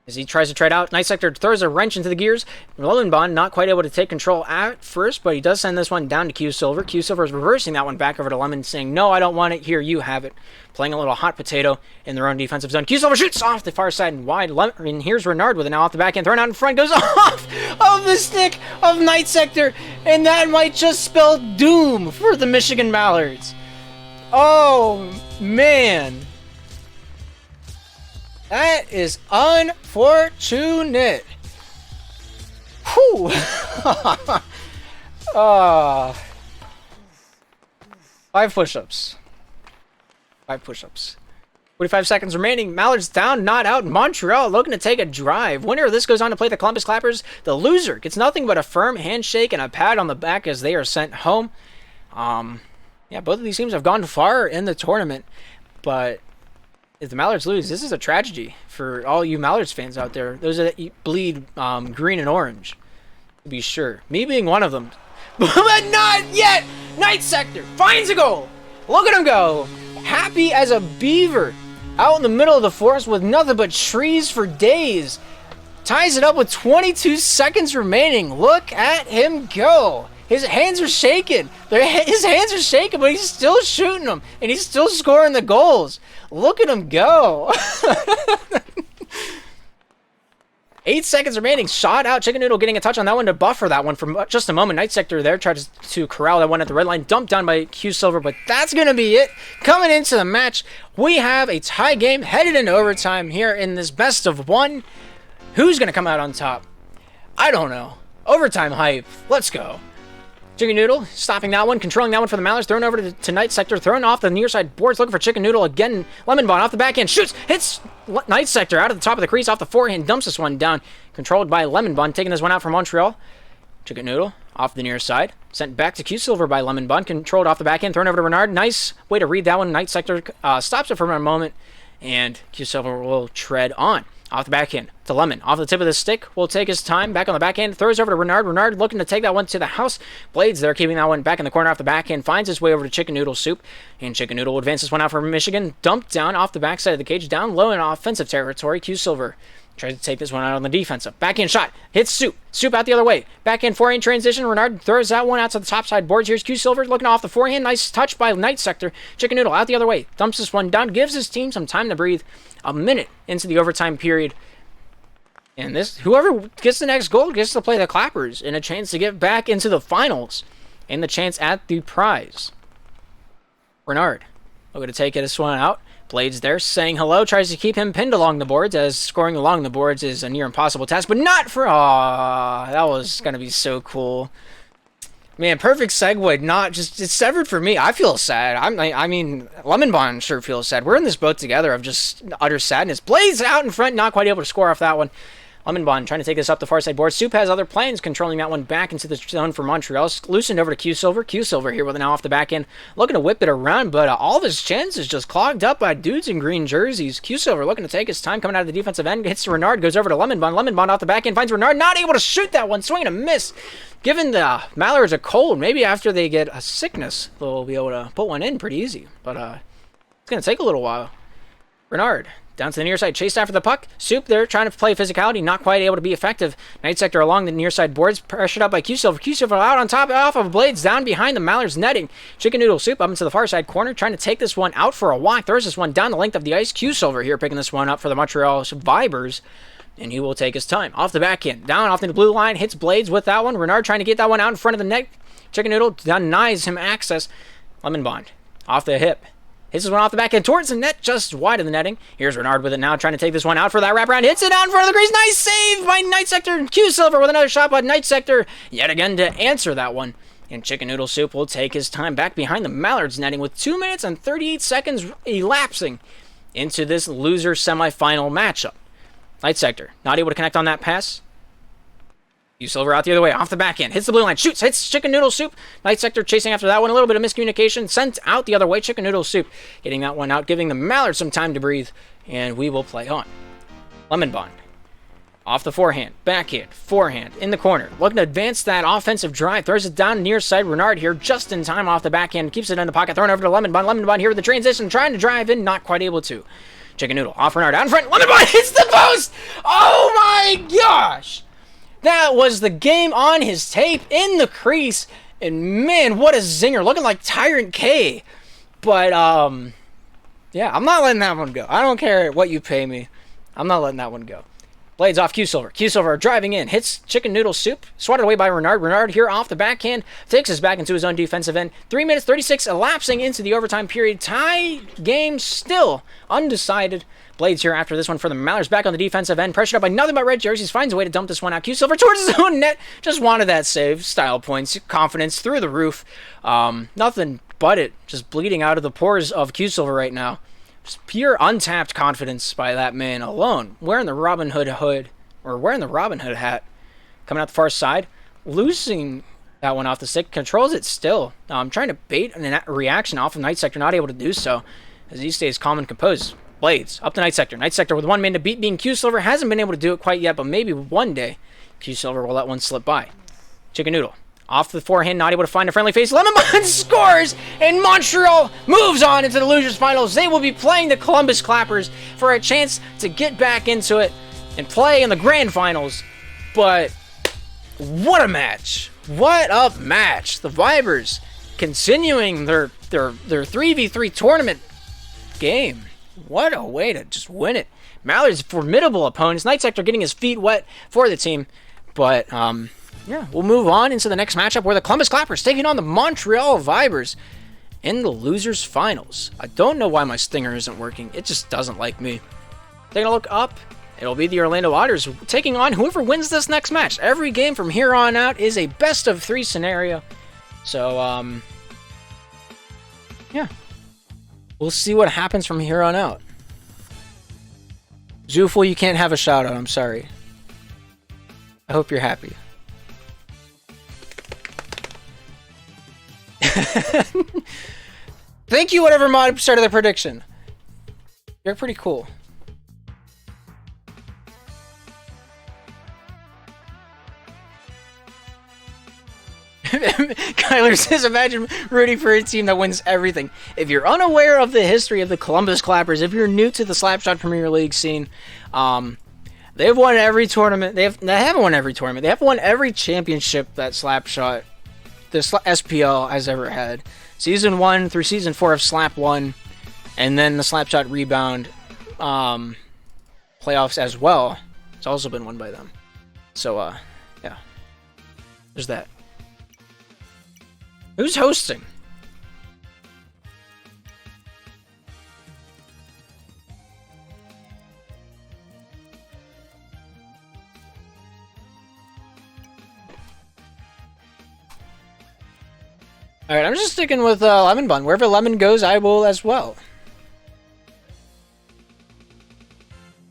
As he tries to trade out, Knight Sector throws a wrench into the gears. Lemon Bond not quite able to take control at first, but he does send this one down to Q-Silver. Q-Silver is reversing that one back over to Lemon, saying, no, I don't want it. Here, you have it. Playing a little hot potato in their own defensive zone. Q-Silver shoots off the far side and wide. And here's Renard with it now off the back end. Thrown out in front. Goes off of the stick of Knight Sector. And that might just spell doom for the Michigan Mallards. Oh, man. That is unfortunate. Whew. 5 push-ups. 5 push-ups. 45 seconds remaining. Mallards down, not out. Montreal looking to take a drive. Winner of this goes on to play the Columbus Clappers. The loser gets nothing but a firm handshake and a pat on the back as they are sent home. Yeah, both of these teams have gone far in the tournament, but if the Mallards lose, this is a tragedy for all you Mallards fans out there. Those that bleed green and orange, to be sure. Me being one of them. But not yet! Knight Sector finds a goal! Look at him go! Happy as a beaver. Out in the middle of the forest with nothing but trees for days. Ties it up with 22 seconds remaining. Look at him go! His hands are shaking. His hands are shaking, but he's still shooting them. And he's still scoring the goals. Look at him go. 8 seconds remaining. Shot out. Chicken Noodle getting a touch on that one to buffer that one for just a moment. Knight Sector there tries to corral that one at the red line. Dumped down by Q-Silver, but that's going to be it. Coming into the match, we have a tie game headed into overtime here in this best of one. Who's going to come out on top? I don't know. Overtime hype. Let's go. Chicken Noodle stopping that one, controlling that one for the Mallards, thrown over to Knight Sector, thrown off the near side boards, looking for Chicken Noodle again. Lemon Bond off the backhand, shoots, hits Knight Sector out of the top of the crease, off the forehand, dumps this one down, controlled by Lemon Bond, taking this one out for Montreal. Chicken Noodle off the near side, sent back to Q-Silver by Lemon Bond, controlled off the backhand, thrown over to Renard. Nice way to read that one. Knight Sector stops it for a moment, and Q-Silver will tread on. Off the backhand to Lemon. Off the tip of the stick. Will take his time. Back on the backhand. Throws over to Renard. Renard looking to take that one to the house. Blades there, keeping that one back in the corner off the backhand. Finds his way over to Chicken Noodle Soup. And Chicken Noodle advances this one out for Michigan. Dumped down off the backside of the cage. Down low in offensive territory. Q-Silver tries to take this one out on the defensive. Backhand shot. Hits Soup. Soup out the other way. Backhand forehand transition. Renard throws that one out to the top side boards. Here's Q-Silver looking off the forehand. Nice touch by Knight Sector. Chicken Noodle out the other way. Dumps this one down. Gives his team some time to breathe. A minute into the overtime period. And this, whoever gets the next goal gets to play the Clappers and a chance to get back into the finals and the chance at the prize. Renard, we're going to take this one out. Blades there saying hello, tries to keep him pinned along the boards as scoring along the boards is a near impossible task, but not for, that was going to be so cool. Man, perfect segue, not just, it's severed for me. I feel sad. I mean, Lemon Bond sure feels sad. We're in this boat together of just utter sadness. Blades out in front, not quite able to score off that one. Lemon Bond trying to take this up the far side board. Soup has other plans, controlling that one back into the zone for Montreal. Loosened over to Q-Silver. Q-Silver here with it now off the back end. Looking to whip it around, but all of his chances just clogged up by dudes in green jerseys. Q-Silver looking to take his time coming out of the defensive end. Hits to Renard, goes over to Lemon Bond. Lemon Bond off the back end, finds Renard. Not able to shoot that one. Swing and a miss. Given the Mallards a cold, maybe after they get a sickness, they'll be able to put one in pretty easy. But it's going to take a little while. Renard. Down to the near side, chased after the puck. Soup there, trying to play physicality, not quite able to be effective. Knight Sector along the near side boards, pressured up by Q-Silver. Q-Silver out on top, off of Blades, down behind the Mallards netting. Chicken Noodle Soup up into the far side corner, trying to take this one out for a walk. Throws this one down the length of the ice. Q-Silver here picking this one up for the Montreal Vibers, and he will take his time. Off the backhand, down off the blue line, hits Blades with that one. Renard trying to get that one out in front of the net. Chicken Noodle denies him access. Lemon Bond off the hip. Hits this one off the back end towards the net, just wide of the netting. Here's Renard with it now, trying to take this one out for that wraparound. Hits it out in front of the crease. Nice save by Night Sector. Q Silver with another shot by Night Sector yet again to answer that one. And Chicken Noodle Soup will take his time back behind the Mallards netting with 2 minutes and 38 seconds elapsing into this loser semifinal matchup. Night Sector not able to connect on that pass. Q Silver out the other way, off the back end, hits the blue line, shoots, hits Chicken Noodle Soup. Night Sector chasing after that one, a little bit of miscommunication, sent out the other way. Chicken Noodle Soup getting that one out, giving the Mallards some time to breathe, and we will play on. Lemon Bond, off the forehand, backhand, forehand, in the corner, looking to advance that offensive drive, throws it down near side. Renard here, just in time off the backhand, keeps it in the pocket, throwing over to Lemon Bond. Lemon Bond here with the transition, trying to drive in, not quite able to. Chicken Noodle, off Renard, out in front, Lemon Bond hits the post! Oh my gosh! That was the game on his tape in the crease. And man, what a zinger. Looking like Tyrant K. But, yeah, I'm not letting that one go. I don't care what you pay me. I'm not letting that one go. Blades off Q Silver. Q Silver driving in. Hits Chicken Noodle Soup. Swatted away by Renard. Renard here off the backhand. Takes us back into his own defensive end. 3 minutes 36 elapsing into the overtime period. Tie game still undecided. Blades here after this one for the Mallards, back on the defensive end. Pressured up by nothing but red jerseys. Finds a way to dump this one out. Q Silver towards his own net. Just wanted that save. Style points. Confidence through the roof. Nothing but it. Just bleeding out of the pores of Q Silver right now. Just pure untapped confidence by that man alone. Wearing the Robin Hood hood. Or wearing the Robin Hood hat. Coming out the far side. Losing that one off the stick. Controls it still. Trying to bait a reaction off of Night Sector. Not able to do so. As he stays calm and composed. Blades up to Night Sector. Night Sector with one man to beat, being Q Silver. Hasn't been able to do it quite yet, but maybe one day Q Silver will let one slip by. Chicken Noodle off the forehand, not able to find a friendly face. Lemon Bond scores, and Montreal moves on into the losers finals. They will be playing the Columbus Clappers for a chance to get back into it and play in the grand finals. But what a match! What a match! The Vibers continuing their 3v3 tournament game. What a way to just win it. Mallards, formidable opponents. Night Sector getting his feet wet for the team. But, yeah, we'll move on into the next matchup where the Columbus Clappers taking on the Montreal Vibers in the losers finals. I don't know why my stinger isn't working. It just doesn't like me. Taking a look up, it'll be the Orlando Otters taking on whoever wins this next match. Every game from here on out is a best of 3 scenario. So, yeah. We'll see what happens from here on out. Zooful, you can't have a shout out. I'm sorry. I hope you're happy. Thank you, whatever mod started the prediction. You're pretty cool. Kyler says, imagine rooting for a team that wins everything. If you're unaware of the history of the Columbus Clappers, if you're new to the Slapshot Premier League scene, they've won every tournament. They haven't won every tournament. They have won every championship that Slapshot, the SPL, has ever had. Season 1 through Season 4 of Slap 1, and then the Slapshot Rebound playoffs as well. It's also been won by them. So, yeah. There's that. Who's hosting? Alright, I'm just sticking with Lemon Bun. Wherever Lemon goes, I will as well.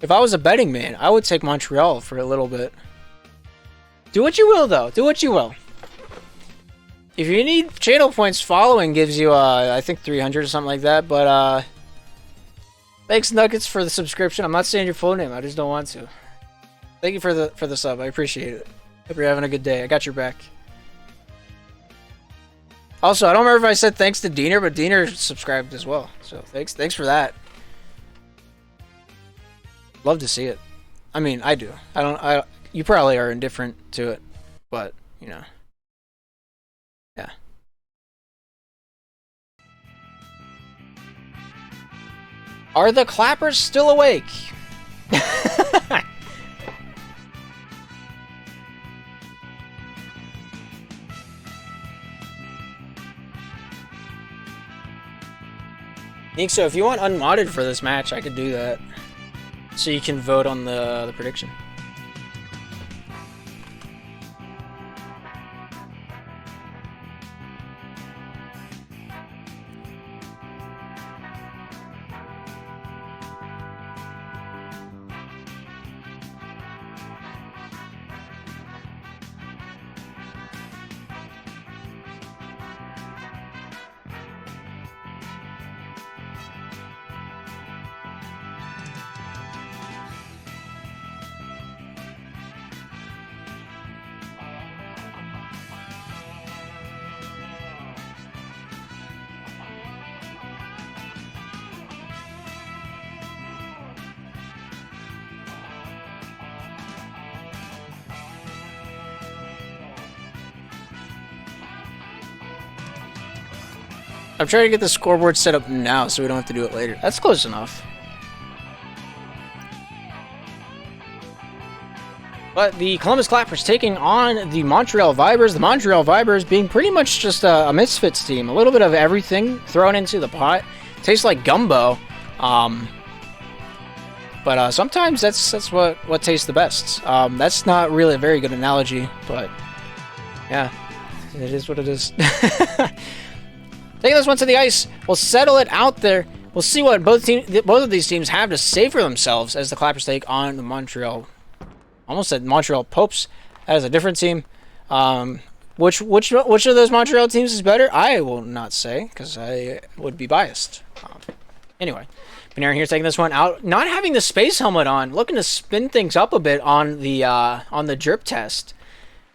If I was a betting man, I would take Montreal for a little bit. Do what you will, though. Do what you will. If you need channel points, following gives you, I think 300 or something like that, but, thanks, Nuggets, for the subscription. I'm not saying your full name, I just don't want to. Thank you for the sub, I appreciate it. Hope you're having a good day. I got your back. Also, I don't remember if I said thanks to Diener, but Diener subscribed as well. So, thanks for that. Love to see it. I mean, I do. You probably are indifferent to it, but, you know. Yeah. Are the Clappers still awake? think so. If you want unmodded for this match, I could do that. So you can vote on the prediction. I'm trying to get the scoreboard set up now so we don't have to do it later. That's close enough. But the Columbus Clappers taking on the Montreal Vibers. The Montreal Vibers being pretty much just a Misfits team. A little bit of everything thrown into the pot. Tastes like gumbo. But sometimes that's what tastes the best. That's not really a very good analogy, but yeah, it is what it is. Taking this one to the ice, we'll settle it out there. We'll see what both of these teams have to say for themselves as the Clappers take on the Montreal. Almost said Montreal Popes. That is a different team. Which of those Montreal teams is better? I will not say because I would be biased. Anyway, Panarin here taking this one out, not having the space helmet on, looking to spin things up a bit on the drip test.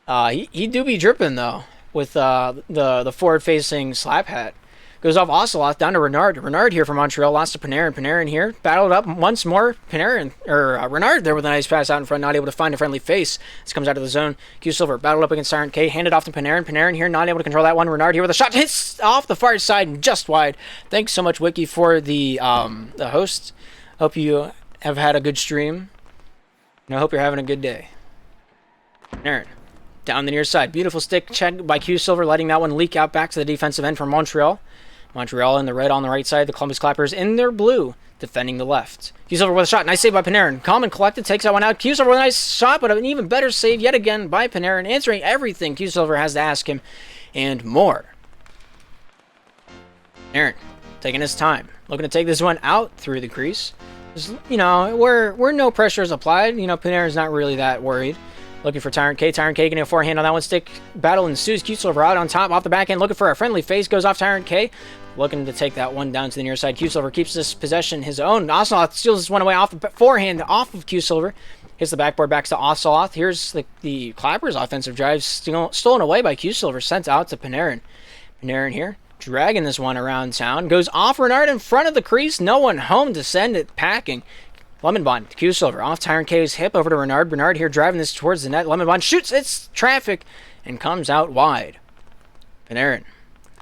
He do be dripping though. With the forward-facing slap hat. Goes off Ocelot down to Renard. Renard here from Montreal. Lost to Panarin. Panarin here. Battled up once more. Renard there with a nice pass out in front. Not able to find a friendly face. This comes out of the zone. Q-Silver battled up against Tyrant K. Handed off to Panarin. Panarin here not able to control that one. Renard here with a shot. Hits off the far side and just wide. Thanks so much, Wiki, for the host. Hope you have had a good stream. And I hope you're having a good day. Panarin. Down the near side. Beautiful stick check by Q-Silver, letting that one leak out back to the defensive end from Montreal. Montreal in the red on the right side. The Columbus Clappers in their blue, defending the left. Q-Silver with a shot. Nice save by Panarin. Calm and collected, takes that one out. Q-Silver with a nice shot, but an even better save yet again by Panarin, answering everything Q-Silver has to ask him, and more. Panarin taking his time. Looking to take this one out through the crease. Just, where no pressure is applied, Panarin's not really that worried. Looking for Tyrant K. Tyrant K getting a forehand on that one. Stick battle ensues. Q-Silver out on top, off the backhand. Looking for a friendly face. Goes off Tyrant K. Looking to take that one down to the near side. Q-Silver keeps this possession his own. Ocelot steals this one away off the forehand off of Q-Silver. Hits the backboard, backs to Ocelot. Here's the Clappers' offensive drive. Stolen away by Q-Silver. Sent out to Panarin. Panarin here. Dragging this one around town. Goes off Renard in front of the crease. No one home to send it packing. Lemonbond, Q-Silver, off Tyrant K's hip over to Renard. Renard here driving this towards the net. Lemonbond shoots its traffic and comes out wide. Panarin,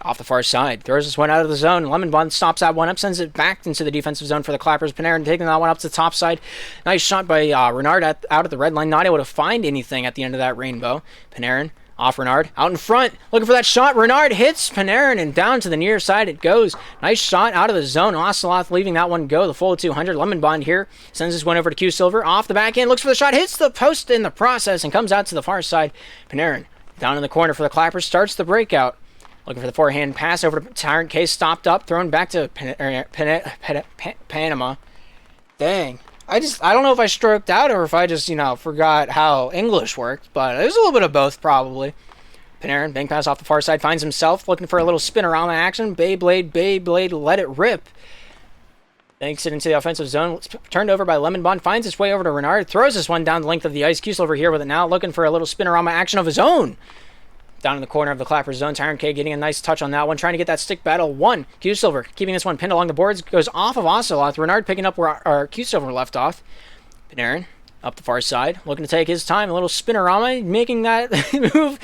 off the far side, throws this one out of the zone. Lemonbond stops that one up, sends it back into the defensive zone for the Clappers. Panarin taking that one up to the top side. Nice shot by Renard out at the red line. Not able to find anything at the end of that rainbow. Panarin, off Renard, out in front, looking for that shot. Renard hits Panarin, and down to the near side it goes. Nice shot out of the zone. Ocelot leaving that one go. The full 200. Lemonbond here sends this one over to Q-Silver. Off the backhand, looks for the shot, hits the post in the process, and comes out to the far side. Panarin down in the corner for the Clappers, starts the breakout. Looking for the forehand pass over to Tyrant K. Stopped up, thrown back to Panama. Dang. I don't know if I stroked out or if I just, forgot how English worked, but it was a little bit of both, probably. Panarin, bank pass off the far side, finds himself looking for a little spin-around action. Beyblade, let it rip. Banks it into the offensive zone. It's turned over by Lemonbond, finds its way over to Renard, throws this one down the length of the ice. Q-Silver here with it now, looking for a little spin-around action of his own. Down in the corner of the Clappers zone, Tyrant K getting a nice touch on that one, trying to get that stick battle. One, Q-Silver keeping this one pinned along the boards, goes off of Ocelot. Renard picking up where our Q-Silver left off. Panarin up the far side, looking to take his time. A little spin-a-rama, making that move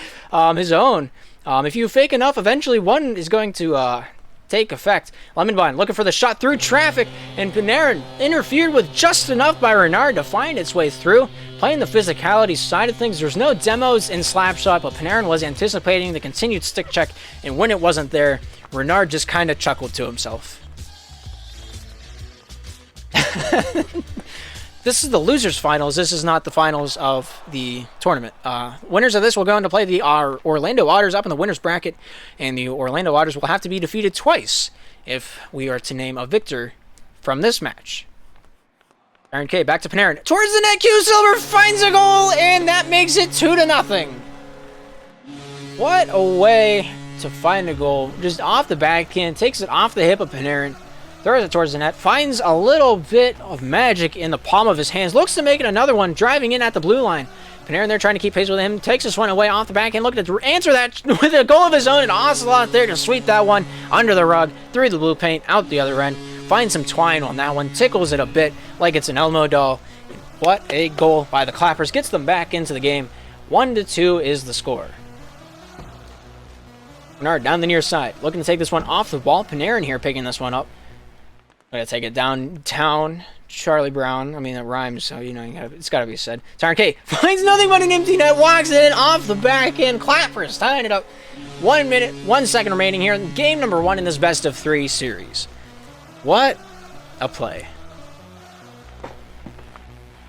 his own. If you fake enough, eventually one is going to take effect. Lemonbond looking for the shot through traffic, and Panarin interfered with just enough by Renard to find its way through. Playing the physicality side of things, there's no demos in Slapshot, but Panarin was anticipating the continued stick check, and when it wasn't there, Renard just kind of chuckled to himself. This is the losers finals. This is not the finals of the tournament. Winners of this will go on to play the Orlando Otters up in the winners bracket, and the Orlando Otters will have to be defeated twice if we are to name a victor from this match. Aaron K back to Panarin. Towards the net, Q Silver finds a goal, and that makes it 2-0. What a way to find a goal. Just off the backhand, takes it off the hip of Panarin. Throws it towards the net, finds a little bit of magic in the palm of his hands, looks to make it another one, driving in at the blue line. Panarin there trying to keep pace with him, takes this one away off the backhand, looking to answer that with a goal of his own, and Ocelot there to sweep that one under the rug, through the blue paint, out the other end. Finds some twine on that one, tickles it a bit like it's an Elmo doll. What a goal by the Clappers, gets them back into the game. 1-2 is the score. Bernard down the near side, looking to take this one off the ball. Panarin here picking this one up. I'm going to take it downtown. Charlie Brown. I mean, it rhymes, so, you know, it's got to be said. Tyron K finds nothing but an empty net, walks it in off the back end. Clappers tying it up. 1 minute, 1 second remaining here in game number 1 in this best of 3 series. What a play.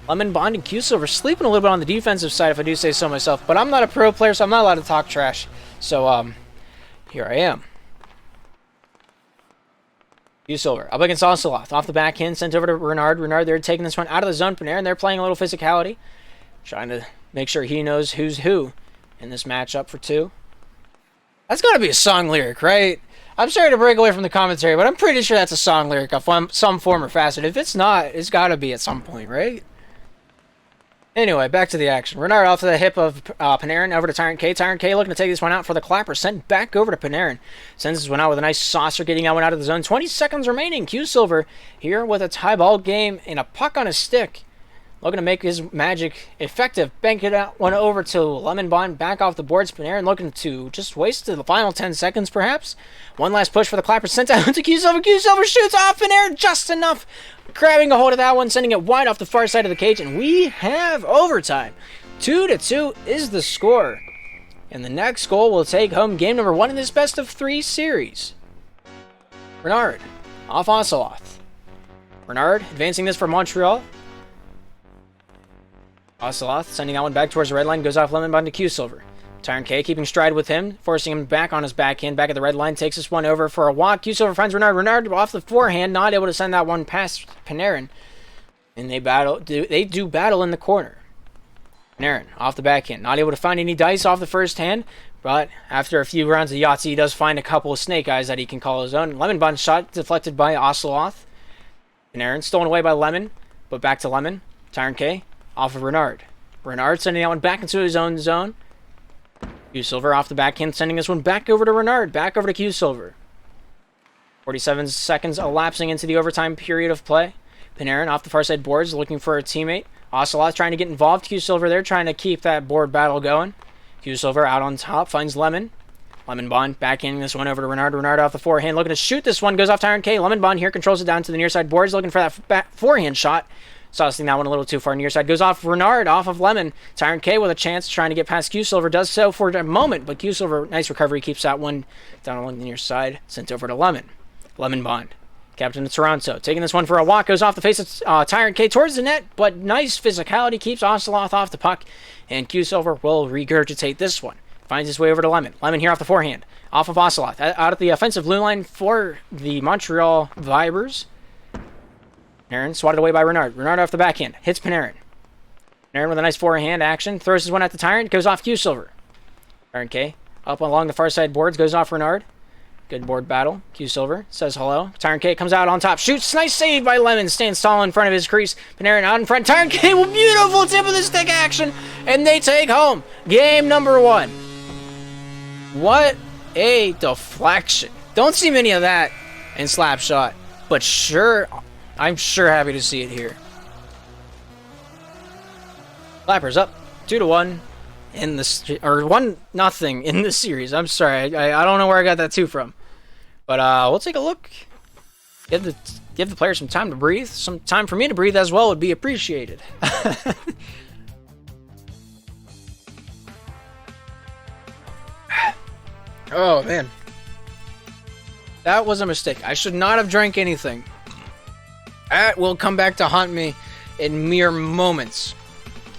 Lemon, Bond, and Q Silver sleeping a little bit on the defensive side, if I do say so myself. But I'm not a pro player, so I'm not allowed to talk trash. So, here I am. Q Silver up against Ocelot. Off the backhand, sent over to Renard. Renard there taking this one out of the zone. Panarin there playing a little physicality. Trying to make sure he knows who's who in this matchup for 2. That's got to be a song lyric, right? I'm sorry to break away from the commentary, but I'm pretty sure that's a song lyric of some form or facet. If it's not, it's got to be at some point, right? Anyway, back to the action. Renard off the hip of Panarin over to Tyrant K. Tyrant K looking to take this one out for the Clapper. Sent back over to Panarin. Sends this one out with a nice saucer, getting that one out of the zone. 20 seconds remaining. Q Silver here with a tie ball game and a puck on his stick. Looking to make his magic effective. Bank it out one over to Lemon Bond. Back off the boards. Panarin looking to just waste the final 10 seconds perhaps. One last push for the Clapper. Sent out to Q Silver. Q Silver shoots off Panarin just enough. Grabbing a hold of that one, sending it wide off the far side of the cage, and we have overtime. 2-2 is the score. And the next goal will take home game number 1 in this best of 3 series. Renard off Ocelot. Renard advancing this for Montreal. Ocelot sending that one back towards the red line, goes off Lemon Bond to Q Silver. Tyron K keeping stride with him, forcing him back on his backhand, back at the red line, takes this one over for a walk. Q Silver finds Renard. Renard off the forehand, not able to send that one past Panarin. And they do battle in the corner. Panarin off the backhand, not able to find any dice off the first hand, but after a few rounds of Yahtzee, he does find a couple of snake eyes that he can call his own. Lemon Bond shot deflected by Ocelot. Panarin stolen away by Lemon, but back to Lemon. Tyron K off of Renard. Renard sending that one back into his own zone. Q Silver off the backhand, sending this one back over to Renard, back over to Q Silver. 47 seconds elapsing into the overtime period of play. Panarin off the far side boards, looking for a teammate. Ocelot trying to get involved. Q Silver there trying to keep that board battle going. Q Silver out on top, finds Lemon. Lemon Bond backhanding this one over to Renard. Renard off the forehand, looking to shoot this one, goes off Tyron K. Lemon Bond here controls it down to the near side boards, looking for that forehand shot. Saucing that one a little too far near side. Goes off Renard, off of Lemon. Tyron K with a chance, trying to get past Q Silver. Does so for a moment, but Q Silver, nice recovery, keeps that one down along the near side. Sent over to Lemon. Lemon Bond, captain of Toronto, taking this one for a walk. Goes off the face of Tyron K towards the net, but nice physicality keeps Ocelot off the puck. And Q Silver will regurgitate this one. Finds his way over to Lemon. Lemon here off the forehand. Off of Ocelot. Out at the offensive blue line for the Montreal Vibers. Panarin swatted away by Renard. Renard off the backhand. Hits Panarin. Panarin with a nice forehand action. Throws his one at the Tyrant. Goes off Q Silver. Tyron K up along the far side boards. Goes off Renard. Good board battle. Q Silver says hello. Tyron K comes out on top. Shoots. Nice save by Lemon. Stands tall in front of his crease. Panarin out in front. Tyron K with beautiful tip of the stick action. And they take home game number 1. What a deflection. Don't see many of that in Slapshot. But sure... I'm sure happy to see it here. Clappers up 2-1 in the or 1-0 in this series. I'm sorry, I don't know where I got that 2 from, but we'll take a look. Give the players some time to breathe. Some time for me to breathe as well would be appreciated. Oh man, that was a mistake. I should not have drank anything. That will come back to haunt me in mere moments.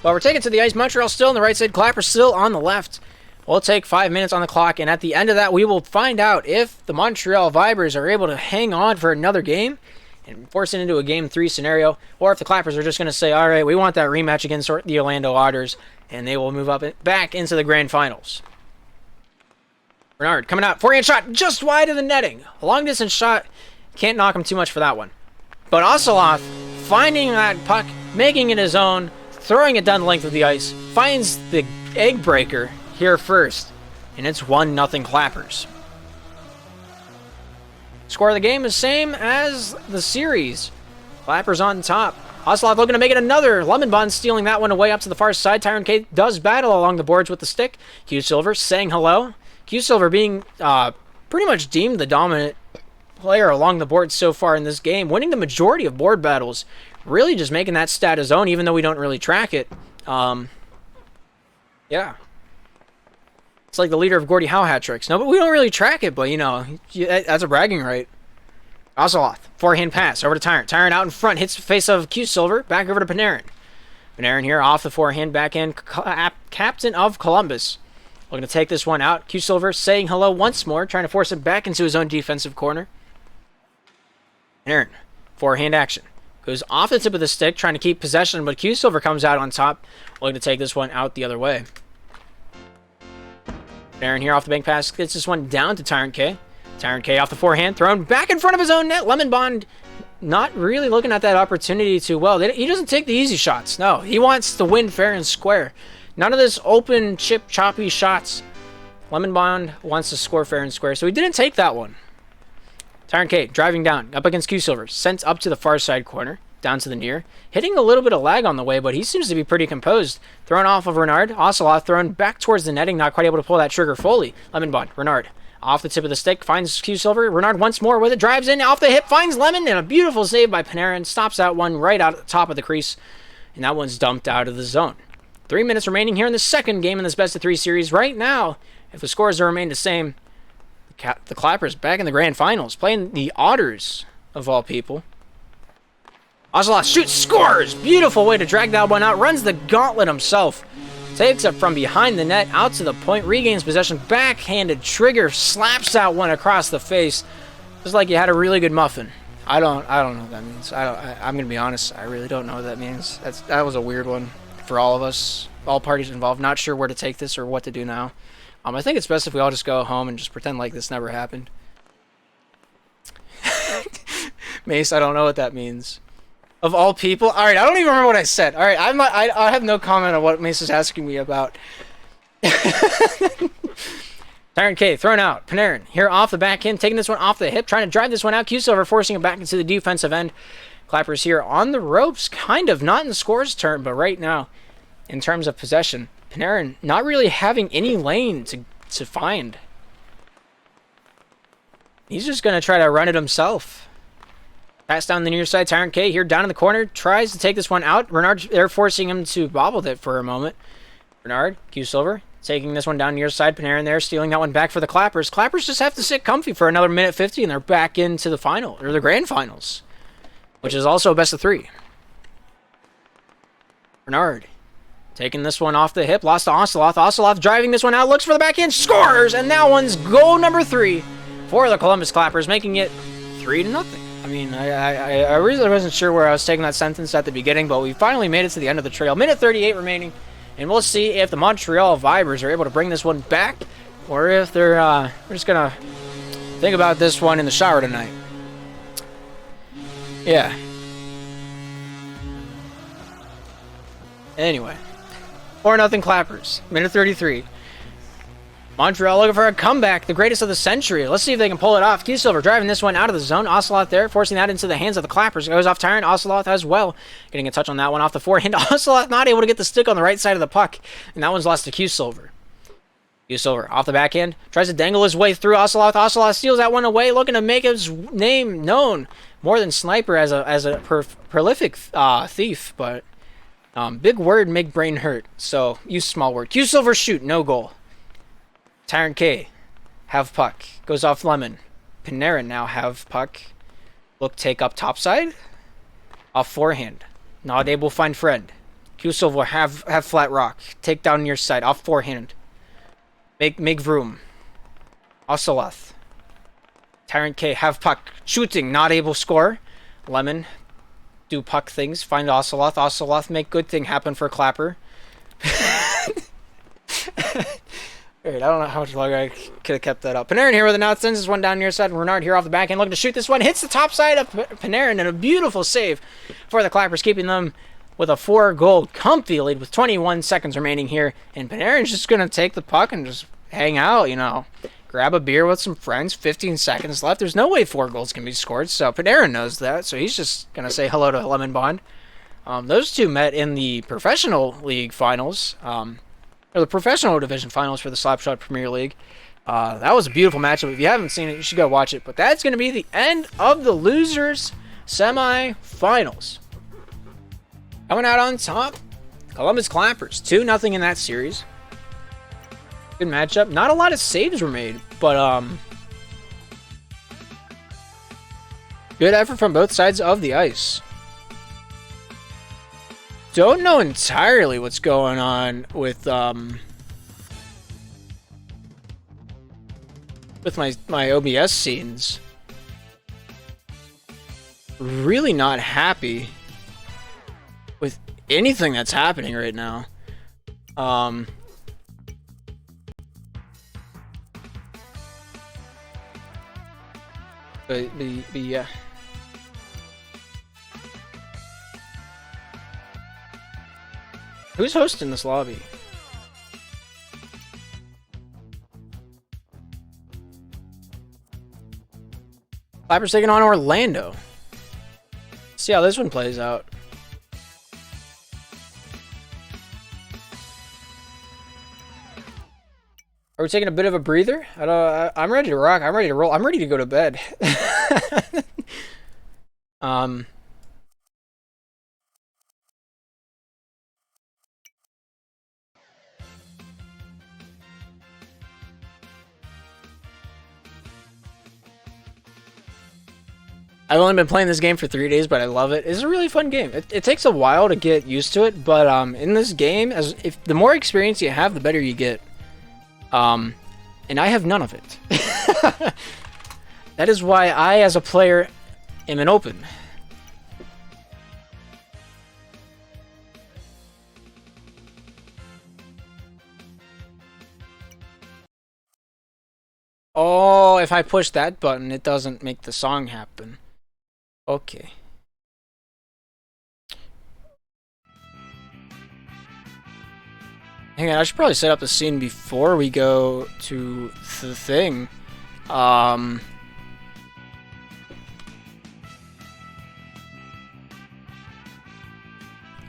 Well, we're taking to the ice. Montreal still on the right side. Clapper still on the left. We'll take 5 minutes on the clock, and at the end of that, we will find out if the Montreal Vibers are able to hang on for another game and force it into a Game 3 scenario, or if the Clappers are just going to say, all right, we want that rematch against the Orlando Otters, and they will move up back into the grand finals. Bernard coming out. Forehand shot just wide of the netting. A long-distance shot. Can't knock him too much for that one. But Oceloth finding that puck, making it his own, throwing it down the length of the ice, finds the egg breaker here first, and it's 1-0 Clappers. Score of the game is same as the series. Clappers on top. Oceloth looking to make it another. Lemonbond stealing that one away up to the far side. Tyron K does battle along the boards with the stick. Q Silver saying hello. Q Silver being pretty much deemed the dominant player along the board so far in this game, winning the majority of board battles, really just making that stat his own, even though we don't really track it. Yeah. It's like the leader of Gordie Howe hat tricks. No, but we don't really track it, but, you know, that's a bragging right. Oceloth, forehand pass over to Tyron. Tyron out in front, hits the face of Q Silver, back over to Panarin. Panarin here off the forehand, backhand, captain of Columbus. Looking to take this one out. Q Silver saying hello once more, trying to force it back into his own defensive corner. Panarin, forehand action. Goes off the tip of the stick, trying to keep possession, but Q Silver comes out on top, looking to take this one out the other way. Panarin here off the bank pass, gets this one down to Tyron K. Tyron K off the forehand, thrown back in front of his own net. Lemonbond not really looking at that opportunity too well. He doesn't take the easy shots. No, he wants to win fair and square. None of this open, chip, choppy shots. Lemonbond wants to score fair and square, so he didn't take that one. Tyron K driving down, up against Q Silver. Sent up to the far side corner, down to the near. Hitting a little bit of lag on the way, but he seems to be pretty composed. Thrown off of Renard. Oceloth thrown back towards the netting, not quite able to pull that trigger fully. Lemonbond, Renard. Off the tip of the stick, finds Q Silver. Renard once more with it, drives in, off the hip, finds Lemon, and a beautiful save by Panarin. Stops that one right out at the top of the crease, and that one's dumped out of the zone. 3 minutes remaining here in the second game in this best-of-3 series. Right now, if the scores remain the same, the Clappers back in the grand finals, playing the Otters, of all people. Oceloth shoots, scores! Beautiful way to drag that one out. Runs the gauntlet himself. Takes it from behind the net, out to the point, regains possession, backhanded trigger, slaps that one across the face. Just like you had a really good muffin. I don't know what that means. I'm gonna be honest, I really don't know what that means. That was a weird one for all of us, all parties involved. Not sure where to take this or what to do now. I think it's best if we all just go home and just pretend like this never happened. Mace, I don't know what that means. Of all people? Alright, I don't even remember what I said. Alright, I have no comment on what Mace is asking me about. Tyron K thrown out. Panarin here off the back end, taking this one off the hip, trying to drive this one out. Q Silver forcing it back into the defensive end. Clappers here on the ropes, kind of not in scores turn, but right now, in terms of possession, Panarin not really having any lane to find. He's just going to try to run it himself. Pass down the near side. Tyron K here down in the corner. Tries to take this one out. Renard, they're forcing him to bobble it for a moment. Renard, Q Silver, taking this one down near side. Panarin there, stealing that one back for the Clappers. Clappers just have to sit comfy for another minute 50, and they're back into the final, or the grand finals, which is also a best of 3. Renard taking this one off the hip. Lost to Oceloth. Oceloth driving this one out. Looks for the backhand. Scores! And that one's goal number 3 for the Columbus Clappers, making it 3-0. I mean, I really wasn't sure where I was taking that sentence at the beginning, but we finally made it to the end of the trail. Minute 38 remaining, and we'll see if the Montreal Vibers are able to bring this one back, or if they're we're just gonna think about this one in the shower tonight. Yeah. Anyway, 4-0 Clappers. Minute 33. Montreal looking for a comeback, the greatest of the century. Let's see if they can pull it off. Q Silver driving this one out of the zone. Oceloth there, forcing that into the hands of the Clappers. It goes off Tyron. Oceloth as well, getting a touch on that one off the forehand. Oceloth not able to get the stick on the right side of the puck, and that one's lost to Q Silver. Q Silver off the backhand, tries to dangle his way through Oceloth. Oceloth steals that one away, looking to make his name known more than Sniper as a prolific thief, but big word make brain hurt, so use small word. Q Silver shoot, no goal. Tyron K have puck, goes off Lemon. Panarin now have puck. Look, take up topside. Off forehand. Not able to find friend. Q-Silv will have flat rock. Take down near side. Off forehand. Make room. Oceloth. Tyrant K. Have puck. Shooting. Not able to score. Lemon. Do puck things. Find Oceloth. Oceloth make good thing happen for Clapper. Alright, I don't know how much longer I could have kept that up. Panarin here with an out, sends this one down near side. Renard here off the backhand looking to shoot this one. Hits the top side of Panarin, and a beautiful save for the Clappers, keeping them with a 4-goal comfy lead with 21 seconds remaining here. And Panarin's just going to take the puck and just hang out, you know. Grab a beer with some friends. 15 seconds left. There's no way 4 goals can be scored, so Panarin knows that. So he's just going to say hello to Lemon Bond. Those two met in the professional league finals. Or the professional division finals for the Slapshot Premier League. That was a beautiful matchup. If you haven't seen it, you should go watch it. But that's going to be the end of the losers semi-finals. Coming out on top, Columbus Clappers. 2-0 in that series. Good matchup. Not a lot of saves were made, but good effort from both sides of the ice. Don't know entirely what's going on with my OBS scenes. Really not happy with anything that's happening right now. But yeah. Who's hosting this lobby? Clappers taking on Orlando. Let's see how this one plays out. Are we taking a bit of a breather? I'm ready to rock. I'm ready to roll. I'm ready to go to bed. I've only been playing this game for 3 days, but I love it. It's a really fun game. It takes a while to get used to it, but in this game, if the more experience you have, the better you get. And I have none of it. That is why I, as a player, am an open. Oh, if I push that button, it doesn't make the song happen. Okay. Hang on, I should probably set up the scene before we go to the thing. That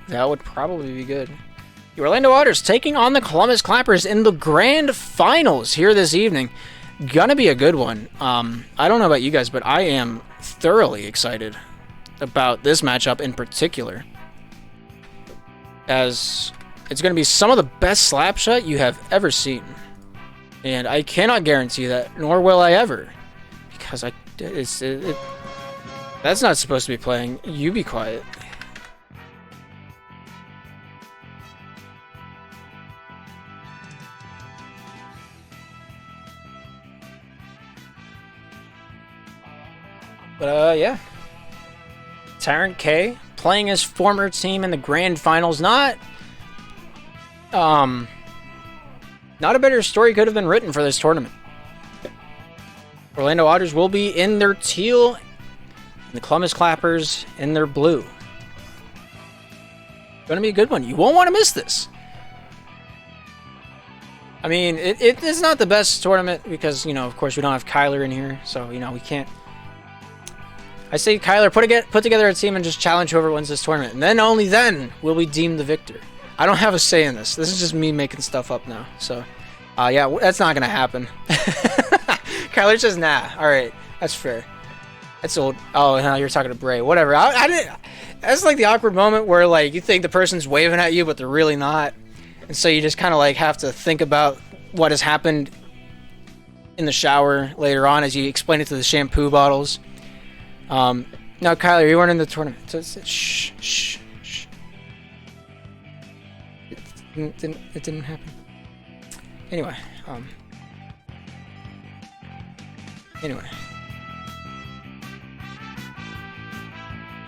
would probably be good. The Orlando Otters taking on the Columbus Clappers in the grand finals here this evening. Gonna be a good one. I don't know about you guys, but I am thoroughly excited about this matchup in particular, as it's going to be some of the best slapshot you have ever seen, and I cannot guarantee that, nor will I ever, because that's not supposed to be playing. You be quiet. But yeah, Tyrant K playing his former team in the grand finals. Not a better story could have been written for this tournament. Orlando Otters will be in their teal, and the Columbus Clappers in their blue. Gonna be a good one. You won't want to miss this. I mean, it is not the best tournament because, you know, of course we don't have Kyler in here, so, you know, we can't. I say, Kyler, put together a team and just challenge whoever wins this tournament. And then, only then, will we deem the victor. I don't have a say in this. This is just me making stuff up now. So, yeah, that's not going to happen. Kyler says, nah. All right, that's fair. That's old. Oh, no, you're talking to Bray. Whatever. I didn't. That's like the awkward moment where, like, you think the person's waving at you, but they're really not. And so you just kind of, like, have to think about what has happened in the shower later on as you explain it to the shampoo bottles. No, Kyler, you weren't in the tournament. Shh, shh, shh. It didn't happen. Anyway, Anyway.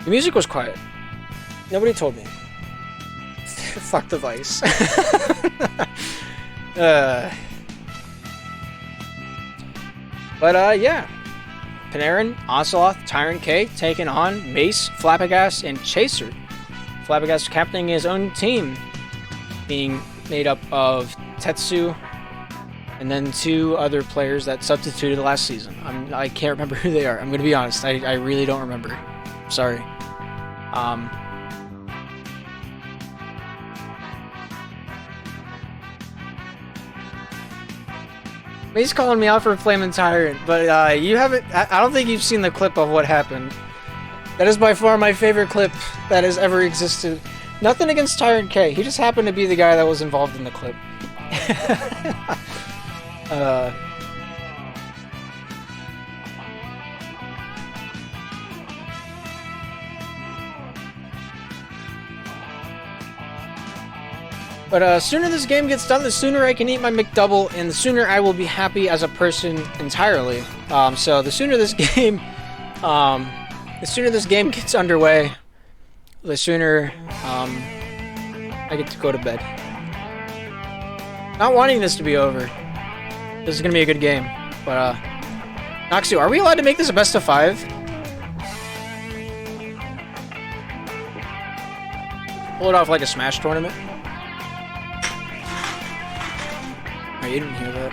The music was quiet. Nobody told me. Fuck the Vice. Yeah. Panarin, Oceloth, Tyrant K taking on Mace, Flabbergast, and Chaser. Flabbergast captaining his own team, being made up of Tetsu and then 2 other players that substituted last season. I can't remember who they are. I'm going to be honest. I really don't remember. Sorry. He's calling me out for Flamin' Tyrant, but you haven't. I don't think you've seen the clip of what happened. That is by far my favorite clip that has ever existed. Nothing against Tyrant K. He just happened to be the guy that was involved in the clip. But sooner this game gets done, the sooner I can eat my McDouble, and the sooner I will be happy as a person entirely. So the sooner this game, gets underway, the sooner I get to go to bed. Not wanting this to be over. This is gonna be a good game, but Noxu, are we allowed to make this a best of 5? Pull it off like a Smash tournament. Oh, you didn't hear that.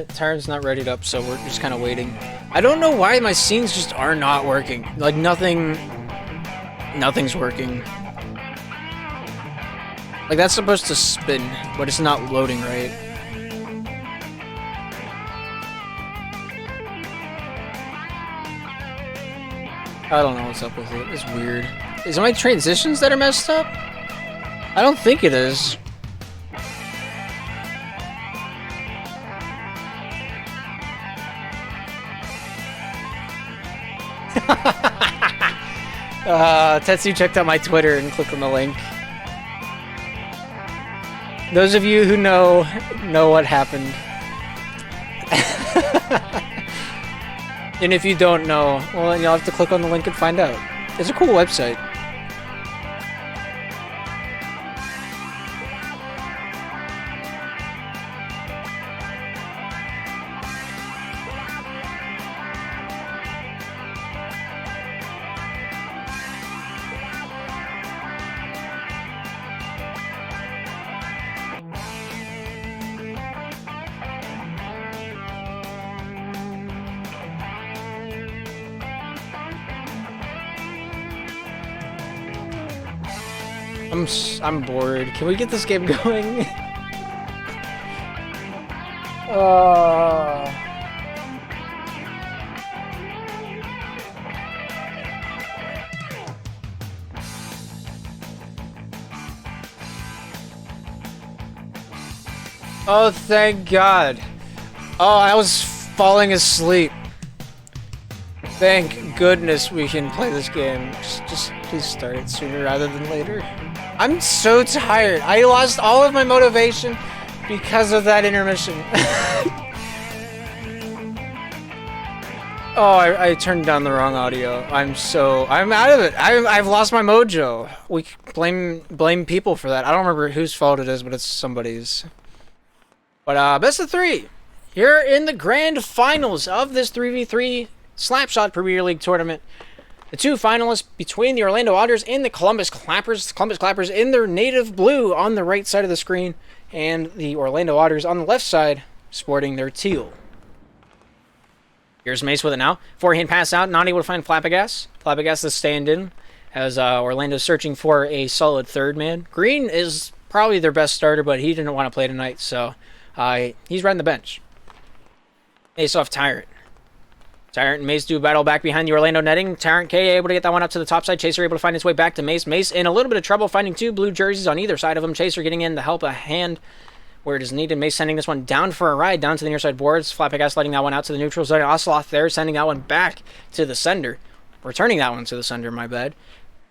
Tyrant's not readied up, so we're just kind of waiting. I don't know why my scenes just are not working. Like, nothing's working. Like, that's supposed to spin, but it's not loading right. I don't know what's up with it. It's weird. Is it my transitions that are messed up? I don't think it is. Tetsu checked out my Twitter and clicked on the link. Those of you who know what happened. And if you don't know, well, then you'll have to click on the link and find out. It's a cool website. I'm bored. Can we get this game going? Oh, thank God. Oh, I was falling asleep. Thank goodness we can play this game. Just please start it sooner rather than later. I'm so tired. I lost all of my motivation because of that intermission. Oh, I turned down the wrong audio. I'm out of it. I've lost my mojo. We blame people for that. I don't remember whose fault it is, but it's somebody's. But best of 3. Here in the grand finals of this 3v3 Slapshot Premier League tournament. The 2 finalists between the Orlando Otters and the Columbus Clappers. Columbus Clappers in their native blue on the right side of the screen, and the Orlando Otters on the left side sporting their teal. Here's Mace with it now. Forehand pass out, not able to find Flabbergast. Flabbergast is staying in as Orlando's searching for a solid third man. Green is probably their best starter, but he didn't want to play tonight, so he's riding the bench. Ace off Tyrant. Tyrant and Mace do battle back behind the Orlando netting. Tyrant K able to get that one up to the top side. Chaser able to find his way back to Mace. Mace in a little bit of trouble finding 2 blue jerseys on either side of him. Chaser getting in to help a hand where it is needed. Mace sending this one down for a ride, down to the near side boards. Flapjack letting that one out to the neutral zone. Oceloth there, sending that one back to the sender. Returning that one to the sender, my bad.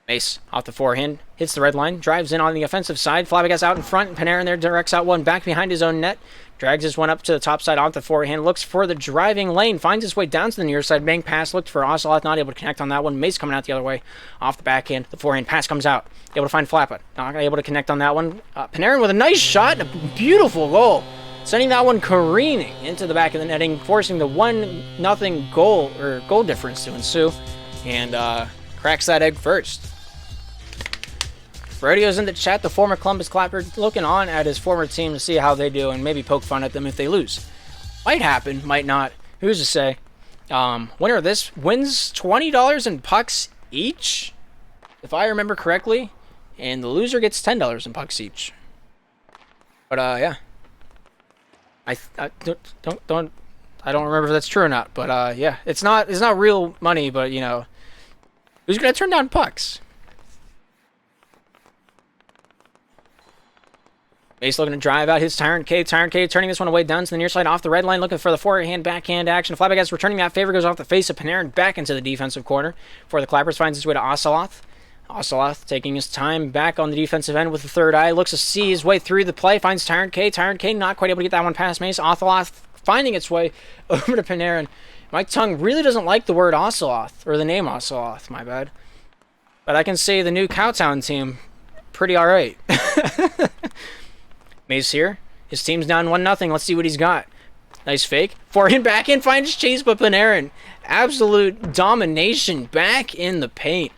Mace off the forehand, hits the red line, drives in on the offensive side. Flabbergas out in front. Panarin there directs out one back behind his own net. Drags this one up to the top side off the forehand. Looks for the driving lane. Finds his way down to the near side. Bank pass. Looked for Ocelot. Not able to connect on that one. Mace coming out the other way. Off the backhand. The forehand pass comes out. Able to find Flappa. Not able to connect on that one. Panarin with a nice shot. A beautiful goal. Sending that one careening into the back of the netting. Forcing the 1-0 goal or goal difference to ensue. And cracks that egg first. Rodio's in the chat, the former Columbus Clapper, looking on at his former team to see how they do and maybe poke fun at them if they lose. Might happen, might not. Who's to say? Winner of this wins $20 in pucks each, if I remember correctly, and the loser gets $10 in pucks each. But yeah, I don't remember if that's true or not. But yeah, it's not real money, but you know, who's gonna turn down pucks? Mace looking to drive out his Tyrant K. Tyrant K turning this one away down to the near side off the red line, looking for the forehand backhand action. Flabbergas returning that favor, goes off the face of Panarin back into the defensive corner for the Clappers. Finds his way to Oceloth. Oceloth taking his time back on the defensive end with the third eye. Looks to see his way through the play. Finds Tyrant K. Tyrant K not quite able to get that one past Mace. Oceloth finding its way over to Panarin. My tongue really doesn't like the word Oceloth, or the name Oceloth, my bad. But I can say the new Cowtown team, pretty alright. Mace here. His team's down 1-0. Let's see what he's got. Nice fake. Forehand backhand finds chase by Panarin. Absolute domination back in the paint.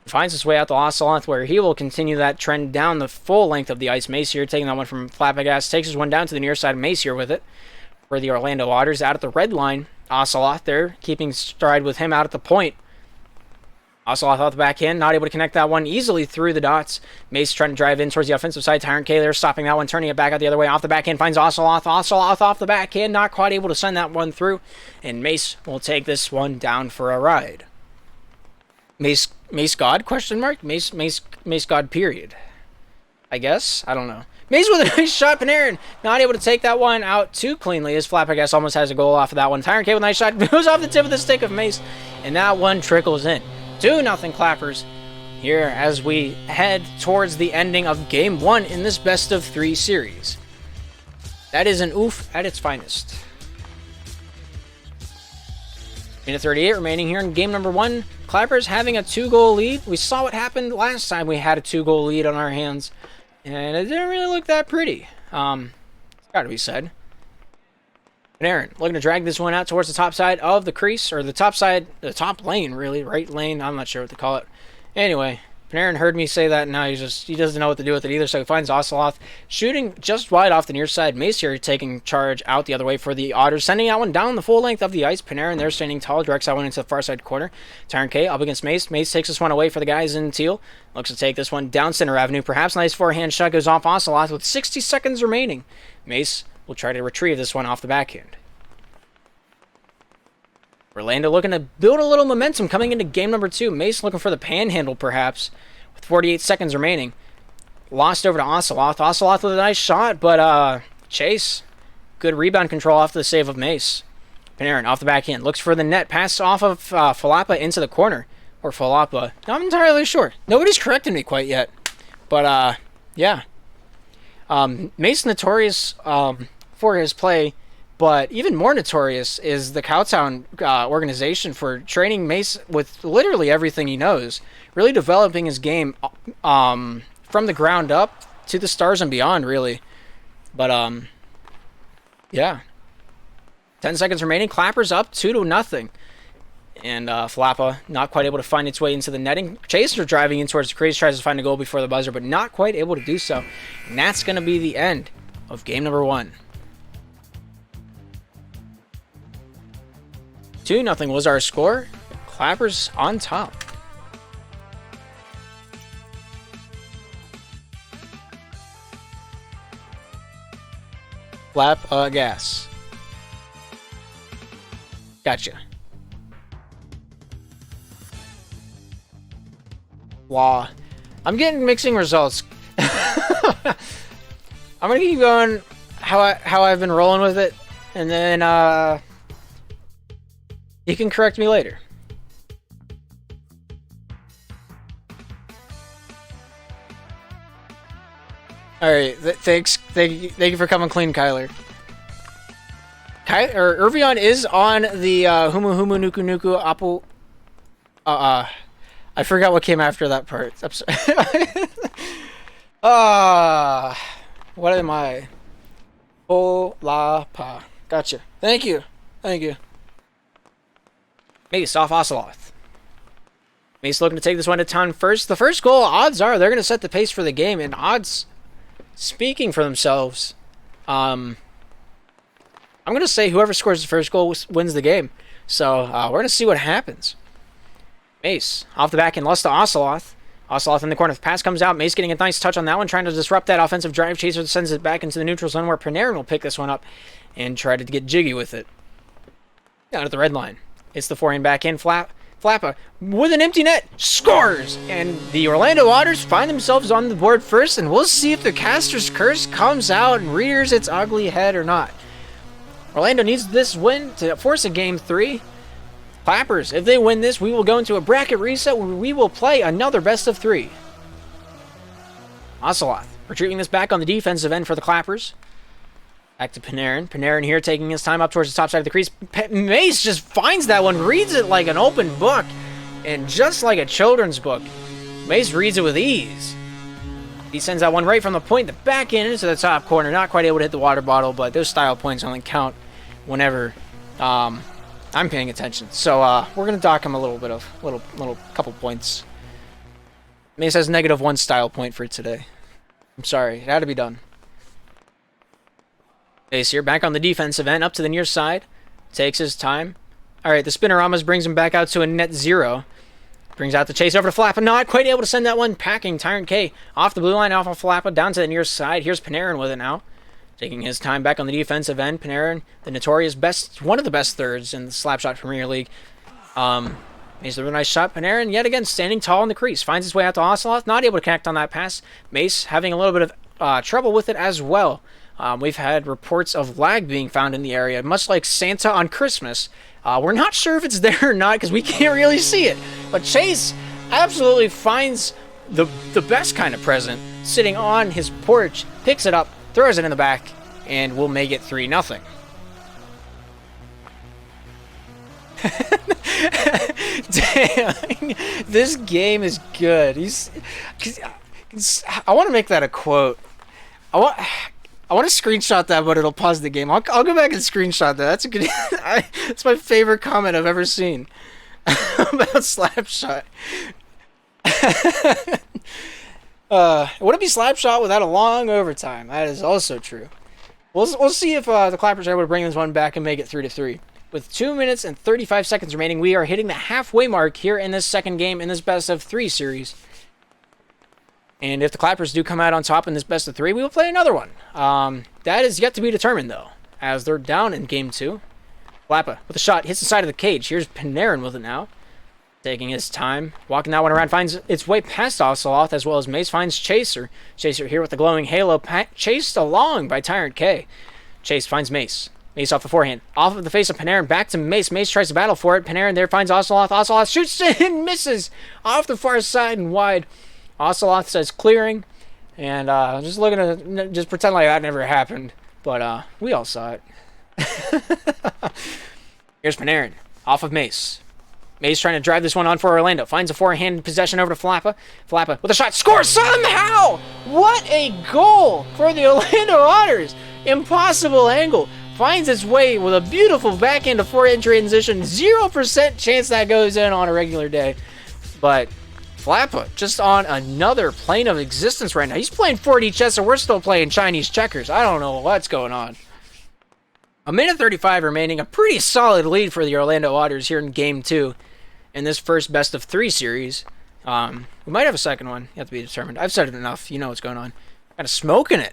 Finds his way out to Oceloth where he will continue that trend down the full length of the ice. Mace here taking that one from Flabbergas. Takes his one down to the near side. Mace here with it. For the Orlando Otters out at the red line. Oceloth there keeping stride with him out at the point. Oceloth off the backhand, not able to connect that one easily through the dots. Mace trying to drive in towards the offensive side. Tyrant K there stopping that one, turning it back out the other way. Off the backhand finds Oceloth. Oceloth off the backhand, not quite able to send that one through. And Mace will take this one down for a ride. Mace God? Question mark? Mace God period. I guess? I don't know. Mace with a nice shot. Panarin not able to take that one out too cleanly as Flappergas almost has a goal off of that one. Tyrant K with a nice shot. Goes off the tip of the stick of Mace. And that one trickles in. 2-0 Clappers here as we head towards the ending of Game 1 in this best-of-3 series. That is an oof at its finest. Minute 38 remaining here in Game number 1. Clappers having a 2-goal lead. We saw what happened last time we had a 2-goal lead on our hands, and it didn't really look that pretty. It's got to be said. Panarin looking to drag this one out towards the top side of the crease, or the top side, the top lane, really, right lane. I'm not sure what to call it. Anyway, Panarin heard me say that, and now he doesn't know what to do with it either, so he finds Oceloth shooting just wide off the near side. Mace here taking charge out the other way for the Otters, sending that one down the full length of the ice. Panarin there standing tall, directs that one into the far side corner. Tyrant K up against Mace. Mace takes this one away for the guys in teal. Looks to take this one down center avenue. Perhaps nice forehand shot goes off Oceloth with 60 seconds remaining. Mace will try to retrieve this one off the backhand. Orlando looking to build a little momentum coming into game number 2. Mace looking for the panhandle, perhaps, with 48 seconds remaining. Lost over to Oceloth. Oceloth with a nice shot, but Chase, good rebound control off the save of Mace. Panarin off the backhand, looks for the net, pass off of Falapa into the corner. Or Falapa, not entirely sure. Nobody's corrected me quite yet. But, yeah. Mace notorious for his play. But even more notorious is the Cowtown organization for training Mace with literally everything he knows. Really developing his game from the ground up to the stars and beyond, really. But, yeah. 10 seconds remaining. Clappers up 2-0. And Flappa not quite able to find its way into the netting. Chaser driving in towards the crease, tries to find a goal before the buzzer, but not quite able to do so. And that's going to be the end of game number 1. 2-0 was our score. Clappers on top. Flap gas. Gotcha. Law. I'm getting mixing results. I'm gonna keep going how I've been rolling with it, and then you can correct me later. All right, thank you for coming clean, Kyler. Irvion is on the Humu Humu Nuku Nuku Apple. I forgot what came after that part. I'm sorry. What am I? Olapa. Gotcha. Thank you. Mace off Oceloth. Mace looking to take this one to town first. The first goal, odds are they're going to set the pace for the game, and odds speaking for themselves. I'm going to say whoever scores the first goal wins the game. So we're going to see what happens. Mace off the back and lost to Oceloth. Oceloth in the corner. The pass comes out. Mace getting a nice touch on that one, trying to disrupt that offensive drive. Chaser sends it back into the neutral zone where Panarin will pick this one up and try to get jiggy with it. Down at the red line. It's the forehand back in. Flappa with an empty net scores, and the Orlando Otters find themselves on the board first, and we'll see if the caster's curse comes out and rears its ugly head or not. Orlando needs this win to force a game 3. Clappers, if they win this, we will go into a bracket reset where we will play another best of 3. Oceloth retrieving this back on the defensive end for the Clappers. Back to Panarin. Panarin here taking his time up towards the top side of the crease. Mace just finds that one, reads it like an open book, and just like a children's book, Mace reads it with ease. He sends that one right from the point, the back end into the top corner. Not quite able to hit the water bottle, but those style points only count whenever I'm paying attention. So we're gonna dock him a little bit of couple points. Mace has -1 style point for today. I'm sorry, it had to be done. Mace here back on the defensive end, up to the near side, takes his time. All right, the Spinoramas brings him back out to a net 0. Brings out the chase over to Flappa, not quite able to send that one packing. Tyrant K off the blue line, off of Flappa, down to the near side. Here's Panarin with it now. Taking his time back on the defensive end. Panarin, the notorious best, one of the best thirds in the Slapshot Premier League. Makes a really nice shot. Panarin, yet again, standing tall in the crease. Finds his way out to Oceloth, not able to connect on that pass. Mace having a little bit of trouble with it as well. We've had reports of lag being found in the area, much like Santa on Christmas. We're not sure if it's there or not because we can't really see it. But Chase absolutely finds the best kind of present sitting on his porch, picks it up, throws it in the back, and we'll make it 3-0. Damn, this game is good. I want to make that a quote. I want to screenshot that, but it'll pause the game. I'll go back and screenshot that. That's a good. It's my favorite comment I've ever seen about Slapshot. Would it be Slapshot without a long overtime? That is also true. We'll see if the Clappers are able to bring this one back and make it 3-3. With 2 minutes and 35 seconds remaining, we are hitting the halfway mark here in this second game in this best of 3 series. And if the Clappers do come out on top in this best of 3, we will play another one. That is yet to be determined, though, as they're down in game 2. Flappa with a shot, hits the side of the cage. Here's Panarin with it now. Taking his time, walking that one around, finds its way past Oceloth, as well as Mace finds Chaser. Chaser here with the glowing halo, chased along by Tyrant K. Chase finds Mace. Mace off the forehand. Off of the face of Panarin, back to Mace. Mace tries to battle for it. Panarin there finds Oceloth. Oceloth shoots and misses off the far side and wide. Oceloth says clearing, and just looking to just pretend like that never happened, but we all saw it. Here's Panarin, off of Mace. Mace trying to drive this one on for Orlando. Finds a forehand possession over to Flappa. Flappa with a shot. Scores somehow! What a goal for the Orlando Otters! Impossible angle. Finds its way with a beautiful backhand to forehand transition. 0% chance that goes in on a regular day. But Flappa just on another plane of existence right now. He's playing 4D chess and we're still playing Chinese checkers. I don't know what's going on. A minute 35 remaining. A pretty solid lead for the Orlando Otters here in Game 2 in this first best of 3 series. We might have a second one. You have to be determined. I've said it enough. You know what's going on. Got a smoke in it.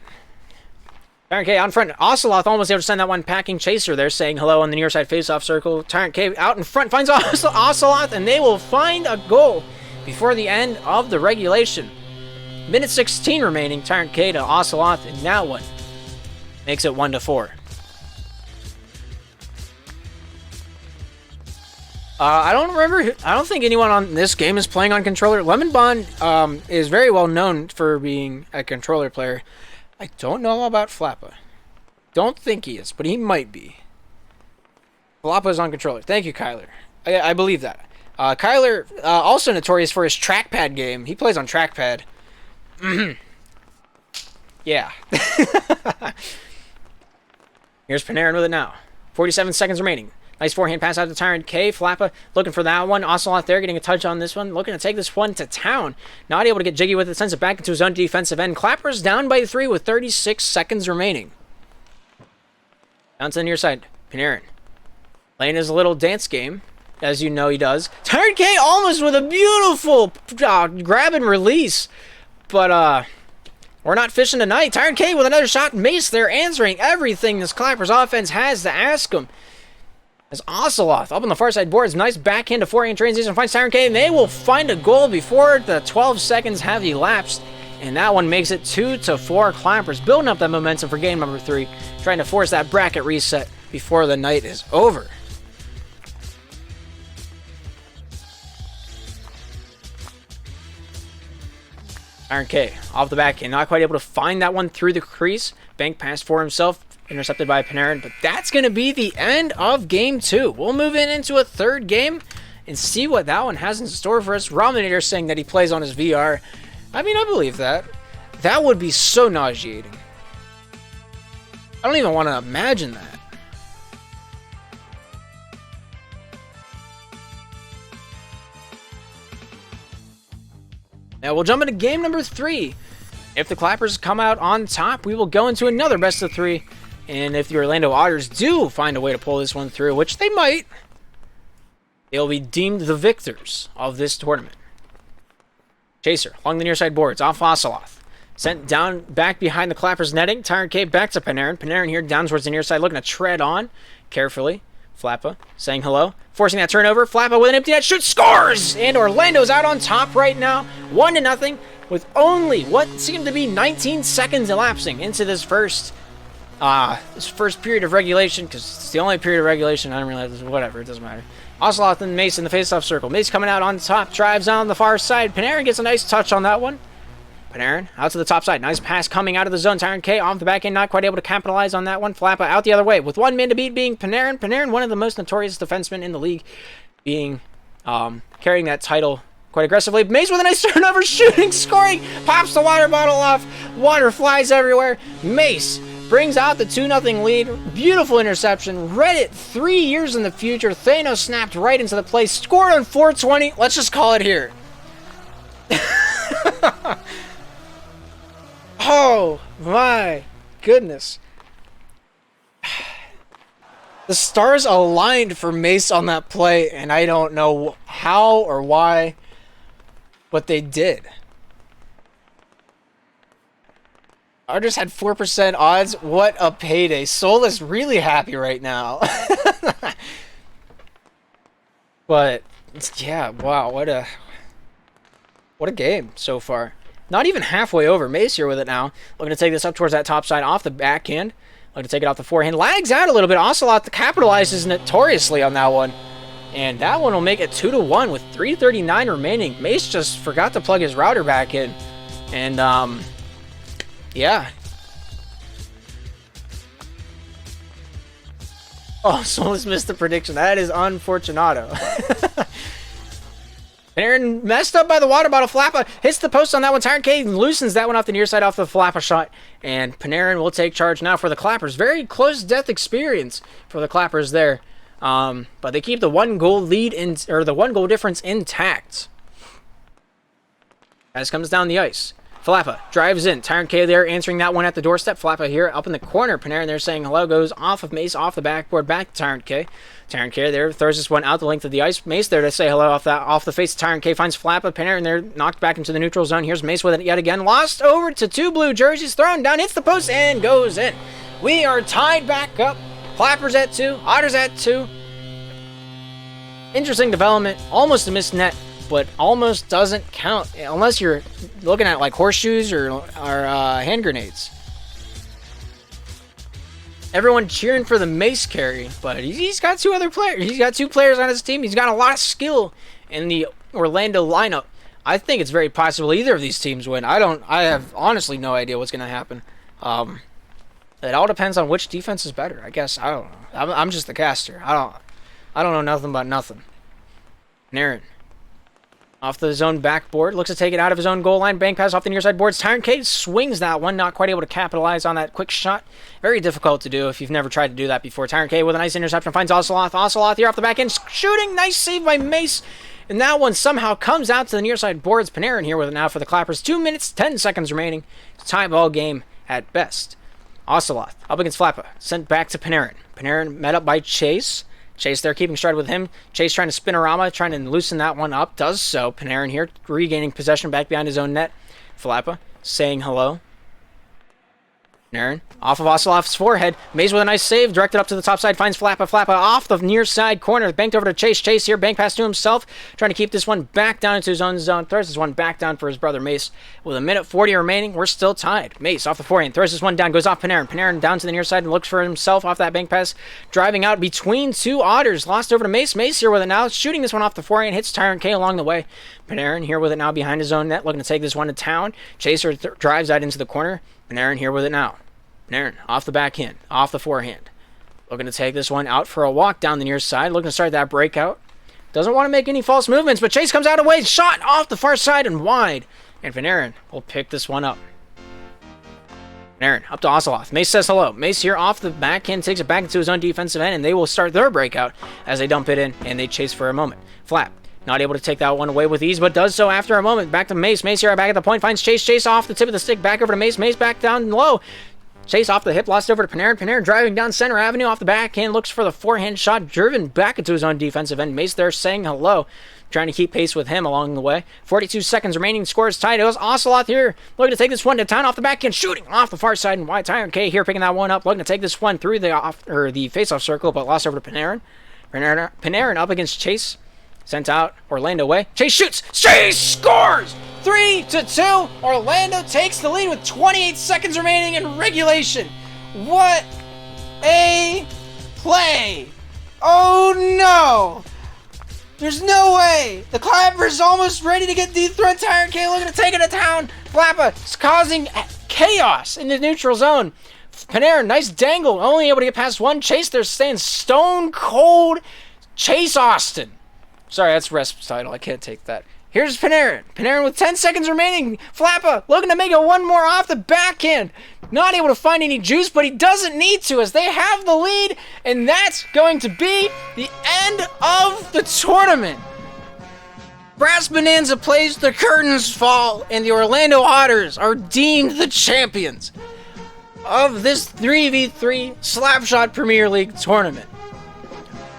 Tyrant K out in front. Oceloth almost able to send that one packing. Chaser there saying hello on the near side face-off circle. Tyrant K out in front finds Oceloth, and they will find a goal before the end of the regulation. Minute 16 remaining. Tyrant K to Oceloth, and that one makes it 1-4. I don't think anyone on this game is playing on controller. Lemon Bond is very well known for being a controller player. I don't know about Flappa. Don't think he is, but he might be. Flappa is on controller. Thank you, Kyler. I believe that. Kyler, also notorious for his trackpad game. He plays on trackpad. Yeah. Here's Panarin with it now. 47 seconds remaining. Nice forehand pass out to Tyrant K. Flappa looking for that one. Oceloth there getting a touch on this one. Looking to take this one to town. Not able to get jiggy with it. Sends it back into his own defensive end. Clappers down by 3 with 36 seconds remaining. Down to the near side. Panarin. Playing his little dance game. As you know he does. Tyrant K almost with a beautiful grab and release. But, we're not fishing tonight. Tyrant K with another shot. Mace there answering everything this Clappers offense has to ask him. As Oceloth up on the far side boards, nice backhand to forehand transition, finds Tyrant K, and they will find a goal before the 12 seconds have elapsed. And that one makes it 2-4. Clappers building up that momentum for game number 3, trying to force that bracket reset before the night is over. Tyrant K off the backhand, not quite able to find that one through the crease. Bank pass for himself. Intercepted by Panarin, but that's going to be the end of game 2. We'll move into a third game and see what that one has in store for us. Rominator saying that he plays on his VR. I mean, I believe that. That would be so nauseating. I don't even want to imagine that. Now we'll jump into game number 3. If the Clappers come out on top, we will go into another best of 3. And if the Orlando Otters do find a way to pull this one through, which they might, they'll be deemed the victors of this tournament. Chaser along the near side boards, off Oceloth. Sent down back behind the Clappers netting. Tyrant K back to Panarin. Panarin here down towards the near side, looking to tread on carefully. Flappa saying hello. Forcing that turnover. Flappa with an empty net shoot. Scores! And Orlando's out on top right now. 1-0 with only what seemed to be 19 seconds elapsing into this first period of regulation, because it's the only period of regulation. I don't realize, whatever, it doesn't matter. Oceloth and Mace in the face-off circle. Mace coming out on top, drives on the far side. Panarin gets a nice touch on that one. Panarin out to the top side. Nice pass coming out of the zone. Tyrant K off the back end, not quite able to capitalize on that one. Flappa out the other way with one man to beat, being Panarin. Panarin, one of the most notorious defensemen in the league, being carrying that title quite aggressively. Mace with a nice turnover, shooting, scoring, pops the water bottle off. Water flies everywhere. Mace brings out the 2-0 lead. Beautiful interception. Read it 3 years in the future. Thanos snapped right into the play. Scored on 420. Let's just call it here. Oh my goodness. The stars aligned for Mace on that play, and I don't know how or why, but they did. Otters had 4% odds. What a payday. Soul is really happy right now. But yeah, wow, what a game so far. Not even halfway over. Mace here with it now. Looking to take this up towards that top side off the backhand. Looking to take it off the forehand. Lags out a little bit. Oceloth capitalizes notoriously on that one. And that one will make it 2-1 with 3:39 remaining. Mace just forgot to plug his router back in. And, yeah. Oh, someone's missed the prediction. That is unfortunato. Panarin messed up by the water bottle. Flappa hits the post on that one. Tyrant K loosens that one off the near side off the Flappa shot. And Panarin will take charge now for the Clappers. Very close death experience for the Clappers there. But they keep the 1-goal lead or the 1-goal difference intact. As comes down the ice. Flappa drives in. Tyrant K there answering that one at the doorstep. Flappa here up in the corner. Panarin there saying hello. Goes off of Mace, off the backboard, back to Tyrant K. Tyrant K there throws this one out the length of the ice. Mace there to say hello off the face of Tyrant K. Finds Flappa. Panarin there knocked back into the neutral zone. Here's Mace with it yet again. Lost over to 2 blue jerseys. Thrown down, hits the post, and goes in. We are tied back up. Clappers at 2. Otters at 2. Interesting development. Almost a missed net but almost doesn't count unless you're looking at like horseshoes or hand grenades. Everyone cheering for the Mace carry, but he's got two other players. He's got two players on his team. He's got a lot of skill in the Orlando lineup. I think it's very possible either of these teams win. I have honestly no idea what's going to happen. It all depends on which defense is better, I guess. I don't know. I'm just the caster. I don't know nothing about nothing. Naren. Off the zone backboard. Looks to take it out of his own goal line. Bank pass off the near side boards. Tyrant K swings that one. Not quite able to capitalize on that quick shot. Very difficult to do if you've never tried to do that before. Tyrant K with a nice interception. Finds Oceloth. Oceloth here off the back end. Shooting. Nice save by Mace. And that one somehow comes out to the near side boards. Panarin here with it now for the Clappers. 2 minutes, 10 seconds remaining. Tie ball game at best. Oceloth up against Flappa. Sent back to Panarin. Panarin met up by Chase. Chase there keeping stride with him. Chase trying to spin-a-rama, trying to loosen that one up. Does so. Panarin here regaining possession back behind his own net. Flappa saying hello. Panarin off of Oceloth's forehead. Mays with a nice save. Directed up to the top side. Finds Flappa. Flappa off the near side corner. Banked over to Chase. Chase here. Bank pass to himself. Trying to keep this one back down into his own zone. Throws this one back down for his brother Mace. With a minute 40 remaining, we're still tied. Mace off the forehand. Throws this one down. Goes off Panarin. Panarin down to the near side and looks for himself off that bank pass. Driving out between two Otters. Lost over to Mace. Mace here with it now. Shooting this one off the forehand. Hits Tyrant K along the way. Panarin here with it now behind his own net. Looking to take this one to town. Chaser drives out into the corner. Panarin here with it now. Panarin off the backhand, off the forehand. Looking to take this one out for a walk down the near side. Looking to start that breakout. Doesn't want to make any false movements, but Chase comes out away. Shot off the far side and wide. And Panarin will pick this one up. Panarin up to Oceloth. Mace says hello. Mace here off the backhand, takes it back into his own defensive end, and they will start their breakout as they dump it in, and they chase for a moment. Flap. Not able to take that one away with ease, but does so after a moment. Back to Mace. Mace here back at the point. Finds Chase. Chase off the tip of the stick. Back over to Mace. Mace back down low. Chase off the hip, lost over to Panarin. Panarin driving down center avenue off the backhand, looks for the forehand shot, driven back into his own defensive end. Mace there saying hello, trying to keep pace with him along the way. 42 seconds remaining, scores tied. It was Oceloth here, looking to take this one to town off the backhand, shooting off the far side and wide. Tyrant K here picking that one up, looking to take this one through the face-off circle, but lost over to Panarin. Panarin up against Chase. Sent out, Orlando way. Chase shoots! Chase scores! 3-2. Orlando takes the lead with 28 seconds remaining in regulation. What a play! Oh no! There's no way! The Clappers almost ready to get dethroned. Tyrant K looking to take it to town. Flappa is causing chaos in the neutral zone. Panarin, nice dangle, only able to get past one. Chase there staying stone cold. Chase Austin. Sorry, that's Resp's title. I can't take that. Here's Panarin. Panarin with 10 seconds remaining. Flappa looking to make it one more off the backhand. Not able to find any juice, but he doesn't need to as they have the lead. And that's going to be the end of the tournament. Brass Bonanza plays, the curtains fall, and the Orlando Otters are deemed the champions of this 3v3 Slapshot Premier League tournament.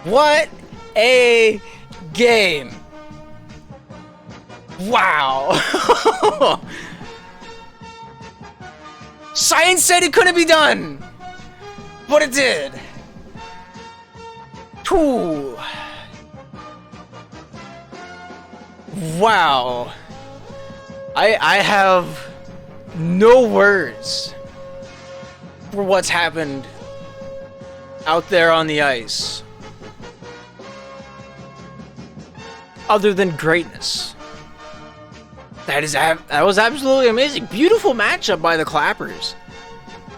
What a game. Wow. Science said it couldn't be done, but it did. Ooh. Wow. I have no words for what's happened out there on the ice. Other than greatness. That was absolutely amazing. Beautiful matchup by the Clappers.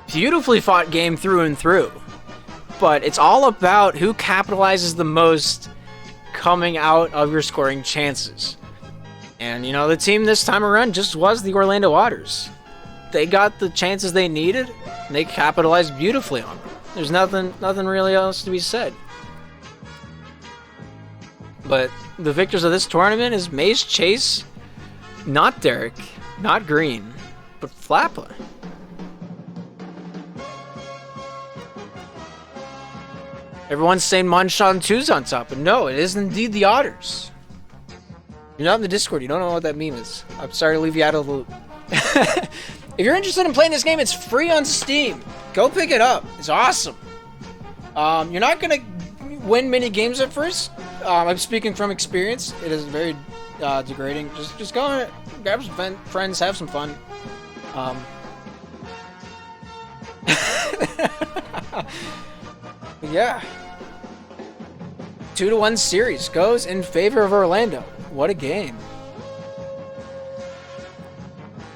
Beautifully fought game through and through. But it's all about who capitalizes the most coming out of your scoring chances. And, you know, the team this time around just was the Orlando Otters. They got the chances they needed, and they capitalized beautifully on them. There's nothing really else to be said. But the victors of this tournament is Mace, Chase, not Derek, not Green, but Flappa. Everyone's saying Monshot and 2's on top, but no, it is indeed the Otters. You're not in the Discord, you don't know what that meme is. I'm sorry to leave you out of the loop. If you're interested in playing this game, it's free on Steam. Go pick it up. It's awesome. You're not going to win many games at first, I'm speaking from experience. It is very degrading. Just go and grab some friends, have some fun. Yeah. 2-1 series goes in favor of Orlando. What a game.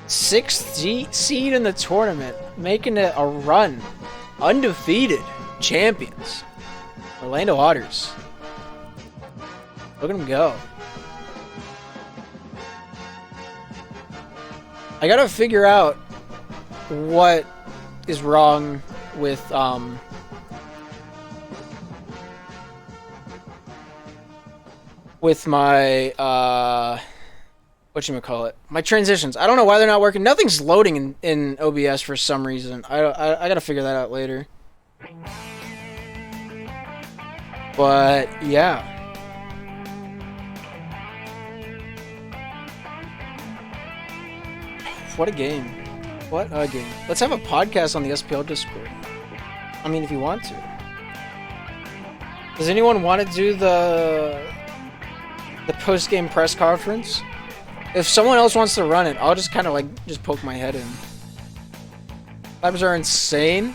6th seed in the tournament, making it a run. Undefeated champions. Orlando Otters. Look at them go. I gotta figure out what is wrong with my whatchamacallit, my transitions. I don't know why they're not working. Nothing's loading in OBS for some reason. I gotta figure that out later. But yeah. What a game. What a game. Let's have a podcast on the SPL Discord. I mean, if you want to. Does anyone want to do the post-game press conference? If someone else wants to run it, I'll just kind of like just poke my head in. Labs are insane.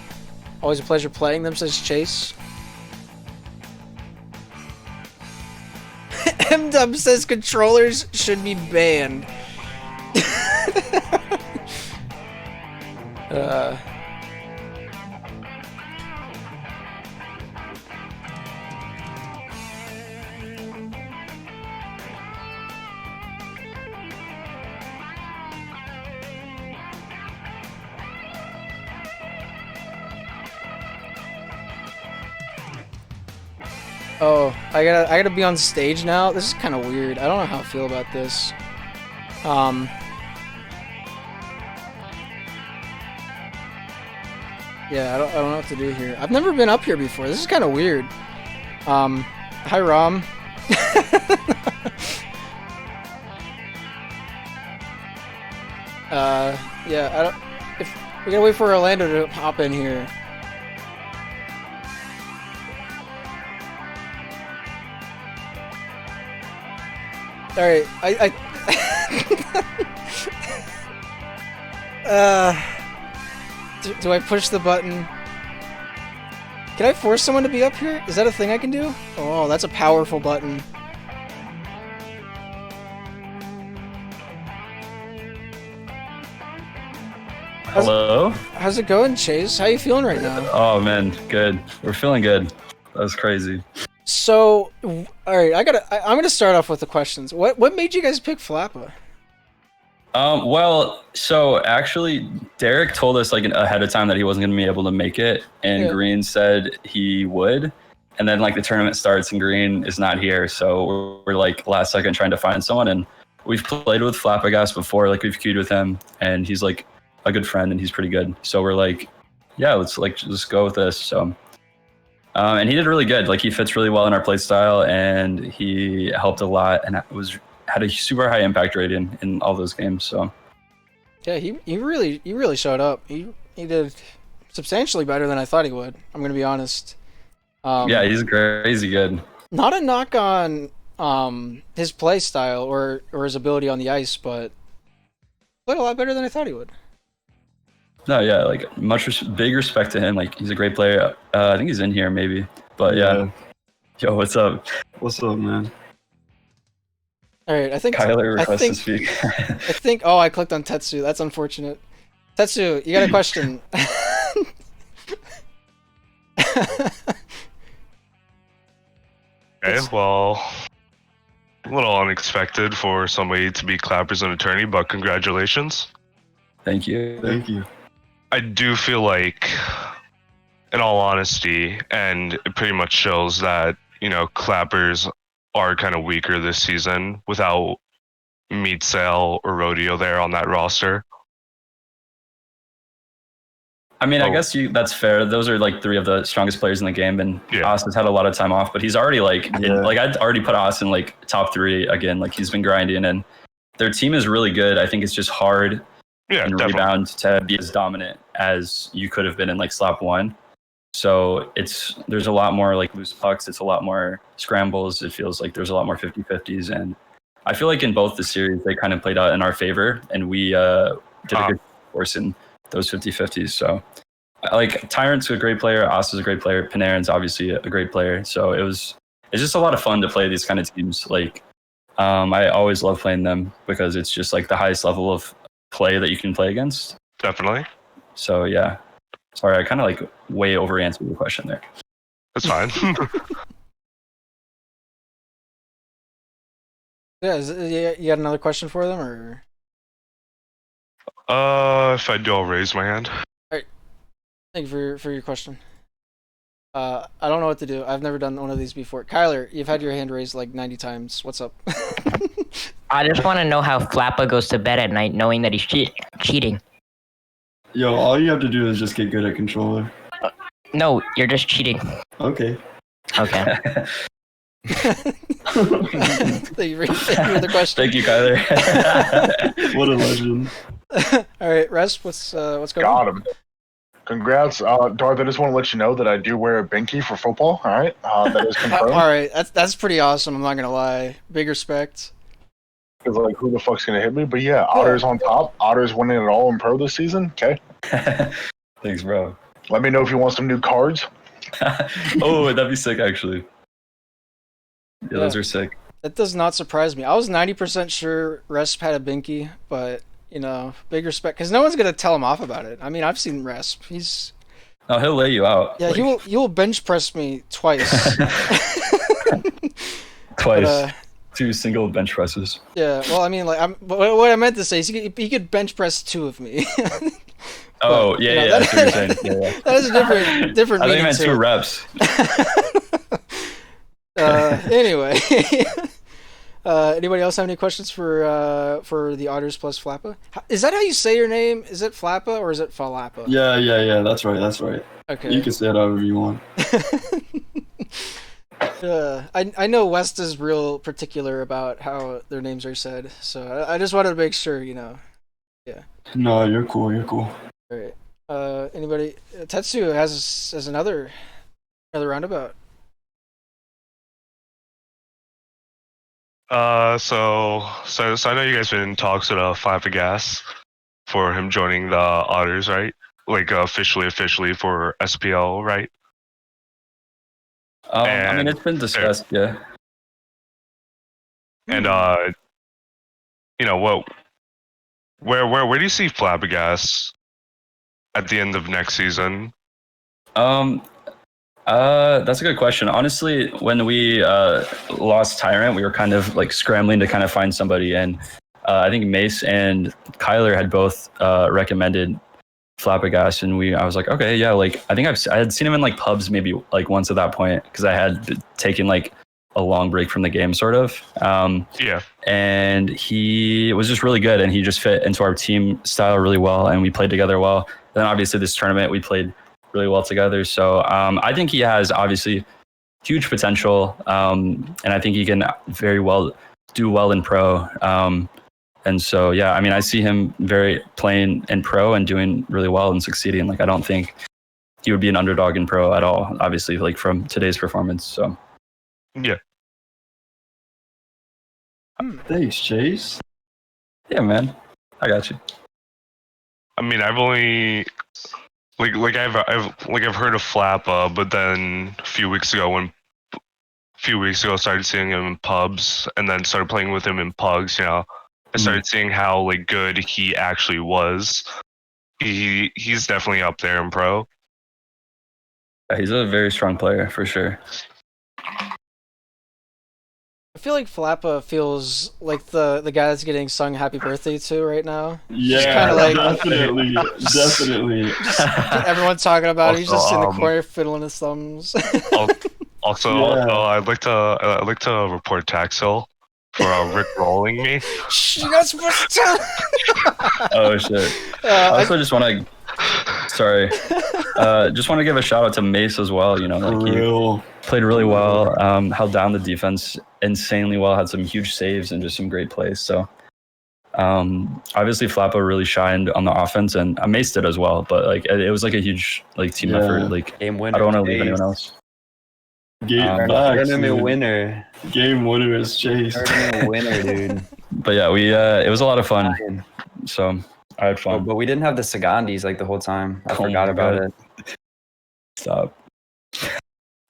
Always a pleasure playing them, says Chase. M-Dub says controllers should be banned. Oh, I gotta be on stage now? This is kind of weird. I don't know how I feel about this. Yeah, I don't know what to do here. I've never been up here before. This is kind of weird. Hi, Rom. Yeah, if we gotta wait for Orlando to hop in here. Alright, do I push the button? Can I force someone to be up here? Is that a thing I can do? Oh, that's a powerful button. Hello? How's it going, Chase? How you feeling right now? Oh man, good. We're feeling good. That was crazy. So, alright, I'm gonna start off with the questions. What made you guys pick Flappa? Well, so actually, Derek told us like ahead of time that he wasn't going to be able to make it, and Yeah. Green said he would. And then like the tournament starts and Green is not here, so we're like last second trying to find someone. And we've played with Flappagas before, like we've queued with him, and he's like a good friend and he's pretty good. So we're like, yeah, let's like just go with this. So, and he did really good. Like he fits really well in our play style, and he helped a lot, and had a super high impact rating in all those games. So Yeah, he really showed up. He did substantially better than I thought he would. I'm gonna be honest. yeah, he's crazy good. Not a knock on his play style or his ability on the ice, but played a lot better than I thought he would. No, yeah, like big respect to him. Like he's a great player. I think he's in here maybe, but yeah. Yo, what's up? What's up, man? All right, I think Kyler requests to speak. I think. Oh, I clicked on Tetsu. That's unfortunate. Tetsu, you got a question? Okay, well, a little unexpected for somebody to be Clappers and attorney, but congratulations. Thank you. Thank you. I do feel like, in all honesty, and it pretty much shows that, you know, Clappers are kind of weaker this season without Meat Sale or Rodeo there on that roster. I mean, I guess that's fair. Those are like three of the strongest players in the game, and Austin's had a lot of time off, but he's already like, I'd already put Austin like top 3 again. Like he's been grinding, and their team is really good. I think it's just hard in rebound to be as dominant as you could have been in like slap 1. So there's a lot more like loose pucks. It's a lot more scrambles. It feels like there's a lot more 50-50s. And I feel like in both the series, they kind of played out in our favor. And we did a good course in those 50-50s. So like Tyrant's a great player. Asa's a great player. Panarin's obviously a great player. So it's just a lot of fun to play these kind of teams. Like I always love playing them because it's just like the highest level of play that you can play against. Definitely. So yeah. Sorry, I kind of like way over answered the question there. That's fine. Yeah, you got another question for them, or? If I do, I'll raise my hand. Thank you for your question. I don't know what to do. I've never done one of these before. Kyler, you've had your hand raised like 90 times. What's up? I just want to know how Flappa goes to bed at night knowing that he's cheating. Yo, all you have to do is just get good at controller. No, you're just cheating. Okay. Okay. Thank you for the question. Thank you, Kyler. What a legend. All right, Res, what's going on? Got him. Congrats, Darth. I just want to let you know that I do wear a binky for football. All right, that is confirmed. All right, that's pretty awesome. I'm not gonna lie. Big respect. Because like, who the fuck's gonna hit me? But yeah, Otters on top. Otters winning it all in pro this season. Okay. Thanks, bro. Let me know if you want some new cards. Oh, that'd be sick, actually. Yeah, those are sick. That does not surprise me. I was 90% sure Resp had a binky, but you know, big respect because no one's gonna tell him off about it. I mean, I've seen Resp. Oh, he'll lay you out. Yeah, like... he will bench press me twice. Twice. But, 2 single bench presses. Yeah, well, I mean, like, what I meant to say is he could bench press 2 of me. Oh, but, yeah, you know, yeah, that's what you're saying. Yeah. That is a different I think meaning I meant too. 2 reps. Anyway, anybody else have any questions for the Otters plus Flappa? Is that how you say your name? Is it Flappa or is it Falappa? Yeah, that's right. Okay. You can say it however you want. I know West is real particular about how their names are said, so I just wanted to make sure, you know. Yeah. No, you're cool. All right. Anybody? Tetsu has another roundabout. So I know you guys been in talks with Flabbergas for him joining the Otters, right? Like officially for SPL, right? I mean, it's been discussed, yeah. And you know what? Where do you see Flabbergas at the end of next season? That's a good question. Honestly, when we lost Tyrant, we were kind of like scrambling to kind of find somebody, and I think Mace and Kyler had both recommended Flabbergas, and I was like, okay, yeah, like I think I had seen him in like pubs maybe like once at that point because I had taken like a long break from the game, sort of. Yeah. And he was just really good, and he just fit into our team style really well, and we played together well. Then obviously this tournament we played really well together. So I think he has obviously huge potential, and I think he can very well do well in pro. And so, yeah, I mean, I see him playing in pro and doing really well and succeeding. Like, I don't think he would be an underdog in pro at all, obviously, like from today's performance. So, yeah. Thanks, Chase. Yeah, man, I got you. I mean, I've only I've heard of Flappa, but then a few weeks ago I started seeing him in pubs, and then started playing with him in pugs. You know, I started seeing how like good he actually was. He's definitely up there in pro. Yeah, he's a very strong player for sure. I feel like Flappa feels like the guy that's getting sung "Happy Birthday" to right now. Yeah, like, definitely. Everyone's talking about it. He's just in the Also, corner fiddling his thumbs. Also, Yeah. I'd like to report Taxel for Rick rolling me. Shh, you're not supposed to tell. Oh shit. I also just want to. Sorry. Just want to give a shout out to Mace as well. You know, For like real. he played really well. Held down the defense insanely well. Had some huge saves and just some great plays. So, Obviously, Flappa really shined on the offense, and Mace did as well. But like, it was like a huge like team effort. Like, Game winner. I don't want to leave anyone else. Tournament winner. Game winner is Chase. Tournament winner, dude. But yeah, it was a lot of fun. So I had fun. But we didn't have the Sagandis like the whole time. I Oh forgot my about God. it. Stop.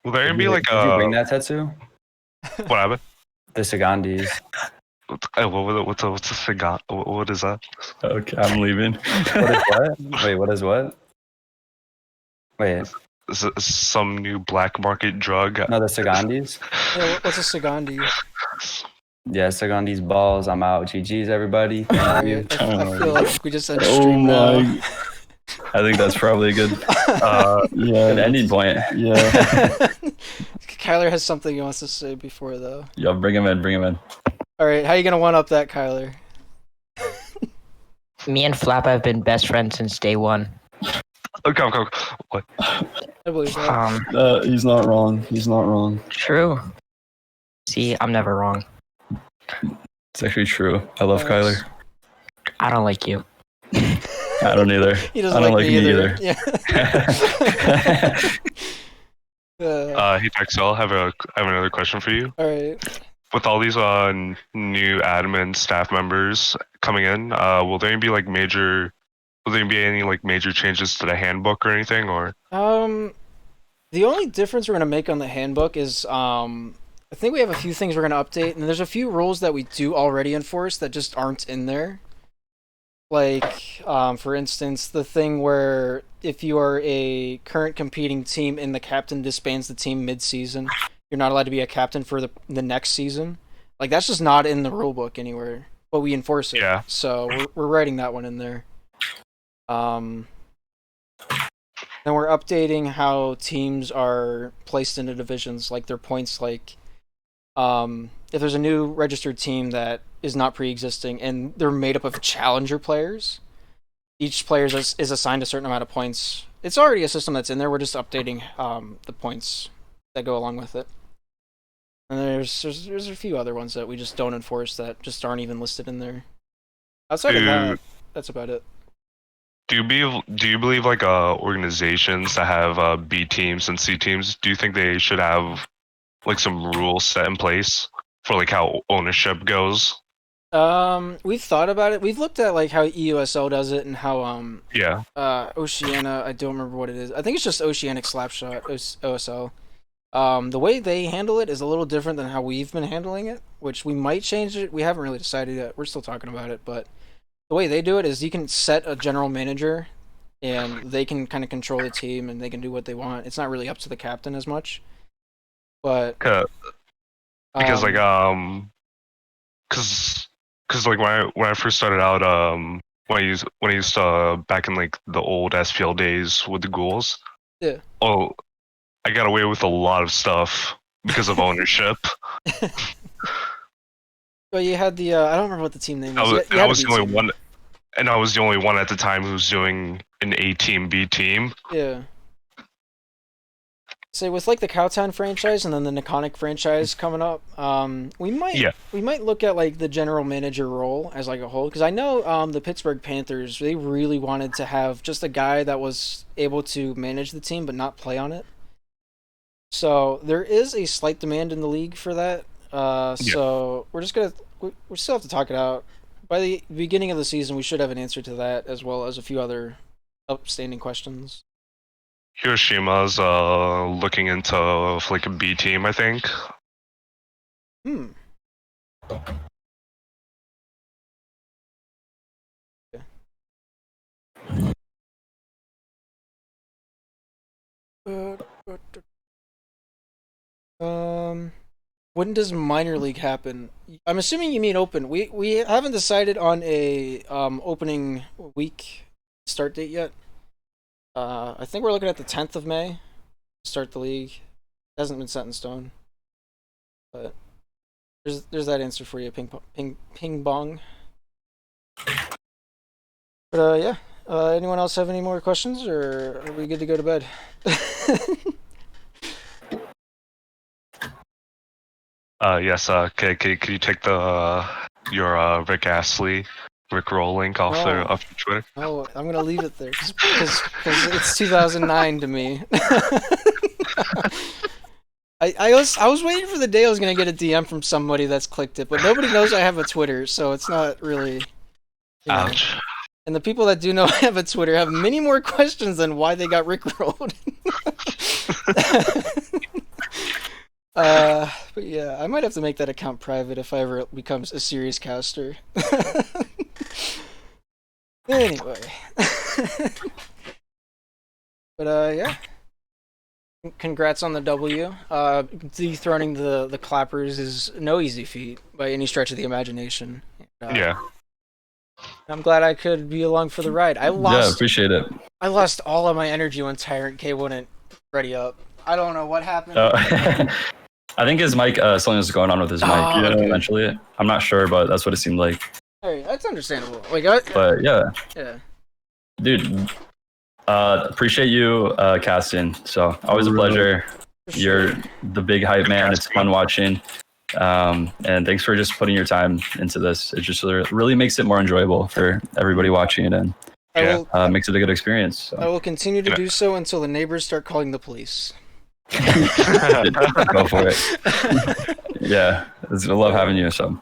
Will there be like Did you bring that Tetsu? What happened? The Sagandis. What's a cigar? What is that? Okay, I'm leaving. What is what? Wait, what is what? Wait, Is it some new black market drug? no, the Sagandis? Yeah, what's a Sagandi? Yeah, Sagandis balls. I'm out. GG's, everybody. Thank you. Alright, I feel like we just had Oh stream now. my. I think that's probably a good Yeah. an ending point. Yeah. Kyler has something he wants to say before though. Yo, bring him in. Alright, how you gonna one up that, Kyler? Me and Flap have been best friends since day one. Oh, come. What? I believe that. He's not wrong. He's not wrong. True. See, I'm never wrong. It's actually true. I love Nice. Kyler. I don't like you. I don't either. He doesn't I don't like me either. either. Yeah. Hey Texel, I have another question for you. Alright. With all these new admin staff members coming in, will there be like major? Will there be any like major changes to the handbook or anything? Or The only difference we're gonna make on the handbook is I think we have a few things we're gonna update, and there's a few rules that we do already enforce that just aren't in there. Like, for instance, the thing where if you are a current competing team and the captain disbands the team mid-season, you're not allowed to be a captain for the next season. Like, that's just not in the rulebook anywhere, but we enforce it. Yeah. So we're writing that one in there. Then we're updating how teams are placed into divisions, like their points. Like, if there's a new registered team that is not pre-existing and they're made up of challenger players, each player is assigned a certain amount of points. It's already a system that's in there. We're just updating the points that go along with it. And there's a few other ones that we just don't enforce that just aren't even listed in there. Outside of that, that's about it. do you believe like organizations that have B teams and C teams? Do you think they should have like some rules set in place for like how ownership goes? We've thought about it. We've looked at like how EUSL does it and how Oceania, I don't remember what it is. I think it's just Oceanic Slapshot, OSL. The way they handle it is a little different than how we've been handling it, which we might change it. We haven't really decided yet. We're still talking about it, but the way they do it is you can set a general manager and they can kind of control the team and they can do what they want. It's not really up to the captain as much. But because like because like when I first started out when I used to back in like the old SPL days with the ghouls. Yeah. Oh, I got away with a lot of stuff because of ownership. Well, you had the I don't remember what the team name was. I was the only one, and I was the only one at the time who was doing an A team, B team. Yeah. So with like the Cowtown franchise and then the Niconic franchise coming up, we might look at like the general manager role as like a whole, because I know the Pittsburgh Panthers, they really wanted to have just a guy that was able to manage the team but not play on it. So there is a slight demand in the league for that. So we still have to talk it out. By the beginning of the season, we should have an answer to that, as well as a few other outstanding questions. Hiroshima's looking into like a B team, I think. Okay. When does minor league happen? I'm assuming you mean open. We haven't decided on a opening week start date yet. I think we're looking at the 10th of May to start the league. It hasn't been set in stone. But there's that answer for you, ping bong. But yeah. Anyone else have any more questions, or are we good to go to bed? Yes. Could you take your Rick Astley Rickroll link off their Twitter. Oh, I'm gonna leave it there because it's 2009 to me. I was waiting for the day I was gonna get a DM from somebody that's clicked it, but nobody knows I have a Twitter, so it's not really. You know. Ouch. And the people that do know I have a Twitter have many more questions than why they got rickrolled. But yeah, I might have to make that account private if I ever become a serious caster. Anyway. But yeah. Congrats on the W. Dethroning the Clappers is no easy feat by any stretch of the imagination. Yeah. I'm glad I could be along for the ride. I appreciate it. I lost all of my energy when Tyrant K wouldn't ready up. I don't know what happened. I think his mic, something was going on with his mic eventually. I'm not sure, but that's what it seemed like. Hey, that's understandable. But yeah. Yeah. Dude, appreciate you casting. So always a pleasure. You're the big hype man. It's fun watching. And thanks for just putting your time into this. It just really makes it more enjoyable for everybody watching and makes it a good experience. So. I will continue to do so until the neighbors start calling the police. Go for it. Yeah, I love having you. So,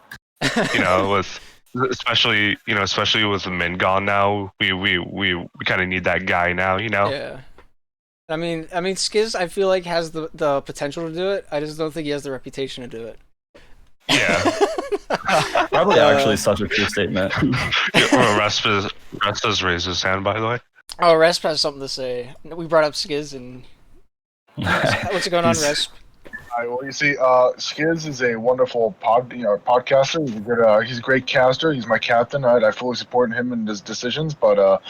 especially with the Min gone now, we kind of need that guy now. Yeah. I mean, Skiz, I feel like has the potential to do it. I just don't think he has the reputation to do it. Yeah. Probably actually such a true statement. Resp has raised his hand, by the way. Oh, Resp has something to say. We brought up Skiz and what's going on, Resp? Well, you see, Skiz is a wonderful podcaster. He's a great caster. He's my captain. Right? I fully support him in his decisions, but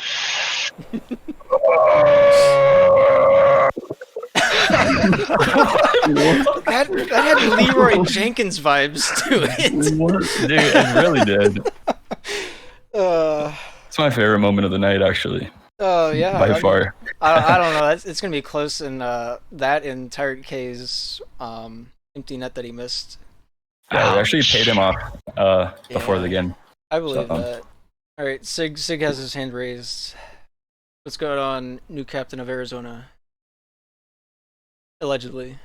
that had Leroy Jenkins vibes to it. Dude, it really did. It's my favorite moment of the night, actually. Oh yeah, by far. I don't know. It's gonna be close in that in Tyrant K's empty net that he missed. Yeah, they actually paid him off before the game. I believe that. All right, Sig has his hand raised. What's going on, new captain of Arizona? Allegedly.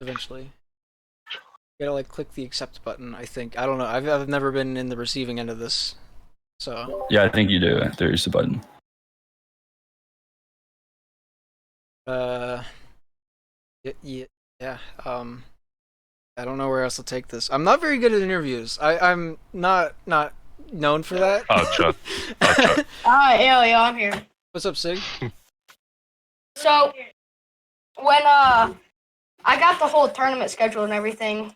Eventually. You gotta click the accept button. I think. I don't know. I've never been in the receiving end of this. So yeah, I think you do. There's the button. Yeah. I don't know where else to take this. I'm not very good at interviews. I'm not known for that. Oh, Chuck. Yeah, I'm here. What's up, Sig? So when I got the whole tournament schedule and everything.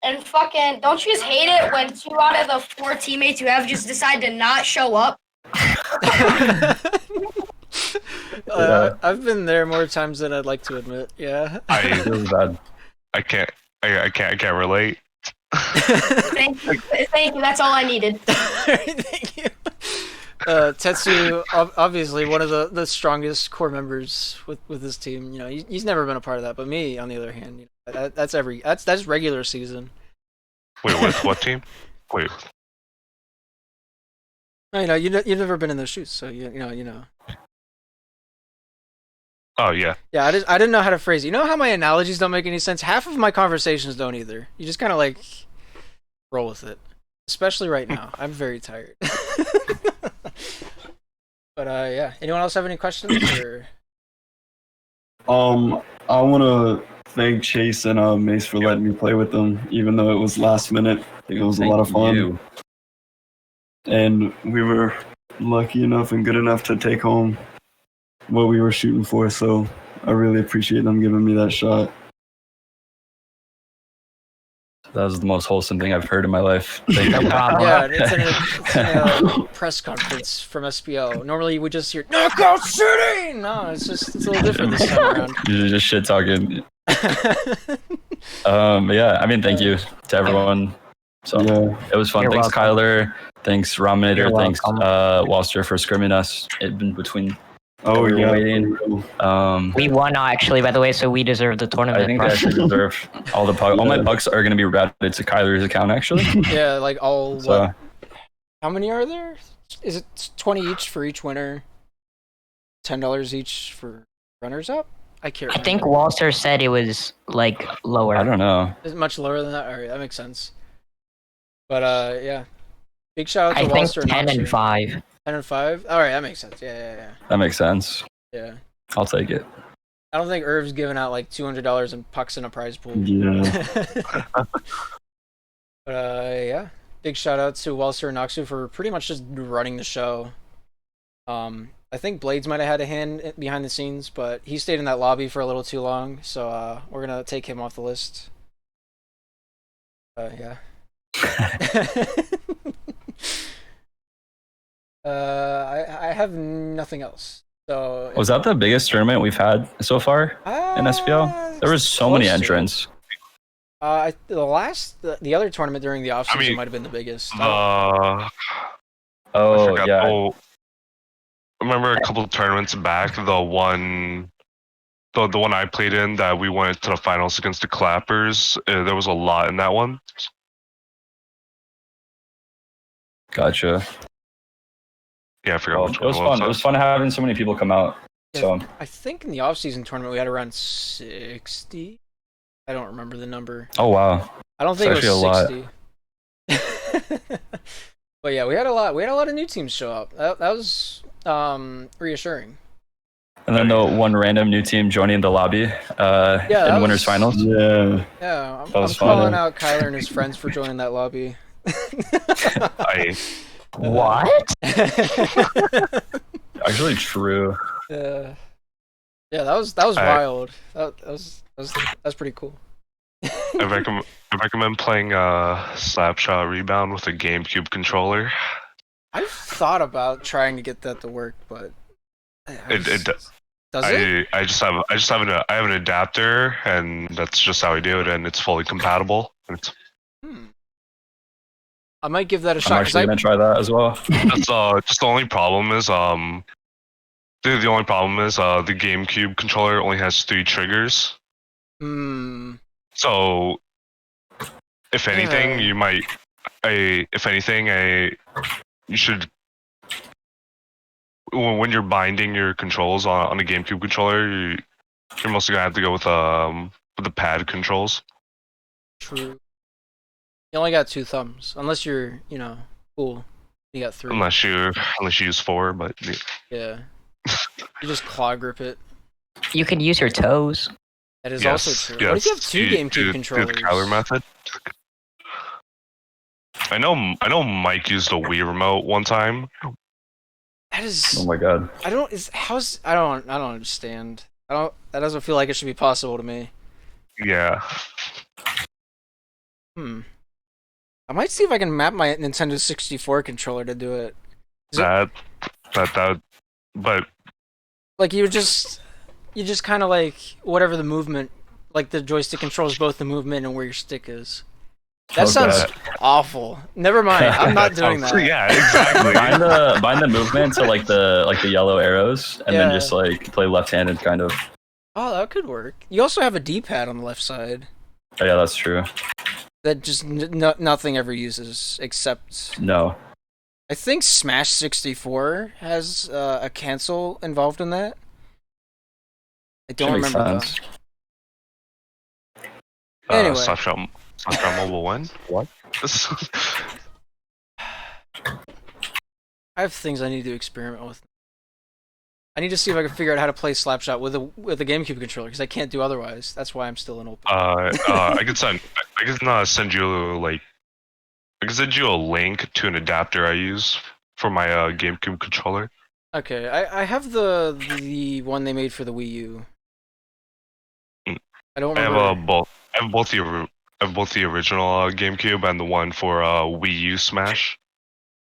And fucking, don't you just hate it when 2 out of the 4 teammates you have just decide to not show up? I've been there more times than I'd like to admit. Yeah. Really bad. I can't relate. Thank you. That's all I needed. Thank you. Tetsu, obviously one of the strongest core members with his team. You know, he's never been a part of that. But me, on the other hand, that's regular season. Wait, with what team? Wait. You've never been in those shoes, so you know. Oh yeah. Yeah, I didn't know how to phrase it. You know how my analogies don't make any sense? Half of my conversations don't either. You just kind of roll with it. Especially right now. I'm very tired. But yeah. Anyone else have any questions? Or? I want to thank Chase and Mace for letting me play with them, even though it was last minute. I think it was a lot of fun. You. And we were lucky enough and good enough to take home what we were shooting for, so I really appreciate them giving me that shot. That was the most wholesome thing I've heard in my life. Thank you. Yeah, it's a press conference from SPL. Normally we just hear knockout shooting. No, it's a little different this time around. You're just shit talking. Yeah, I mean, thank you to everyone. So it was fun. Thanks, Kyler. Thanks, Raminator. Thanks, Walster, for scrimming us in between Oh we were yeah. waiting. We won actually, by the way, so we deserve the tournament. I think they actually deserve all the pucks. All my pucks are going to be routed to Kyler's account, actually. Yeah, like all. So- What? How many are there? Is it 20 each for each winner? $10 each for runners up? I can't. I think remember. Walter said it was like lower. I don't know. Is it much lower than that? All right, that makes sense. But yeah, big shout out I to think Walster 10 and Noxer. 5. 10 and 5. All right, that makes sense. Yeah. That makes sense. Yeah. I'll take it. I don't think Irv's giving out like $200 in pucks in a prize pool. Yeah. But yeah, big shout out to Walster and Noxu for pretty much just running the show. I think Blades might have had a hand behind the scenes, but he stayed in that lobby for a little too long, so we're gonna take him off the list. Yeah. I have nothing else. So Was that the biggest tournament we've had so far in SPL? There was so many close to it. entrants. The other tournament during the offseason I mean, might have been the biggest. I Oh, forgot. yeah. Oh, I remember a couple of tournaments back, the one I played in that we went to the finals against the Clappers. There was a lot in that one. Gotcha. Yeah, I forgot Well, which it was one fun. It was fun having so many people come out. Yeah, So I think in the offseason tournament we had around 60. I don't remember the number. oh wow. I don't think It's it was actually 60. But yeah, we had a lot of new teams show up. That was reassuring. And then the one random new team joining the lobby in that winners was- finals. Yeah. Yeah, I'm was fun. calling out Kyler and his friends for joining that lobby. What? Actually true. Yeah, that was wild. That was pretty cool. I recommend playing Slapshot Rebound with a GameCube controller. I've thought about trying to get that to work, but does it? I have an adapter, and that's just how I do it, and it's fully compatible. I might give that a I'm shot. actually gonna try that as well. That's just the only problem is the only problem is the GameCube controller only has 3 triggers. So if anything, you should, when you're binding your controls on a GameCube controller, you're mostly gonna have to go with the pad controls. True. You only got 2 thumbs, unless you're, cool. You got 3. Unless you use 4, but Yeah. You just claw grip it. You can use your toes. That is yes, also true. yes. What if you have 2 GameCube do controllers? the Kyler method. I know Mike used a Wii remote one time. That is. Oh my god. I don't understand. That doesn't feel like it should be possible to me. Yeah. I might see if I can map my Nintendo 64 controller to do it. But Like you just kind of like whatever the movement, like the joystick controls both the movement and where your stick is. That sounds awful. Never mind. I'm not doing that. Yeah, exactly. bind the movement to like the yellow arrows, and then just like play left-handed kind of. Oh, that could work. You also have a D-pad on the left side. Oh, yeah, that's true. That just nothing ever uses except. No. I think Smash 64 has a cancel involved in that. I don't remember though. Anyway. Slapshot Mobile 1? What? I have things I need to experiment with. I need to see if I can figure out how to play Slapshot with a GameCube controller because I can't do otherwise. That's why I'm still in open. I can send you a link to an adapter I use for my GameCube controller. Okay, I have the one they made for the Wii U. I don't remember. I have both the original GameCube and the one for Wii U Smash.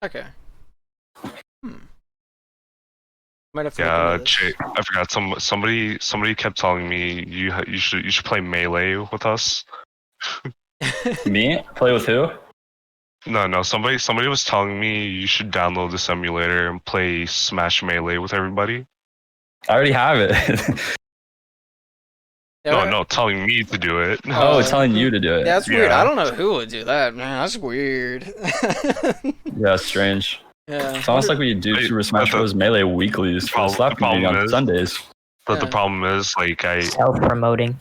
Okay. Might have to look into this. I forgot. Somebody kept telling me you should play Melee with us. Me? Play with who? No. Somebody was telling me you should download this emulator and play Smash Melee with everybody. I already have it. No, telling me to do it. Oh, telling you to do it. That's weird. Yeah. I don't know who would do that, man. That's weird. Yeah, strange. Yeah. It's almost like we do Wait, Super Smash Bros. Melee weeklies for the slap community on Sundays. But Yeah. the problem is, like, Self-promoting.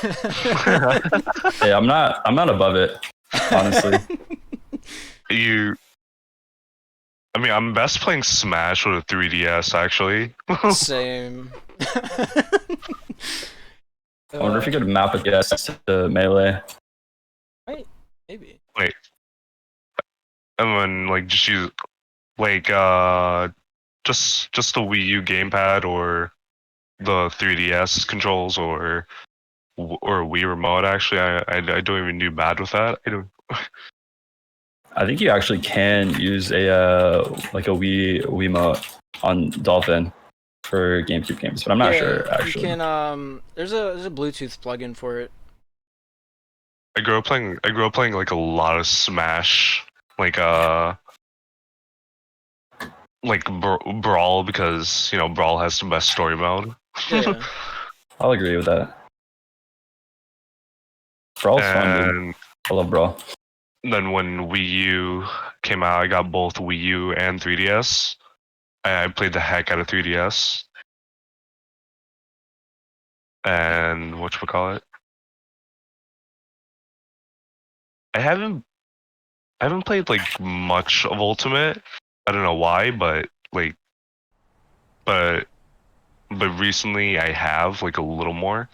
Hey, I'm not above it, honestly. I mean, I'm best playing Smash with a 3DS, actually. Same. I wonder if you could map a guess to Melee. Maybe. Wait. And then, like, just use, like, just the Wii U gamepad or the 3DS controls or Wii remote. Actually, I don't even do bad with that. I think you actually can use a like a Wiimote on Dolphin for GameCube games, but I'm not sure actually. You can there's a Bluetooth plugin for it. I grew up playing like a lot of Smash, like Brawl, because Brawl has the best story mode. Yeah. I'll agree with that. Brawl's fun, dude. I love Brawl. Then when Wii U came out, I got both Wii U and 3DS. I played the heck out of 3DS. And whatchamacallit? I haven't played like much of Ultimate. I don't know why, but recently I have like a little more.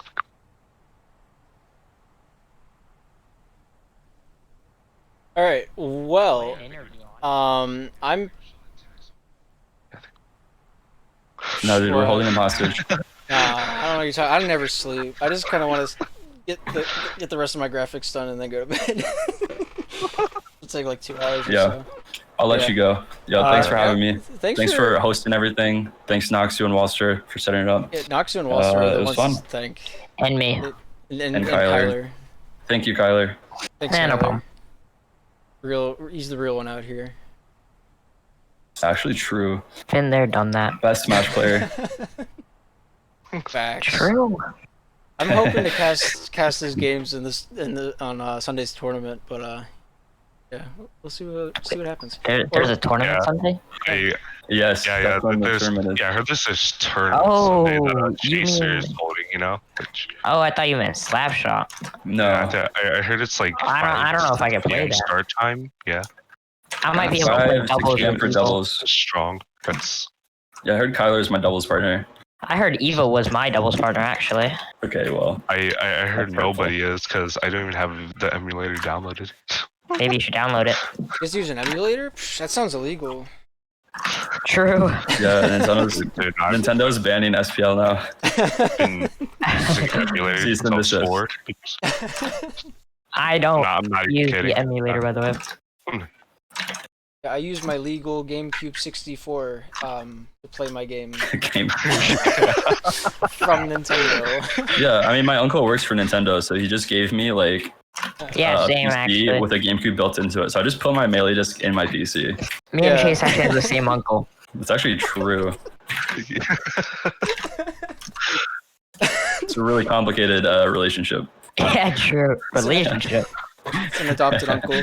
All right. Well, I'm. No, dude, we're holding him hostage. I don't know what you're talking. I never sleep. I just kind of want to get the rest of my graphics done and then go to bed. It'll take like 2 hours. Yeah. Or so. I'll let you go. Yo, thanks for having me. Thanks for hosting everything. Thanks Noxu and Wallster for setting it up. Yeah, Noxu and Wallster are the it was ones fun. to thank. And me. And Kyler. Thank you, Kyler. Thanks, No Kyler. problem. He's the real one out here. Actually true. Been there, done that. Best Smash player. Facts. True. I'm hoping to cast his games on Sunday's tournament, but yeah, we'll see what happens. There's a tournament Sunday? Yes. Yeah. that's when the tournament is. I heard this tournament Sunday that Chaser is holding. Oh, I thought you meant Slapshot. No. Yeah, I heard it's like I don't know if I can play 5 that. start time. Yeah. I might be able to play 5 doubles. PM with for Evo. doubles. Strong. That's Yeah, I heard Kyler is my doubles partner. I heard Evo was my doubles partner, actually. Okay, well. I heard That's nobody is, because I don't even have the emulator downloaded. Maybe you should download it. Just use an emulator? Psh, that sounds illegal. True. Yeah, Nintendo's banning SPL now. Been using emulators Cease and since desist. 4. I don't Nah, I'm not even use kidding. the emulator, by the way. Yeah, I use my legal GameCube 64 to play my game Game. from Nintendo. Yeah, I mean, my uncle works for Nintendo, so he just gave me like Yeah, a same, PC actually. with a GameCube built into it. So I just put my Melee disc in my PC. Me and Chase actually have the same uncle. It's actually true. It's a really complicated relationship. Yeah, true. Relationship. It's an adopted uncle.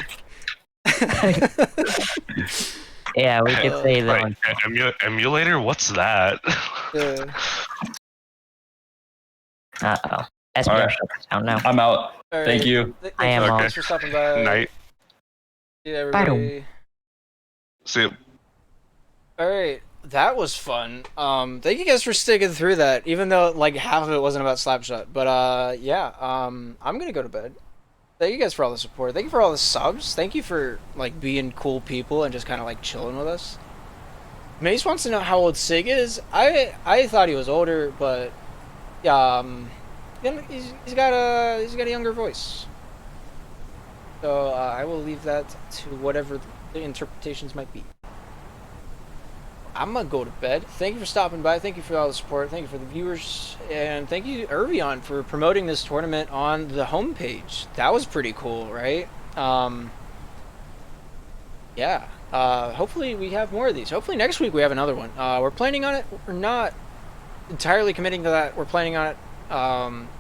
Yeah, we could say that one. Emulator? What's that? Yeah. Uh-oh. SPL Alright. shut this down now. I'm out. All right. Thank you. I am Okay. Thanks for stopping by. Night. See you, everybody. See, All right, that was fun. Thank you guys for sticking through that, even though like half of it wasn't about Slapshot. But yeah, I'm gonna go to bed. Thank you guys for all the support. Thank you for all the subs. Thank you for like being cool people and just kind of like chilling with us. Mace wants to know how old Sig is. I thought he was older, but he's got a younger voice. So I will leave that to whatever the interpretations might be. I'm gonna go to bed. Thank you for stopping by. Thank you for all the support. Thank you for the viewers, and thank you Irvion for promoting this tournament on the homepage. That was pretty cool, right? Yeah. Hopefully we have more of these. Hopefully next week we have another one. We're planning on it or not. entirely committing to that. We're planning on it.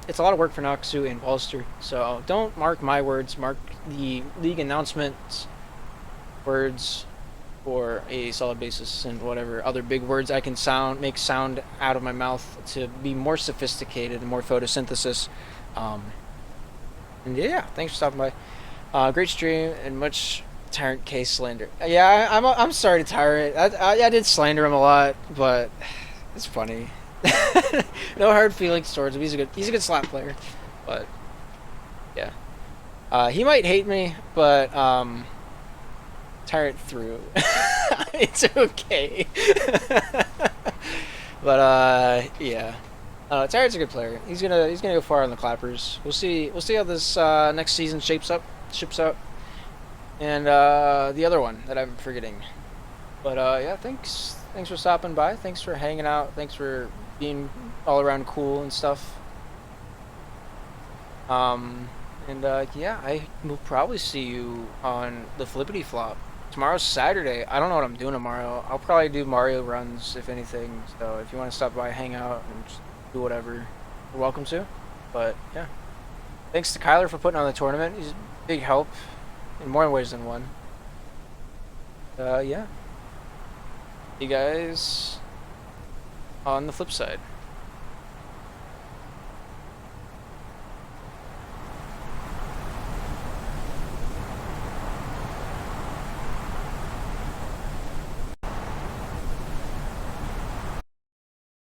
It's a lot of work for Noxu and Polster, so don't mark my words. Mark the league announcements words for a solid basis, and whatever other big words I can make sound out of my mouth to be more sophisticated and more photosynthesis. And yeah, thanks for stopping by. Great stream and much Tyrant K slander. Yeah, I'm sorry to Tyrant. I did slander him a lot, but it's funny. No hard feelings towards him. He's a good slap player, but yeah, he might hate me, but Tyrant through. It's okay. But yeah, Tyrant's a good player. He's gonna go far on the clappers. We'll see how this next season ships out. And the other one that I'm forgetting. But yeah, thanks for stopping by. Thanks for hanging out. Thanks for being all around cool and stuff. And yeah, I will probably see you on the Flippity Flop. Tomorrow's Saturday. I don't know what I'm doing tomorrow. I'll probably do Mario runs, if anything. So if you want to stop by, hang out, and just do whatever, you're welcome to. But yeah, thanks to Kyler for putting on the tournament. He's a big help in more ways than one. Yeah. You guys on the flip side.